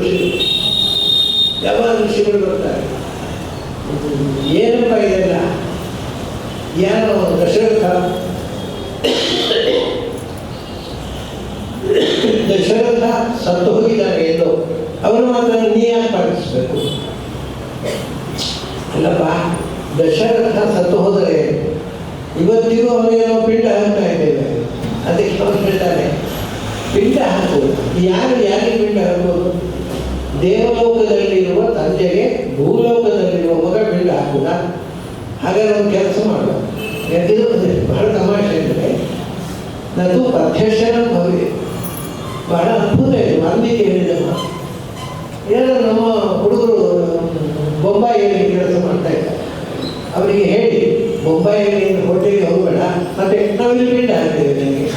ಋಷಿಗಳು ಬರ್ತಾರೆ. ಏನಪ್ಪ ಇದೆಲ್ಲ, ಯಾರೋ ದಶರಥ ಸತ್ತು ಹೋಗಿದ್ದಾರೆ ಎಂದು ಅವರು ಮಾತ್ರ ನೀ ಯಾಕೆ ಪಾಲಿಸಬೇಕು? ಅಲ್ಲಪ್ಪ, ದಶರಥ ಸತ್ತು ಹೋದರೆ ಇವತ್ತಿಗೂ ಅವನಿಗೆ ನಾವು ಪಿಂಡ ಹಾಕ್ತಾ ಇದ್ದೇವೆ. ಅದಕ್ಕೆ ಅವರು ಹೇಳ್ತಾರೆ, ಪಿಂಡ ಹಾಕುವುದು ಯಾರು ಯಾರಿಗೆ ಪಿಂಡ ಹಾಕುವುದು? ದೇವಲೋಕದಲ್ಲಿರುವ ತಂದೆಗೆ ಭೂಲೋಕದಲ್ಲಿರುವ ಮಗ ಪಿಂಡ ಹಾಕುವುದ? ಹಾಗಾದ್ರೆ ಒಂದು ಕೆಲಸ ಮಾಡುವ. ಇದು ಬಹಳ ತಮಾಷೆ ಅಂದರೆ, ನದು ಪ್ರತ್ಯಕ್ಷನ ಭವಿ ಬಹಳ ಅದ್ಭುತ ಇದೆ. ವಾಲ್ಮೀಕಿ ಹೇಳಿದ ಮಾತು. ಏನೋ ನಮ್ಮ ಹುಡುಗರು ಬೊಂಬಾಯಿಯಲ್ಲಿ ಕೆಲಸ ಮಾಡ್ತಾ ಇದ್ದಾರೆ. ಅವರಿಗೆ ಹೇಳಿ, ಬೊಂಬಾಯಿಯಲ್ಲಿ ಹೋಟೆಲ್ಗೆ ಹೋಗಬೇಡ, ಮತ್ತೆ ನಾವಿಲ್ಲಿ ಪಿಂಡ ಹಾಕ್ತೇವೆ ನನಗೆ.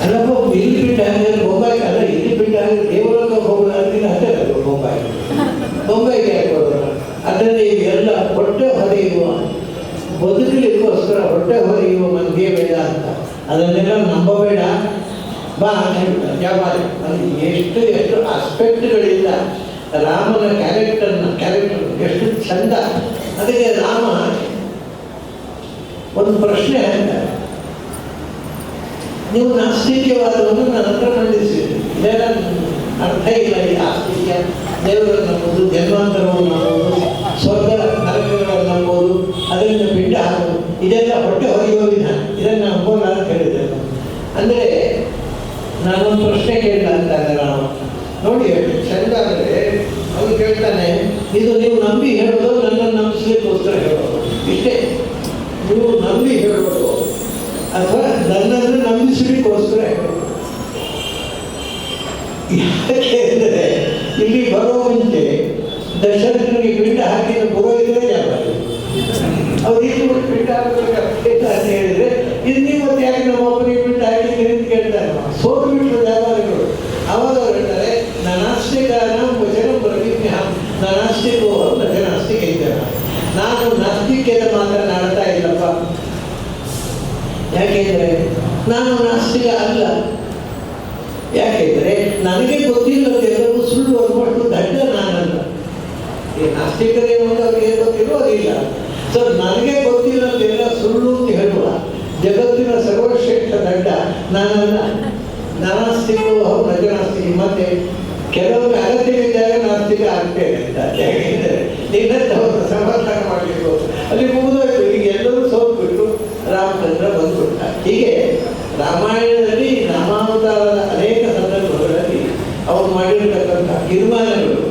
ಅಲ್ಲಪ್ಪ, ಇಲ್ಲಿ ಪಿಂಡ ಹಾಕಿದ್ರೆ ಬೊಂಬಾಯಿ ಅಲ್ಲ, ಇಲ್ಲಿ ಪಿಂಡ ಹಾಕಿದ್ರೆ ದೇವಲೋಕ ಹೋಗೋಣ ಅಂತಿನ ಹತ್ತಿರ ಬೊಂಬಾಯಿಗೆ ಹಾಕೋದು. ಅದರಲ್ಲಿ ಎಲ್ಲ ಹೊಟ್ಟೆ ಹೊರೆಯುವ, ಬದುಕಲಿಕ್ಕೋಸ್ಕರ ಹೊಟ್ಟೆ ಹೊರೆಯುವ ಮಂದಿಗೆ ಬೇಡ ಅಂತ, ಅದನ್ನೆಲ್ಲ ನಂಬಬೇಡ ಬಾ ಅಂತ ಹೇಳ್ತಾರೆ. ಜಾಬಾಲಿ ಅದು ಎಷ್ಟು ಎಷ್ಟು ಆಸ್ಪೆಕ್ಟ್ಗಳಿಂದ ರಾಮನ ಕ್ಯಾರೆಕ್ಟರ್ ಎಷ್ಟು ಚಂದ. ಅದಕ್ಕೆ ರಾಮ ಒಂದು ಪ್ರಶ್ನೆ ಹೇಳ್ತಾರೆ, ನೀವು ನಾಸ್ತಿಕ್ಯವಾದವನ್ನು ನನ್ನ ಹತ್ರ ಮಂಡಿಸಿರಿ, ಇದೆಲ್ಲ ಅರ್ಥ ಇಲ್ಲ. ಈ ಆಸ್ತಿಕ್ಯ ದೇವರನ್ನು ನಂಬೋದು, ಜನ್ಮಾಂತರವನ್ನು ನಂಬೋದು, ಸ್ವರ್ಗ ನರಕಗಳನ್ನು ನಂಬೋದು, ಅದರಿಂದ ಪಿಂಡ ಹಾಕೋದು, ಇದೆಲ್ಲ ಹೊಟ್ಟೆ ಹೊರೆಯುವ ವಿಧಾನ, ಇದನ್ನು ನಂಬೋಣ ಅಂತ ಹೇಳಿದೆ. ಅಂದರೆ ನಾನೊಂದು ಪ್ರಶ್ನೆ ಕೇಳಿಲ್ಲ ಅಂತಾನೆ ರಾಮ. ನೋಡಿ ಚಂದ ಅಂದರೆ ಅವನು ಕೇಳ್ತಾನೆ, ಇದು ನೀವು ನಂಬಿ ಹೇಳೋದು, ನನ್ನನ್ನು ನಂಬಿಸ್ಲಿಕ್ಕೋಸ್ಕರ ಹೇಳೋದು, ಇಷ್ಟೇ. ನೀವು ನಂಬಿ ಹೇಳೋದು ಅಥವಾ ನನ್ನನ್ನು ನಂಬಿಸಲಿಕ್ಕೋಸ್ಕರ ಹೇಳೋದು. ಯಾಕೆ ಅಂದರೆ ಇಲ್ಲಿ ಬರೋ ಮುಂಚೆ ದಶರಥನಿಗೆ ಪಿಂಡ ಹಾಕಿದ ಪುರೋಹಿತರೇ ಜಾಬಾಲಿ. ಅವ್ರು ಇಲ್ಲಿ ಪಿಂಡ ಹಾಕಬೇಕು ಅಂತ ಹೇಳಿದರೆ, ಇದು ನೀವು ಮತ್ತೆ ಯಾಕೆ ನಮ್ಮ ಒಬ್ಬರಿಗೆ ಪಿಂಡ ಹಾಕಿದ್ದೀರಿ ಅಂತ ಕೇಳ್ತಾರೆ. ಸೋತು ಬಿಟ್ಟರು ಜಾಬಾಲಿಗಳು. ಅವಾಗ ಅವ್ರು ಹೇಳ್ತಾರೆ, ನಾಸ್ತಿಕನ ವಚನ ಪ್ರತಿಜ್ಞ ನಾಸ್ತಿಕೋ ನಾಸ್ತಿಕ ಇದ್ದೇನೆ. ನಾನು ನಾಸ್ತಿಕ್ಯದ ಮಾತನಾಡ್ತಾ ಇಲ್ಲಪ್ಪ. ಯಾಕೆಂದರೆ ನಾನು ನಾಸ್ತಿಕ ಅಲ್ಲ. ಯಾಕೆಂದರೆ ನನಗೆ ಗೊತ್ತಿಲ್ಲದೆಲ್ಲವೂ ಸುಳ್ಳು ಅನ್ನುವಷ್ಟು ದಡ್ಡ ನಾನಲ್ಲ. ಈ ನಾಸ್ತಿಕರೇನು ಅಂತ ಅವ್ರಿಗೆ ಗೊತ್ತಿರೋದಿಲ್ಲ. ಸೊ ನನಗೆ ಗೊತ್ತಿಲ್ಲದೆಲ್ಲ ಸುಳ್ಳು ಅಂತ ಹೇಳುವ ಜಗತ್ತಿನ ಸರ್ವಶ್ರೇಷ್ಠ ದಡ್ಡ ನಾನಲ್ಲ. ನಾಸ್ತಿಕೋ ನಜನಾಸ್ತಿಕ. ಮತ್ತೆ ಕೆಲವೊಮ್ಮೆ ಅಗತ್ಯವಿದ್ದಾಗ ನಾಸ್ತಿಕ ಆಗ್ತೇನೆ ಅಂತ. ಯಾಕೆಂದರೆ ನಿನ್ನಂಥವನ್ನು ಸಮರ್ಥನೆ ಮಾಡಲಿಕ್ಕೆ ಅಲ್ಲಿ ಮುಗಿದೋಯ್ತು. ಈಗ ಎಲ್ಲರೂ ಸೋತ್ಬಿಟ್ಟು ರಾಮಚಂದ್ರ ಬಂದ್ಬಿಟ್ಟ. ಹೀಗೆ ರಾಮಾಯಣದಲ್ಲಿ ರಾಮಾವತಾರದ ಅನೇಕ ಸಂದರ್ಭಗಳಲ್ಲಿ ಅವರು ಮಾಡಿರ್ತಕ್ಕಂಥ ತೀರ್ಮಾನಗಳು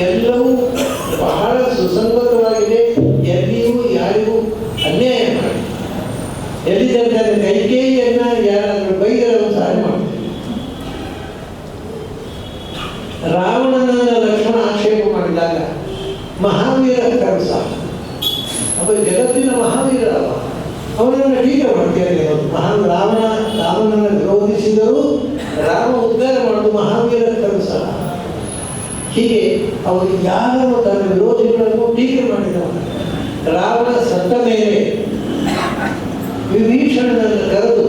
ಎಲ್ಲವೂ ಬಹಳ ಸುಸಂಗತವಾಗಿದೆ. ಎಲ್ಲಿಯೂ ಯಾರಿಗೂ ಅನ್ಯಾಯ ಮಾಡಿ, ಎಲ್ಲಿ ತನಕ ಕೈಕೇಯಿಯನ್ನ ಯಾರಾದರೂ ಬೈದರೆ ಸಹಾಯ ಮಾಡ್ತಾರೆ. ರಾವಣನನ್ನು ಲಕ್ಷ್ಮಣ ಆಕ್ಷೇಪ ಮಾಡಿದಾಗ ಮಹಾವೀರ ಕರಸ, ಅವ ಜಗತ್ತಿನ ಮಹಾವೀರ, ಅವನನ್ನು ಟೀಕೆ ಮಾಡ್ತೇನೆ. ರಾಮನನ್ನು ವಿರೋಧಿಸಿದರೂ ರಾಮ ಉದ್ಧಾರ ಮಾಡುವುದು ಮಹಾವೀರ ಕರಸ. ಹೀಗೆ ಅವರು ಯಾರು ತನ್ನ ವಿರೋಧಿಗಳನ್ನು ಟೀಕೆ ಮಾಡಿದವನು. ರಾವಣ ಸತ್ತ ಮೇಲೆ ವಿಭೀಷಣನನ್ನು ಕರೆದು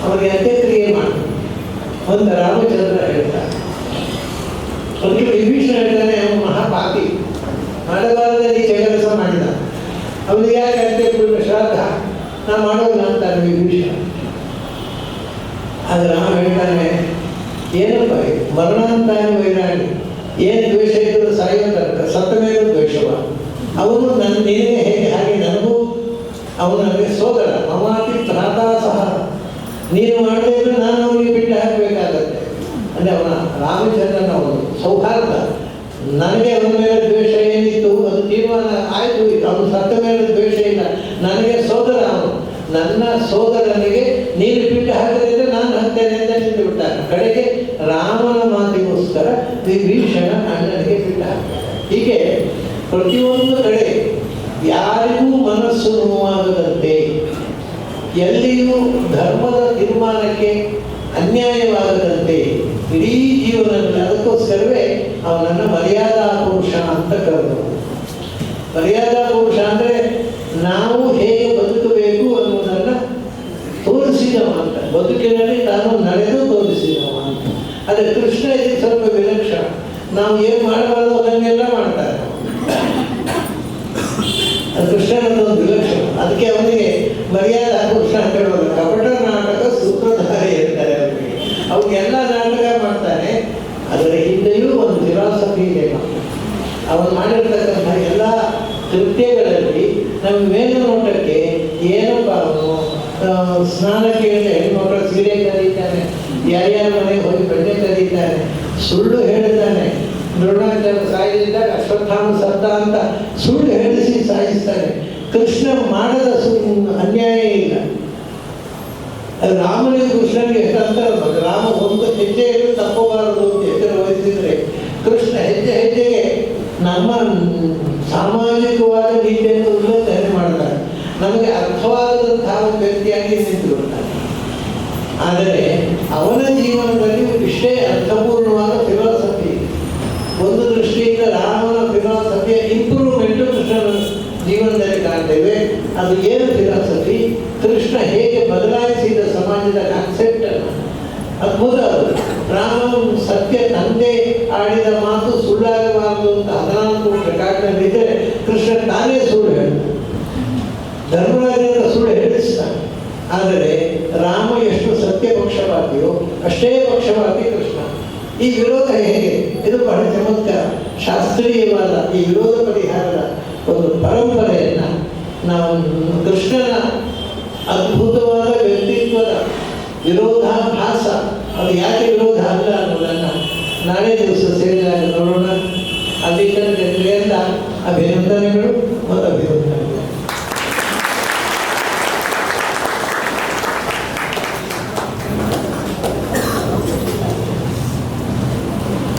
ಅವರಿಗೆ ಅಂತ್ಯಕ್ರಿಯೆ ಮಾಡಿ ಅಂತ ರಾಮಚಂದ್ರ ಹೇಳ್ತಾರೆ. ಅದಕ್ಕೆ ವಿಭೀಷಣ ಹೇಳ್ತಾನೆ, ಅವನು ಮಹಾಪಾಪಿ, ಮಾಡಬಾರದಲ್ಲಿ ಕೆಲಸ ಮಾಡಿದ, ಅವನಿಗೆ ಯಾಕೆ ಅಂತ್ಯಕ್ರಿಯೆ ಶ್ರಾದ್ದ ನಾ ಮಾಡೋಲ್ಲ ಅಂತಾನೆ ವಿಭೀಷಣ. ಆದ್ರೆ ರಾಮ ಹೇಳ್ತಾನೆ, ಏನಪ್ಪ ಮರಣಾಂತಾನೆ ವೈರಾಣಿ, ಏನು ದ್ವೇಷ ಇದ್ದರೂ ಸಾಯೋದಕ್ಕ ಸತ್ತ ಮೇಲೂ ದ್ವೇಷವ. ಅವನು ನನ್ನ ನೀನೇ ಹೇಗೆ ಹಾಗೆ ನನಗೂ ಅವನು ನನಗೆ ಸೋದರ, ಮಮಾತಿ ಭ್ರಾತಾ ಸಹ. ನೀನು ಮಾಡದೇ ಇದ್ರೆ ನಾನು ಅವನಿಗೆ ಬಿಟ್ಟು ಹಾಕಬೇಕಾಗತ್ತೆ. ಅಂದರೆ ಅವನ ರಾಮಚಂದ್ರನ ಅವನು ಸೌಹಾರ್ದ. ನನಗೆ ಅವನ ಮೇಲೆ ದ್ವೇಷ ಏನಿತ್ತು ಅದು ತೀರ್ಮಾನ ಆಯಿತು. ಅವನು ಸತ್ತ ಮೇಲೆ ದ್ವೇಷ ಇಲ್ಲ, ನನಗೆ ಸೋದರ ಅವನು. ನನ್ನ ಸೋದರನಿಗೆ ನೀನು ಬಿಟ್ಟು ಹಾಕದಿದ್ರೆ ನಾನು ಹಾಕ್ತೇನೆ ಅಂತ ನಿಂತು ಬಿಟ್ಟಾಗ ಕಡೆಗೆ ರಾಮನ ಮಾತಿಗೋಸ್ಕರ ವಿಭೀಷಣ ಅಣ್ಣನಿಗೆ ಬಿಟ್ಟು ಹಾಕ್ತಾರೆ. ಹೀಗೆ ಪ್ರತಿಯೊಂದು ಕಡೆ ಯಾರಿಗೂ ಮನಸ್ಸು ನೋವಾಗದಂತೆ, ಎಲ್ಲಿಯೂ ಧರ್ಮದ ತೀರ್ಮಾನಕ್ಕೆ ಅನ್ಯಾಯವಾಗದಂತೆ ಇಡೀ ಜೀವನದಲ್ಲಿ, ಅದಕ್ಕೋಸ್ಕರವೇ ಅವನನ್ನು ಮರ್ಯಾದಾ ಪುರುಷ ಅಂತ ಕರೆದರು. ಮರ್ಯಾದಾ ಪುರುಷ ಅಂದರೆ ನಾವು ಹೇಗೆ ಬದುಕಬೇಕು ಅನ್ನೋದನ್ನು ತೋರಿಸಿದವ ಅಂತ, ಬದುಕಿನಲ್ಲಿ ತಾನು ನಡೆದು ತೋರಿಸಿದವ ಅಂತ. ಆದರೆ ಕೃಷ್ಣ ಇದಕ್ಕೆ ಸ್ವಲ್ಪ ವಿಲಕ್ಷಣ. ನಾವು ಏನು ಮಾಡಬಾರ್ದು ಅದನ್ನೆಲ್ಲ ಮಾಡ್ತಾರೆ. ಅದು ಕೃಷ್ಣನದೊಂದು ವಿಲಕ್ಷಣ. ಅದಕ್ಕೆ ಅವನಿಗೆ ಮರ್ಯಾದಾ ಪುರುಷ ಅಂತ ಹೇಳೋದು. ಕಪಟ ನಾಟಕ ಸೂತ್ರಧಾರಿ ಇರ್ತಾರೆ ಅವರಿಗೆ. ಅವನ್ನೆಲ್ಲ ನಾಟಕ ಮಾಡ್ತಾನೆ. ಅದರ ಹಿಂದೆಯೂ ಒಂದು ಫಿಲಾಸಫಿ ಇದೆ. ಅವನು ಮಾಡಿರ್ತಕ್ಕಂಥ ಎಲ್ಲ ಕೃತ್ಯಗಳಲ್ಲಿ ನಮ್ಮ ಮೇಲೆ ನೋಟಕ್ಕೆ ಏನಪ್ಪ ಅವನು ಸ್ನಾನಕ್ಕೆ ಹೆಣ್ಮಕ್ಳು ಸೀರೆ ಕರೀತಾನೆ, ಯಾರ್ಯಾರ ಮನೆಗೆ ಹೋಗಿ ಬೆಣ್ಣೆ ಕರೀತಾನೆ, ಸುಳ್ಳು ಹೇಳ್ತಾನೆ. ದ್ರೋಣಾಚಾರ್ಯ ಸಾಯಿಸಿದಾಗ ಅಶ್ವತ್ಥಾಮ ಸತ್ತ ಅಂತ ಸುಳ್ಳು ಹೇಳಿಸಿ ಸಾಯಿಸ್ತಾನೆ. ಕೃಷ್ಣ ಮಾಡದ ಅನ್ಯಾಯ ಇಲ್ಲ. ಅದು ರಾಮನಿಗೆ ಕೃಷ್ಣನಿಗೆ ಎಷ್ಟು ಅಂತರ. ರಾಮ ಒಂದು ಹೆಜ್ಜೆಯನ್ನು ತಪ್ಪಬಾರದು ಅಂತ ಎಚ್ಚರ ವಹಿಸಿದ್ರೆ, ಕೃಷ್ಣ ಹೆಜ್ಜೆ ಹೆಜ್ಜೆಗೆ ನಮ್ಮ ಸಾಮಾಜಿಕವಾದ ನೀತಿಯನ್ನು ಉಲ್ಲಂಘನೆ ಮಾಡ್ತಾರೆ. ನಮಗೆ ಅರ್ಥವಾಗದಂತಹ ಒಂದು ವ್ಯಕ್ತಿಯಾಗಿ ನಿಂತುಕೊಳ್ತಾನೆ. ಆದರೆ ಅವನ ಜೀವನದಲ್ಲಿ ಇಷ್ಟೇ ಅರ್ಥಪೂರ್ಣವಾದ ಫಿಲಾಸಫಿ. ಒಂದು ದೃಷ್ಟಿಯಿಂದ ರಾಮನ ಫಿಲಾಸಫಿಯ ಇಂಪ್ರೂವ್ಮೆಂಟು ಕೃಷ್ಣನ ಜೀವನದಲ್ಲಿ ಕಾಣ್ತೇವೆ. ಅದು ಏನು ಫಿಲಾಸಫಿ, ಕೃಷ್ಣ ಹೇಗೆ ಬದಲಾಯಿಸಿದ ಸಮಾಜದ ಕಾನ್ಸೆಪ್ಟ್ ಅನ್ನು, ಅದ್ಭುತ. ರಾಮ ಸತ್ಯ ತಂದೆ ಆಡಿದ ಮಾತು ಸುಳ್ಳಾಗಬಾರದು ಅಂತ 14 ಪ್ರಕಾರದಲ್ಲಿದ್ದರೆ ಕೃಷ್ಣ ತಾನೇ ಸುಳ್ಳು ಹೇಳ್ತಾನೆ. ಧರ್ಮರಾಜನ ಸುಳ್ಳು ಹೇಳಿಸ್ತಾನೆ. ಆದರೆ ರಾಮ ಎಷ್ಟು ಸತ್ಯ ಪಕ್ಷಪಾತಿಯೋ ಅಷ್ಟೇ ಪಕ್ಷಪಾತಿ ಕೃಷ್ಣ. ಈ ವಿರೋಧ ಹೇಗೆ? ಇದು ಬಹಳ ಚಮತ್ಕಾರ. ಶಾಸ್ತ್ರೀಯವಾದ ಈ ವಿರೋಧ ಪರಿಹಾರದ ಒಂದು ಪರಂಪರೆಯನ್ನು ನಾವು ಕೃಷ್ಣನ ಅದ್ಭುತವಾದ ವ್ಯಕ್ತಿತ್ವದ ವಿರೋಧಾಭಾಸ, ಅದು ಯಾಕೆ ವಿರೋಧ ಅಲ್ಲ ಅನ್ನೋದನ್ನು ನಾಳೆ ದಿವಸ ಸೇರಿದಾಗ ನೋಡೋಣ. ಅದಕ್ಕೆ ಅಭಿನಂದನೆಗಳು.